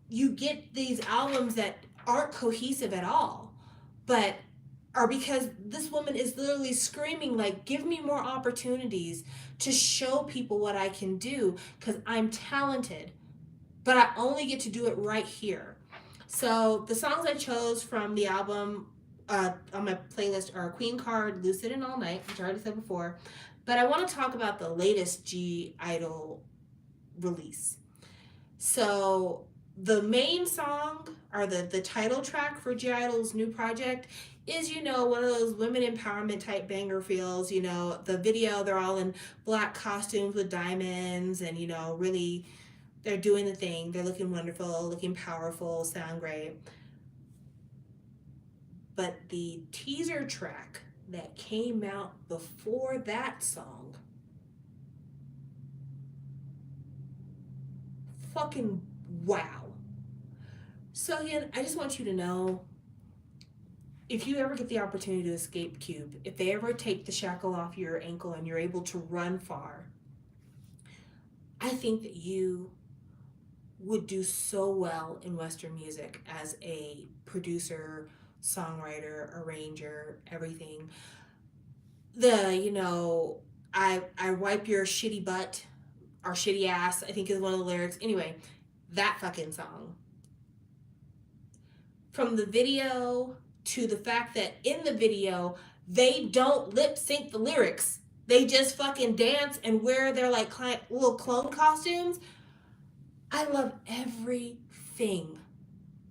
[SPEAKER 1] you get these albums that aren't cohesive at all, but are because this woman is literally screaming, like, give me more opportunities to show people what I can do because I'm talented, but I only get to do it right here. So the songs I chose from the album on my playlist are Queen Card, Lucid, and All Night, which I already said before. But I want to talk about the latest G Idol release. So the main song, or the title track for G Idol's new project, is, one of those women empowerment type banger feels. The video, they're all in black costumes with diamonds and, really, they're doing the thing. They're looking wonderful, looking powerful, sound great. But the teaser track that came out before that song, fucking wow. Soyeon, I just want you to know, if you ever get the opportunity to escape Cube, if they ever take the shackle off your ankle and you're able to run far, I think that you would do so well in Western music as a producer, songwriter, arranger, everything. I wipe your shitty butt or shitty ass, I think is one of the lyrics. Anyway, that fucking song. From the video to the fact that in the video, they don't lip sync the lyrics. They just fucking dance and wear their like little clone costumes. I love everything.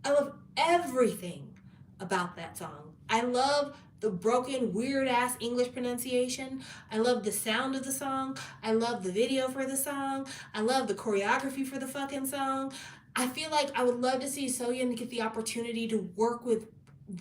[SPEAKER 1] I love everything about that song. I love the broken, weird ass English pronunciation. I love the sound of the song. I love the video for the song. I love the choreography for the fucking song. I feel like I would love to see Soyeon get the opportunity to work with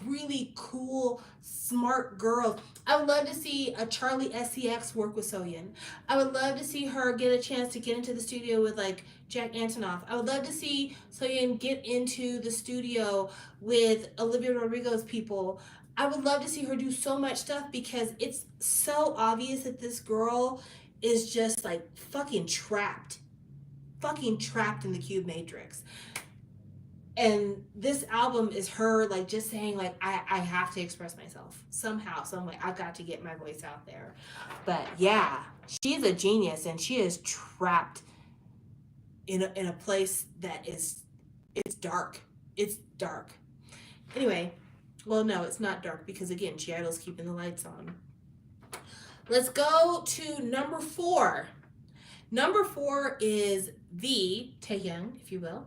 [SPEAKER 1] really cool, smart girls. I would love to see a Charlie SCX work with Soyeon. I would love to see her get a chance to get into the studio with like Jack Antonoff. I would love to see Soyeon get into the studio with Olivia Rodrigo's people. I would love to see her do so much stuff because it's so obvious that this girl is just like fucking trapped in the cube matrix. And this album is her like just saying like I have to express myself somehow, some way. I've got to get my voice out there. But yeah, she's a genius, and she is trapped in a place that is, it's dark. It's dark. Anyway, well, no, it's not dark because again, Seattle's keeping the lights on. Let's go to number 4. Number 4 is the Taeyong, if you will,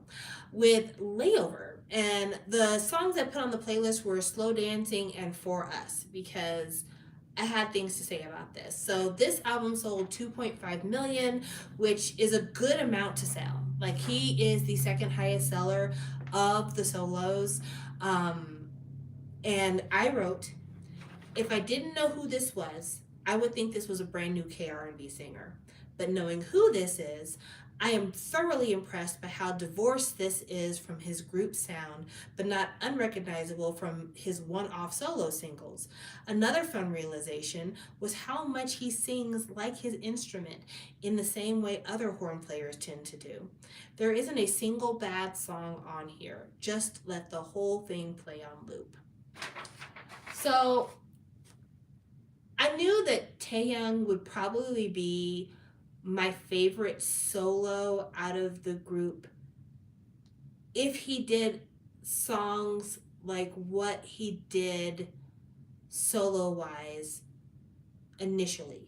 [SPEAKER 1] with Layover. And the songs I put on the playlist were Slow Dancing and For Us because I had things to say about this. So this album sold 2.5 million, which is a good amount to sell. Like, he is the second highest seller of the solos. And I wrote, if I didn't know who this was, I would think this was a brand new K-R&B singer. But knowing who this is, I am thoroughly impressed by how divorced this is from his group sound, but not unrecognizable from his one-off solo singles. Another fun realization was how much he sings like his instrument in the same way other horn players tend to do. There isn't a single bad song on here. Just let the whole thing play on loop. So I knew that Taeyong would probably be my favorite solo out of the group if he did songs like what he did solo wise initially.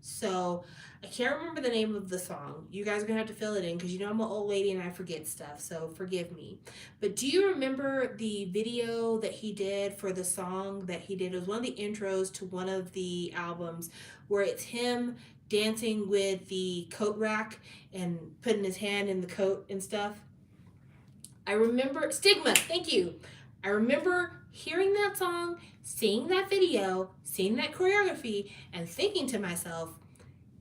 [SPEAKER 1] So I can't remember the name of the song. You guys are gonna have to fill it in because you know I'm an old lady and I forget stuff, so forgive me. But do you remember the video that he did for the song that he did? It was one of the intros to one of the albums where it's him dancing with the coat rack and putting his hand in the coat and stuff. I remember Stigma, thank you. I remember hearing that song, seeing that video, seeing that choreography, and thinking to myself,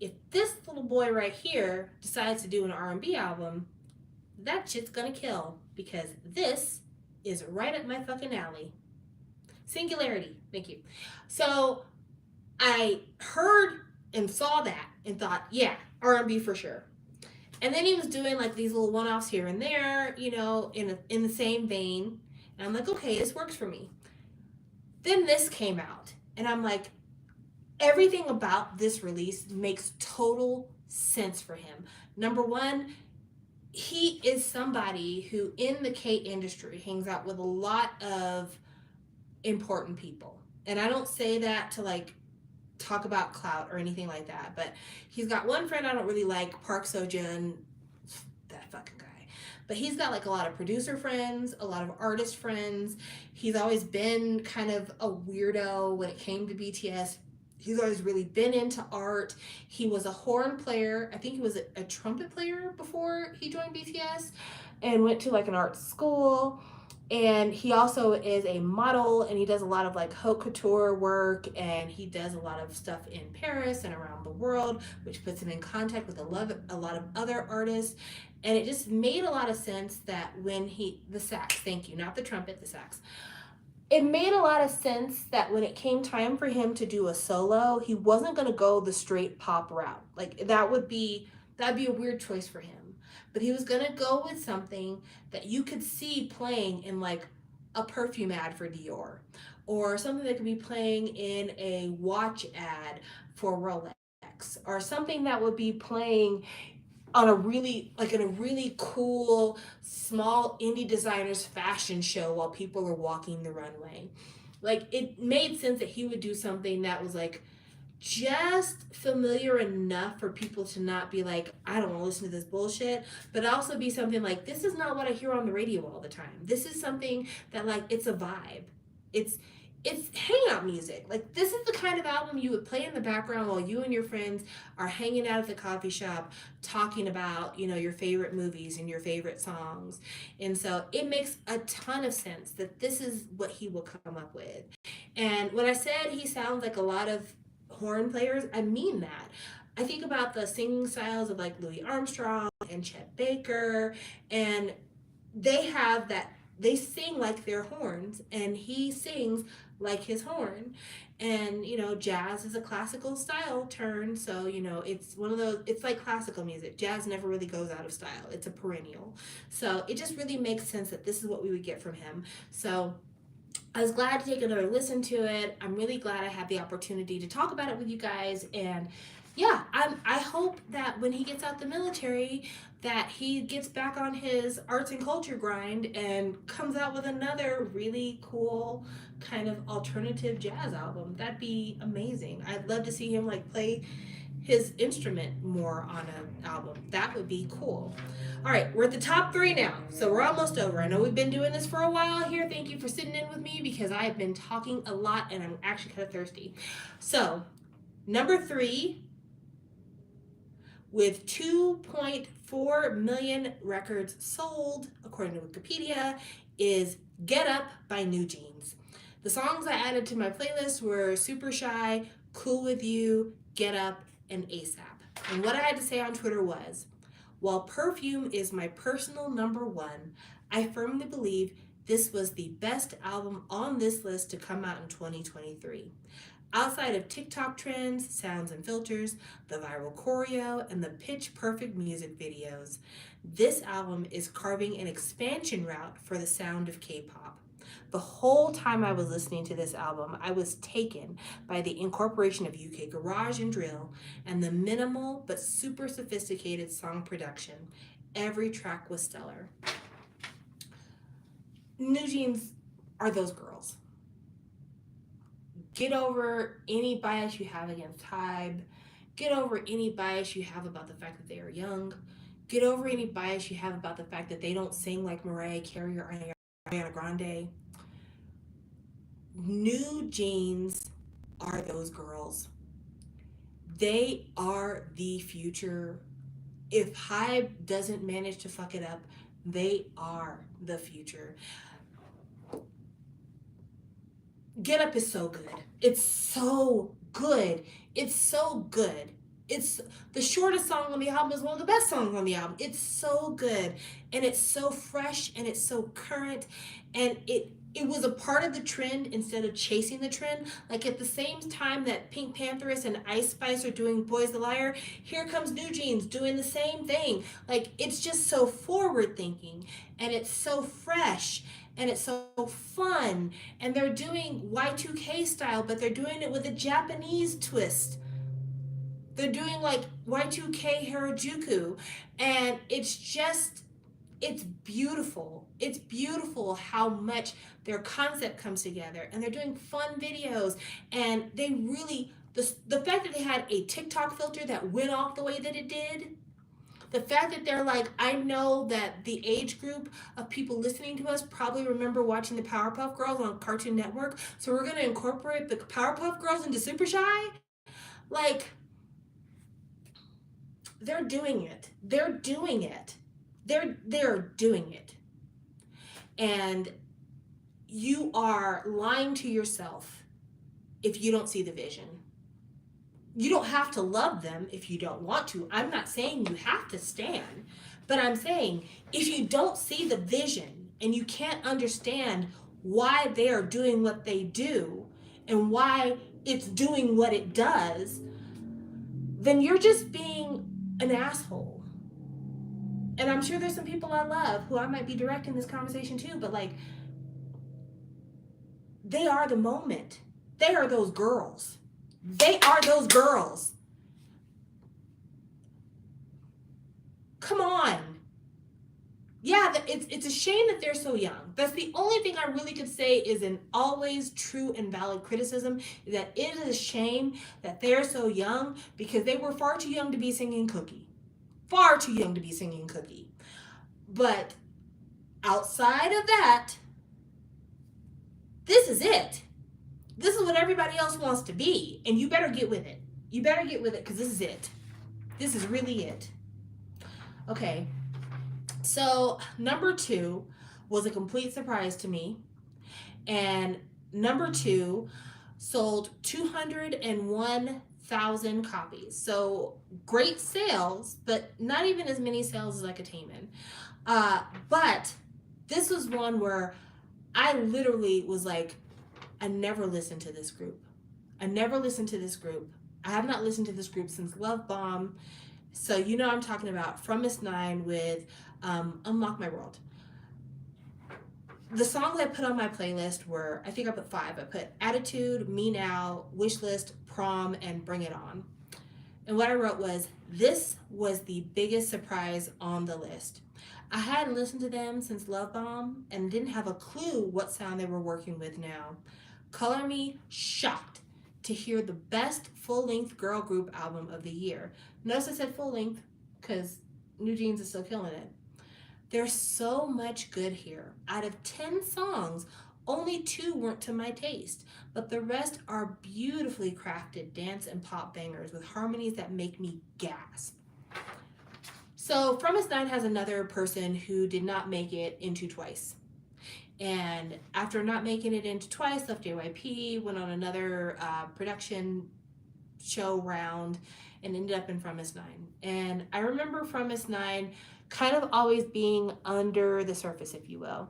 [SPEAKER 1] if this little boy right here decides to do an R&B album, that shit's gonna kill because this is right up my fucking alley. Singularity, thank you. So I heard and saw that and thought, yeah, R&B for sure. And then he was doing like these little one-offs here and there, you know, in the same vein. And I'm like, okay, this works for me. Then this came out, and I'm like, everything about this release makes total sense for him. Number one, he is somebody who in the K industry hangs out with a lot of important people. And I don't say that to like talk about clout or anything like that, but he's got one friend I don't really like, Park Seo-joon, that fucking guy. But he's got like a lot of producer friends, a lot of artist friends. He's always been kind of a weirdo when it came to BTS. He's always really been into art. He was a horn player. I think he was a trumpet player before he joined BTS and went to like an art school. And he also is a model, and he does a lot of like haute couture work, and he does a lot of stuff in Paris and around the world, which puts him in contact with a lot of other artists. And it just made a lot of sense that when the sax, thank you, not the trumpet, the sax. It made a lot of sense that when it came time for him to do a solo, he wasn't going to go the straight pop route. Like that'd be a weird choice for him. But he was going to go with something that you could see playing in like a perfume ad for Dior, or something that could be playing in a watch ad for Rolex, or something that would be playing on a really cool small indie designer's fashion show while people are walking the runway. Like it made sense that he would do something that was like just familiar enough for people to not be like, I don't want to listen to this bullshit, but also be something like, this is not what I hear on the radio all the time. This is something that like, it's a vibe. It's hangout music. Like this is the kind of album you would play in the background while you and your friends are hanging out at the coffee shop talking about, you know, your favorite movies and your favorite songs. And so it makes a ton of sense that this is what he will come up with. And when I said he sounds like a lot of horn players, I mean that. I think about the singing styles of like Louis Armstrong and Chet Baker, and they have that, they sing like their horns, and he sings like his horn. And, jazz is a classical style turn. So, it's one of those, it's like classical music. Jazz never really goes out of style, it's a perennial. So it just really makes sense that this is what we would get from him. So I was glad to take another listen to it. I'm really glad I had the opportunity to talk about it with you guys. And yeah, I hope that when he gets out the military, that he gets back on his arts and culture grind and comes out with another really cool kind of alternative jazz album. That'd be amazing. I'd love to see him like play his instrument more on an album. That would be cool. All right, we're at the top 3 now, so we're almost over. I know we've been doing this for a while here. Thank you for sitting in with me because I have been talking a lot and I'm actually kind of thirsty. So, number 3, with 2.4 million records sold, according to Wikipedia, is Get Up by NewJeans. The songs I added to my playlist were Super Shy, Cool With You, Get Up, and ASAP. And what I had to say on Twitter was, while Perfume is my personal number 1, I firmly believe this was the best album on this list to come out in 2023. Outside of TikTok trends, sounds and filters, the viral choreo, and the pitch perfect music videos, this album is carving an expansion route for the sound of K-pop. The whole time I was listening to this album, I was taken by the incorporation of UK garage and drill and the minimal but super sophisticated song production. Every track was stellar. NewJeans are those girls. Get over any bias you have against Hybe. Get over any bias you have about the fact that they are young. Get over any bias you have about the fact that they don't sing like Mariah Carey or Ariana Grande. NewJeans are those girls. They are the future. If Hybe doesn't manage to fuck it up, they are the future. Get Up is so good. It's so good. It's so good. It's the shortest song on the album is one of the best songs on the album. It's so good. And it's so fresh and it's so current. And it was a part of the trend instead of chasing the trend. Like at the same time that Pink Pantheress and Ice Spice are doing Boys the Liar, here comes NewJeans doing the same thing. Like it's just so forward thinking and it's so fresh and it's so fun. And they're doing Y2K style, but they're doing it with a Japanese twist. They're doing like Y2K Harajuku, and it's beautiful. It's beautiful how much their concept comes together, and they're doing fun videos, and they really, the fact that they had a TikTok filter that went off the way that it did, the fact that they're like, I know that the age group of people listening to us probably remember watching the Powerpuff Girls on Cartoon Network, so we're going to incorporate the Powerpuff Girls into Super Shy. Like, they're doing it. They're doing it. They're doing it. And you are lying to yourself if you don't see the vision. You don't have to love them if you don't want to. I'm not saying you have to stand, but I'm saying if you don't see the vision and you can't understand why they are doing what they do and why it's doing what it does, then you're just being an asshole. And I'm sure there's some people I love who I might be directing this conversation to, but like, they are the moment. They are those girls. They are those girls. Come on. Yeah, it's a shame that they're so young. That's the only thing I really could say is an always true and valid criticism, is that it is a shame that they're so young because they were far too young to be singing Cookie. Far too young to be singing Cookie. But outside of that, this is it. This is what everybody else wants to be, and you better get with it. You better get with it because this is it. This is really it. Okay, so number 2 was a complete surprise to me, and number 2 sold 201,000 copies. So great sales, but not even as many sales as I could tame in. But this was one where I literally was like, I never listened to this group. I never listened to this group. I have not listened to this group since Love Bomb. So you know I'm talking about From Miss Nine with Unlock My World. The songs I put on my playlist were, I think I put 5. I put Attitude, Me Now, Wishlist, Prom, and Bring It On. And what I wrote was, this was the biggest surprise on the list. I hadn't listened to them since Love Bomb and didn't have a clue what sound they were working with now. Color Me, shocked to hear the best full-length girl group album of the year. Notice I said full-length because New Jeans is still killing it. There's so much good here. Out of 10 songs, only 2 weren't to my taste, but the rest are beautifully crafted dance and pop bangers with harmonies that make me gasp. So From Miss Nine has another person who did not make it into Twice. And after not making it into Twice, left JYP, went on another production show round, and ended up in From Miss Nine. And I remember From Miss Nine kind of always being under the surface, if you will.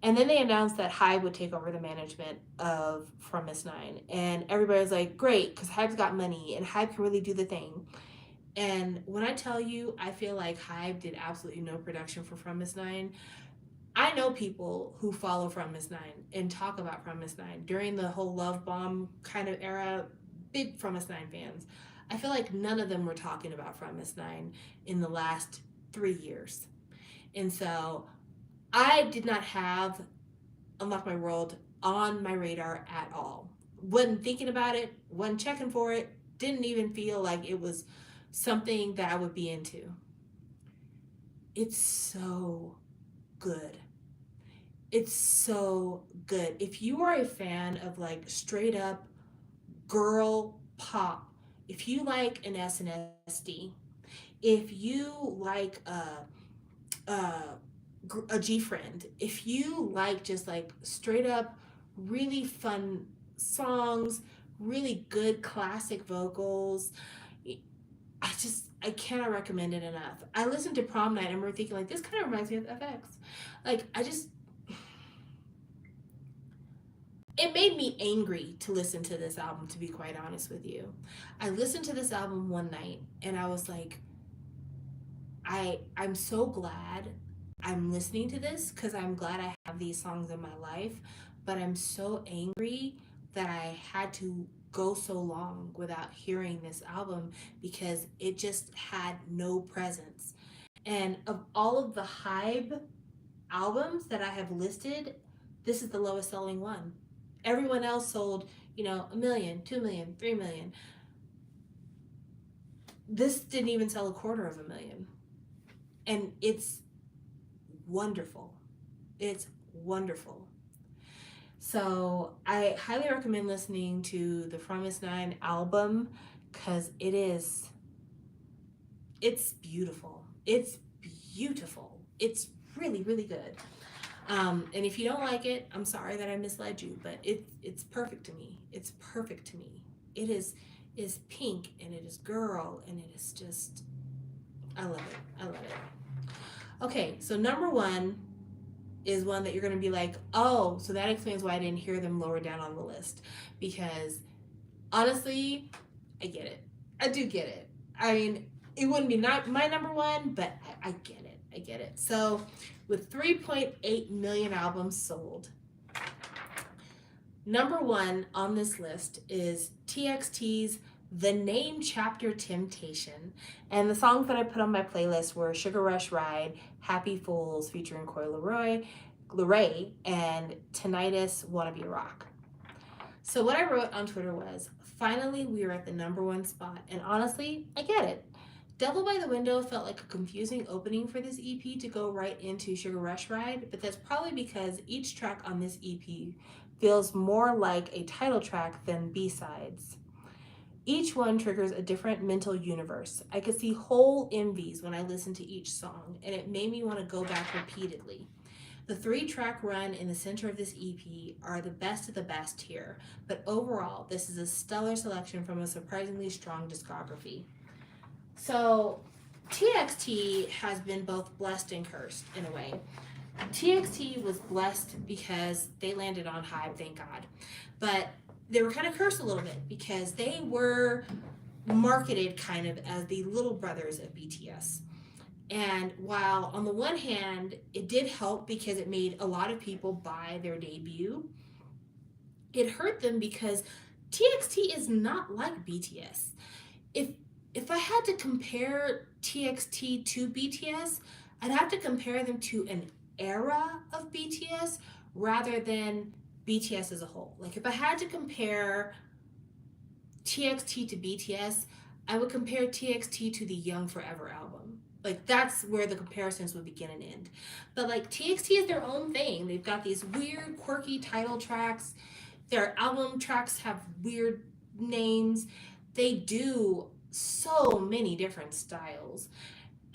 [SPEAKER 1] And then they announced that HYBE would take over the management of From Miss Nine. And everybody's like, great, because HYBE's got money and HYBE can really do the thing. And when I tell you, I feel like HYBE did absolutely no production for From Miss Nine. I know people who follow From Miss Nine and talk about From Miss Nine during the whole Love Bomb kind of era, big From Miss Nine fans. I feel like none of them were talking about From Miss Nine in the last 3 years. And so I did not have Unlock My World on my radar at all. Wasn't thinking about it, wasn't checking for it, didn't even feel like it was something that I would be into. It's so good. It's so good. If you are a fan of like straight up girl pop, if you like an SNSD, if you like a G-Friend, if you like just like straight up really fun songs, really good classic vocals, I cannot recommend it enough. I listened to Prom Night and we're thinking like, this kind of reminds me of FX. Like, it made me angry to listen to this album, to be quite honest with you. I listened to this album one night and I was like, I'm so glad I'm listening to this because I'm glad I have these songs in my life, but I'm so angry that I had to go so long without hearing this album because it just had no presence. And of all of the HYBE albums that I have listed, this is the lowest selling one. Everyone else sold, 1 million, 2 million, 3 million. This didn't even sell 250,000. And it's wonderful. It's wonderful. So I highly recommend listening to the From Miss Nine album because it's beautiful. It's beautiful. It's really, really good. And if you don't like it, I'm sorry that I misled you, but it's perfect to me. It's perfect to me. It is pink and it is girl and it is just, I love it. I love it. Okay, so number 1 is one that you're going to be like, oh, so that explains why I didn't hear them lower down on the list. Because honestly, I get it. I do get it. I mean, it wouldn't be not my number 1, but I get it. I get it. So with 3.8 million albums sold, number 1 on this list is TXT's The Name Chapter Temptation. And the songs that I put on my playlist were Sugar Rush Ride, Happy Fools featuring Coy Leray, and Tinnitus Wanna Be a Rock. So what I wrote on Twitter was, finally we are at the number 1 spot. And honestly, I get it. Devil by the Window felt like a confusing opening for this EP to go right into Sugar Rush Ride, but that's probably because each track on this EP feels more like a title track than B-sides. Each one triggers a different mental universe. I could see whole MVs when I listened to each song, and it made me want to go back repeatedly. The 3-track run in the center of this EP are the best of the best here, but overall, this is a stellar selection from a surprisingly strong discography. So, TXT has been both blessed and cursed in a way. TXT was blessed because they landed on HYBE, thank God. But they were kind of cursed a little bit because they were marketed kind of as the little brothers of BTS. And while on the one hand, it did help because it made a lot of people buy their debut, it hurt them because TXT is not like BTS. If if I had to compare TXT to BTS, I'd have to compare them to an era of BTS rather than BTS as a whole. Like if I had to compare TXT to BTS, I would compare TXT to the Young Forever album. Like that's where the comparisons would begin and end. But like TXT is their own thing. They've got these weird, quirky title tracks. Their album tracks have weird names. They do so many different styles.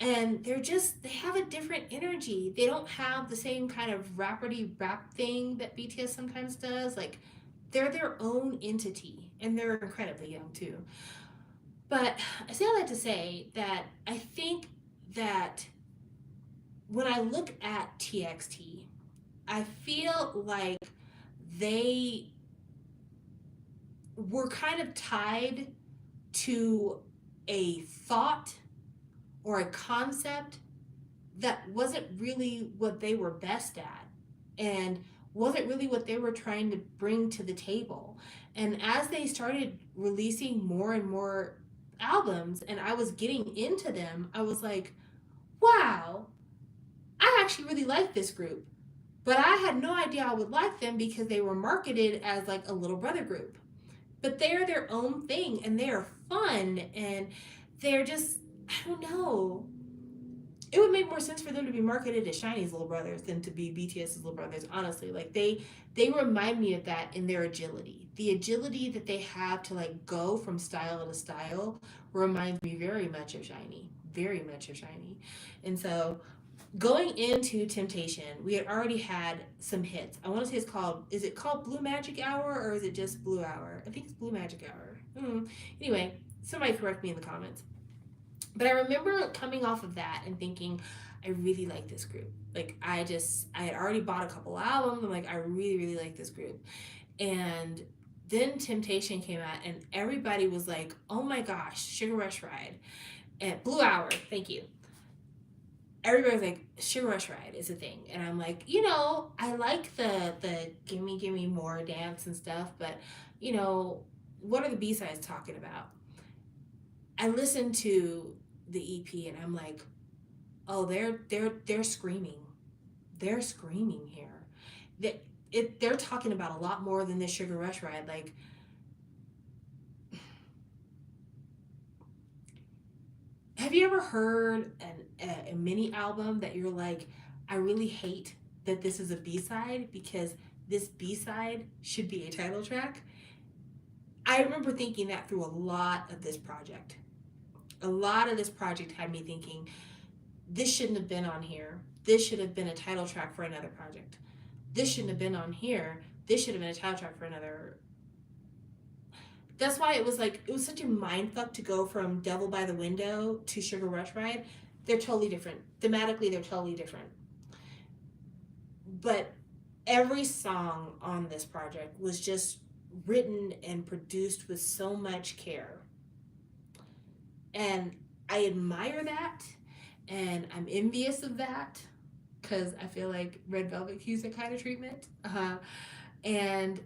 [SPEAKER 1] And they have a different energy. They don't have the same kind of rapperty rap thing that BTS sometimes does. Like they're their own entity and they're incredibly young too. But I say all that to say that I think that when I look at TXT, I feel like they were kind of tied to a thought or a concept that wasn't really what they were best at and wasn't really what they were trying to bring to the table. And as they started releasing more and more albums and I was getting into them, I was like, wow, I actually really like this group. But I had no idea I would like them because they were marketed as like a little brother group. But they're their own thing and they're fun and they're just, I don't know. It would make more sense for them to be marketed as Shiny's little brothers than to be BTS's little brothers, honestly. Like they remind me of that in their agility. The agility that they have to like go from style to style reminds me very much of Shiny. Very much of Shiny. And so going into Temptation, we had already had some hits. I want to say is it called Blue Magic Hour or is it just Blue Hour? I think it's Blue Magic Hour. Anyway, somebody correct me in the comments. But I remember coming off of that and thinking, I really like this group. Like I had already bought a couple albums. I'm like, I really, really like this group. And then Temptation came out and everybody was like, oh my gosh, Sugar Rush Ride. And Blue Hour, thank you. Everybody's like, Sugar Rush Ride is a thing. And I'm like, I like the gimme more dance and stuff, but what are the B-sides talking about? I listened to the EP and I'm like, oh, they're screaming. They're screaming here. They're talking about a lot more than this Sugar Rush Ride. Like, have you ever heard a mini album that you're like, I really hate that this is a B-side because this B-side should be a title track? I remember thinking that through a lot of this project. A lot of this project had me thinking, this shouldn't have been on here. This should have been a title track for another project. This shouldn't have been on here. This should have been a title track for another. That's why it was such a mindfuck to go from Devil by the Window to Sugar Rush Ride. They're totally different. Thematically, they're totally different. But every song on this project was just written and produced with so much care. And I admire that, and I'm envious of that, because I feel like Red Velvet cues that kind of treatment. And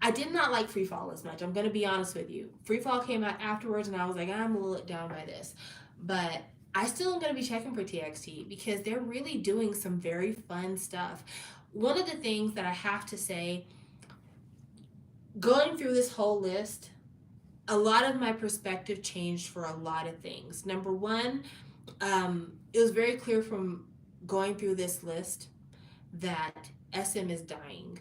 [SPEAKER 1] I did not like Free Fall as much. I'm going to be honest with you. Free Fall came out afterwards, and I was like, I'm a little let down by this. But I still am going to be checking for TXT, because they're really doing some very fun stuff. One of the things that I have to say, going through this whole list, a lot of my perspective changed for a lot of things. Number one, it was very clear from going through this list that SM is dying.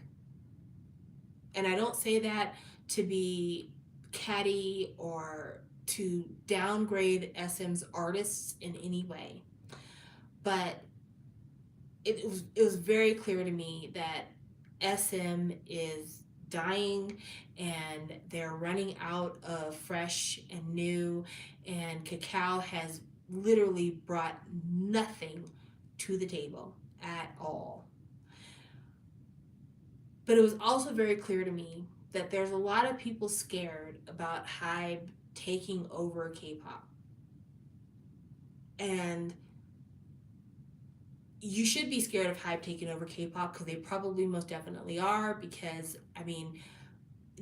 [SPEAKER 1] And I don't say that to be catty or to downgrade SM's artists in any way. But it was very clear to me that SM is dying and they're running out of fresh and new, and Cacao has literally brought nothing to the table at all. But it was also very clear to me that there's a lot of people scared about HYBE taking over K-pop. And you should be scared of HYBE taking over K-pop, because they probably most definitely are, because I mean,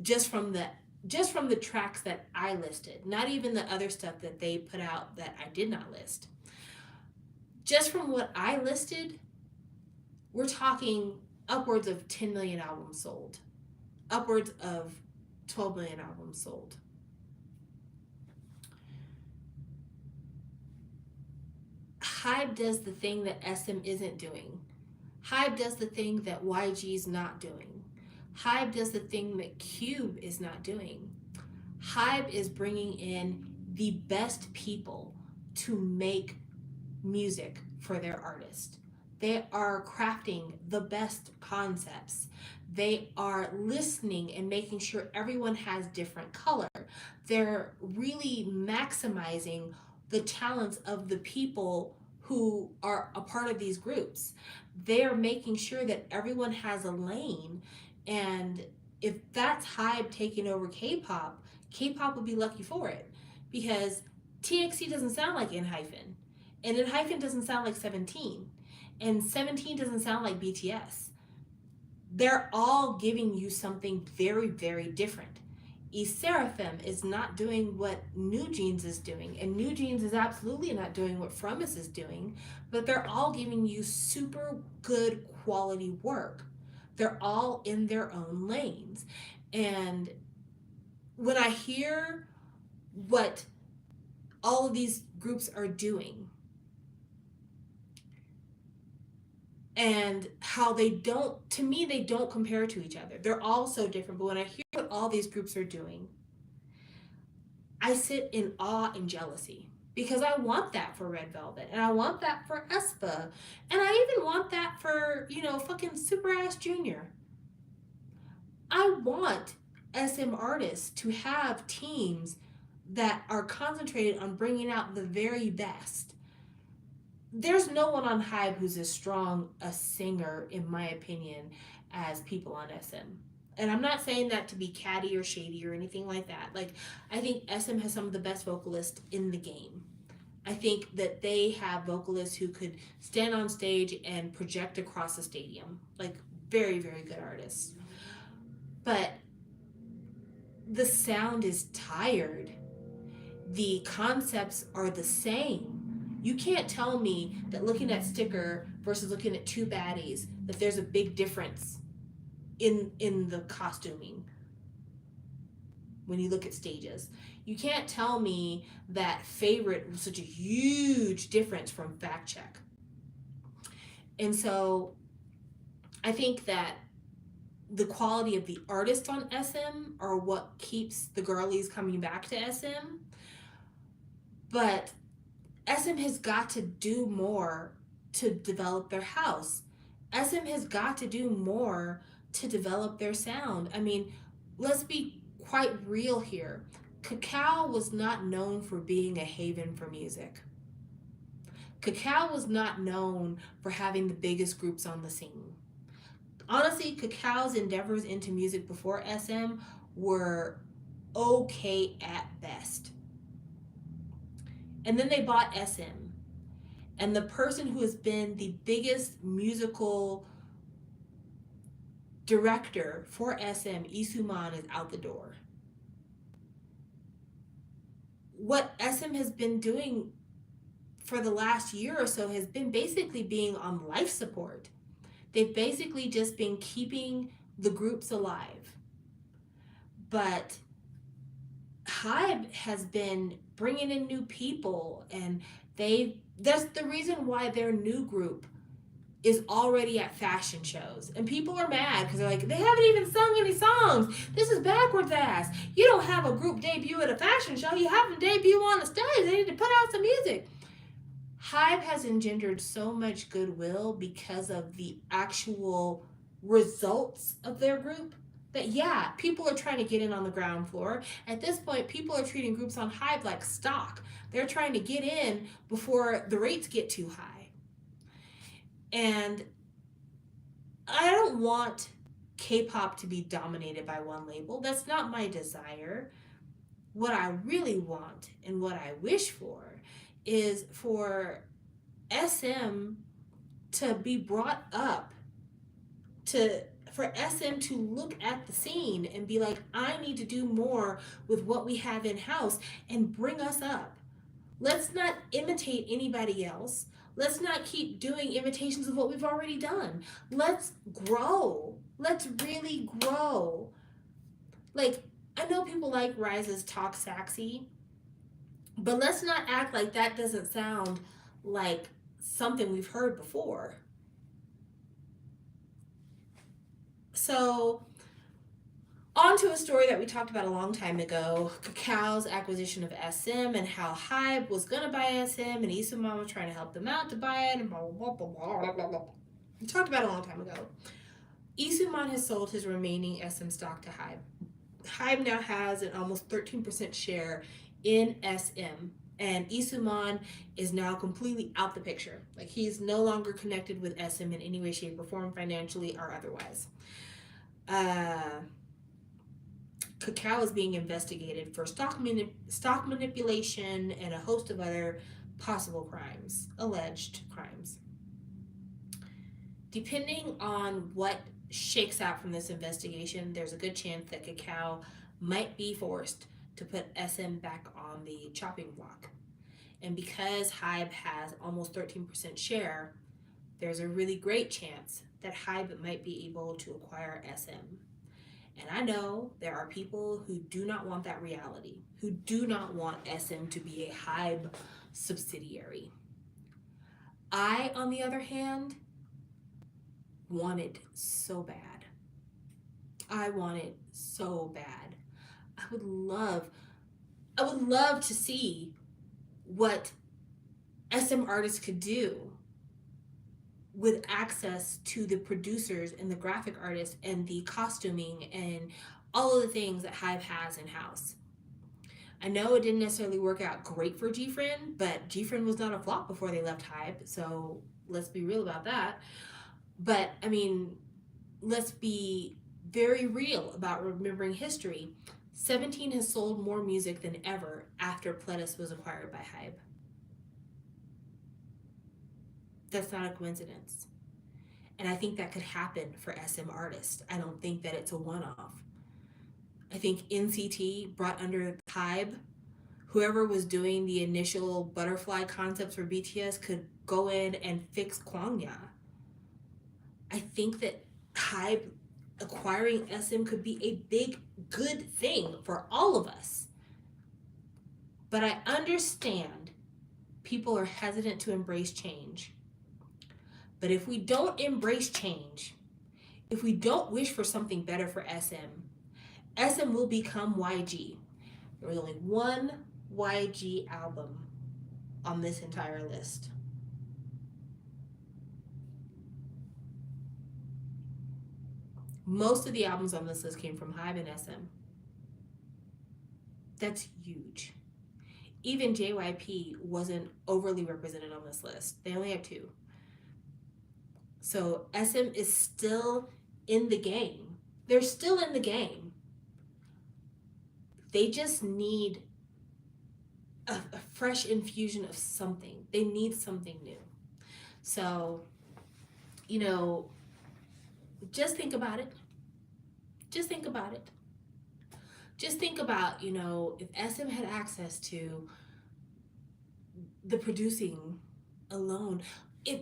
[SPEAKER 1] just from the tracks that I listed, not even the other stuff that they put out that I did not list. Just from what I listed, we're talking upwards of 10 million albums sold, upwards of 12 million albums sold. HYBE does the thing that SM isn't doing. HYBE does the thing that YG's not doing. HYBE does the thing that Cube is not doing. HYBE is bringing in the best people to make music for their artist. They are crafting the best concepts. They are listening and making sure everyone has different color. They're really maximizing the talents of the people who are a part of these groups. They're making sure that everyone has a lane. And if that's HYBE taking over K-pop, K-pop would be lucky for it, because TXT doesn't sound like ENHYPEN, and ENHYPEN doesn't sound like 17, and 17 doesn't sound like BTS. They're all giving you something very, very different. Seraphim is not doing what New Jeans is doing, and New Jeans is absolutely not doing what Fromis is doing, but they're all giving you super good quality work. They're all in their own lanes. And when I hear what all of these groups are doing and how they don't, to me, they don't compare to each other. They're all so different. But when I hear what all these groups are doing, I sit in awe and jealousy, because I want that for Red Velvet, and I want that for aespa, and I even want that for, fucking Super Ass Junior. I want SM artists to have teams that are concentrated on bringing out the very best. There's no one on HYBE who's as strong a singer, in my opinion, as people on SM. And I'm not saying that to be catty or shady or anything like that. Like, I think SM has some of the best vocalists in the game. I think that they have vocalists who could stand on stage and project across the stadium. Like, very, very good artists. But the sound is tired. The concepts are the same. You can't tell me that looking at Sticker versus looking at Two Baddies, that there's a big difference in the costuming when you look at stages. You can't tell me that Favorite was such a huge difference from Fact Check. And so I think that the quality of the artists on SM are what keeps the girlies coming back to SM. But SM has got to do more to develop their house. SM has got to do more to develop their sound. I mean, let's be quite real here. Kakao was not known for being a haven for music. Kakao was not known for having the biggest groups on the scene. Honestly, Kakao's endeavors into music before SM were okay at best. And then they bought SM. And the person who has been the biggest musical director for SM, Isuman, is out the door. What SM has been doing for the last year or so has been basically being on life support. They've basically just been keeping the groups alive. But HYBE has been bringing in new people, and that's the reason why their new group is already at fashion shows. And people are mad because they're like, they haven't even sung any songs. This is backwards ass. You don't have a group debut at a fashion show. You have them debut on the stage. They need to put out some music. HYBE has engendered so much goodwill because of the actual results of their group that, yeah, people are trying to get in on the ground floor. At this point, people are treating groups on HYBE like stock. They're trying to get in before the rates get too high. And I don't want K-pop to be dominated by one label. That's not my desire. What I really want and what I wish for is for SM to be brought up, to for SM to look at the scene and be like, I need to do more with what we have in house and bring us up. Let's not imitate anybody else. Let's not keep doing imitations of what we've already done. Let's grow. Let's really grow. Like, I know people like Rise's Talk Sexy, but let's not act like that doesn't sound like something we've heard before. So, on to a story that we talked about a long time ago, Kakao's acquisition of SM and how Hybe was going to buy SM and Isuma was trying to help them out to buy it and blah, blah, blah, blah, blah, blah, blah. We talked about it a long time ago. Isuman has sold his remaining SM stock to Hybe. Hybe now has an almost 13% share in SM, and Isuman is now completely out the picture. Like, he's no longer connected with SM in any way, shape, or form, financially or otherwise. Kakao is being investigated for stock manipulation and a host of other possible crimes, alleged crimes. Depending on what shakes out from this investigation, there's a good chance that Kakao might be forced to put SM back on the chopping block. And because Hybe has almost 13% share, there's a really great chance that Hybe might be able to acquire SM. And I know there are people who do not want that reality, who do not want SM to be a Hybe subsidiary. I, on the other hand, want it so bad. I want it so bad. I would love to see what SM artists could do with access to the producers and the graphic artists and the costuming and all of the things that Hybe has in-house. I know it didn't necessarily work out great for GFriend, but GFriend was not a flop before they left Hybe, so let's be real about that. But, I mean, let's be very real about remembering history. 17 has sold more music than ever after Pledis was acquired by Hybe. That's not a coincidence. And I think that could happen for SM artists. I don't think that it's a one-off. I think NCT brought under Hybe. Whoever was doing the initial butterfly concepts for BTS could go in and fix Kwangya. I think that Hybe acquiring SM could be a big, good thing for all of us. But I understand people are hesitant to embrace change. But if we don't embrace change, if we don't wish for something better for SM will become YG. There was only one YG album on this entire list. Most of the albums on this list came from Hybe and SM. That's huge. Even JYP wasn't overly represented on this list. They only have 2. So SM is still in the game. They're still in the game. They just need a fresh infusion of something. They need something new. So, just think about it. Just think about it. Just think about, if SM had access to the producing alone, if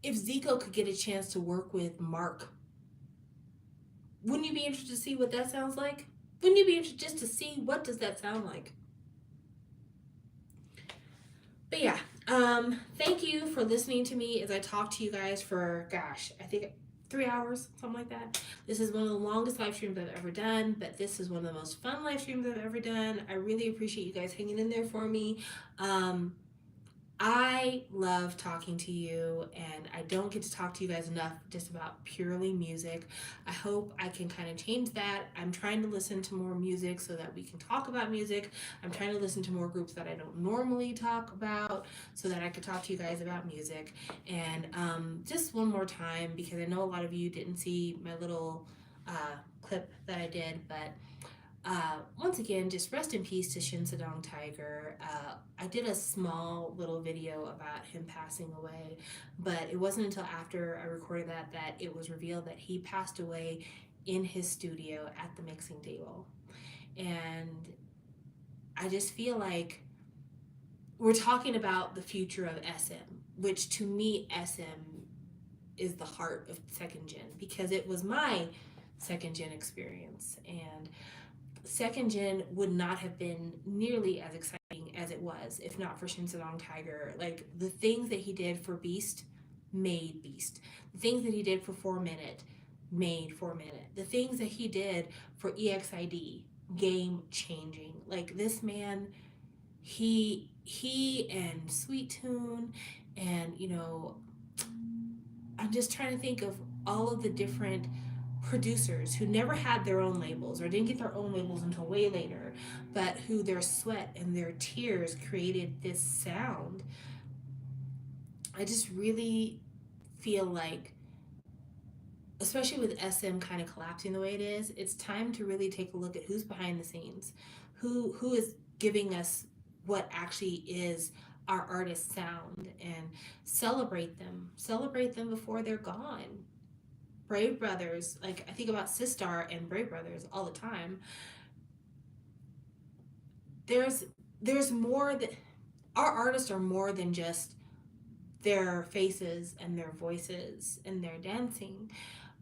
[SPEAKER 1] Zico could get a chance to work with Mark, wouldn't you be interested to see what that sounds like? Wouldn't you be interested just to see what does that sound like? But yeah, thank you for listening to me as I talk to you guys for, I think 3 hours, something like that. This is one of the longest live streams I've ever done, but this is one of the most fun live streams I've ever done. I really appreciate you guys hanging in there for me. I love talking to you, and I don't get to talk to you guys enough just about purely music. I hope I can kind of change that. I'm trying to listen to more music so that we can talk about music. I'm trying to listen to more groups that I don't normally talk about so that I could talk to you guys about music. And just one more time, because I know a lot of you didn't see my little clip that I did, but once again, just rest in peace to Shin Sedong Tiger. I did a small little video about him passing away, but it wasn't until after I recorded that it was revealed that he passed away in his studio at the mixing table. And I just feel like we're talking about the future of SM, which to me, SM is the heart of second gen because it was my second gen experience. And second gen would not have been nearly as exciting as it was if not for Shin Sedong Tiger. Like the things that he did for Beast made Beast. The things that he did for 4 Minute made 4 Minute. The things that he did for EXID, game changing. Like this man, he and Sweet Tune, and I'm just trying to think of all of the different producers who never had their own labels or didn't get their own labels until way later, but who their sweat and their tears created this sound. I just really feel like, especially with SM kind of collapsing the way it is, it's time to really take a look at who's behind the scenes, who is giving us what actually is our artist sound, and celebrate them before they're gone. Brave Brothers, like I think about Sistar and Brave Brothers all the time. There's more that our artists are more than just their faces and their voices and their dancing.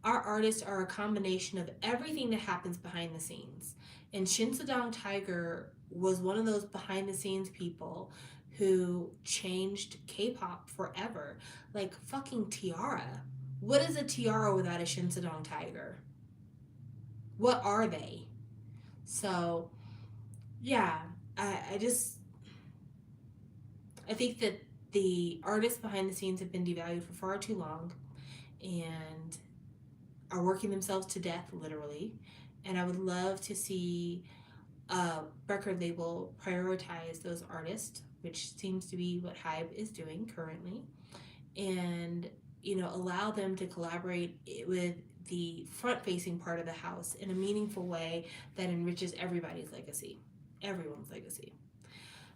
[SPEAKER 1] Our artists are a combination of everything that happens behind the scenes. And Shin Sedong Tiger was one of those behind the scenes people who changed K-pop forever. Like fucking Tiara. What is a Tiara without a Shin Sedong Tiger? What are they? So, yeah, I just I think that the artists behind the scenes have been devalued for far too long and are working themselves to death, literally. And I would love to see a record label prioritize those artists, which seems to be what Hybe is doing currently, and allow them to collaborate with the front-facing part of the house in a meaningful way that enriches everybody's legacy, everyone's legacy.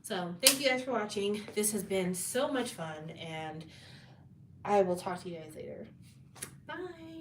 [SPEAKER 1] So thank you guys for watching. This has been so much fun, and I will talk to you guys later. Bye.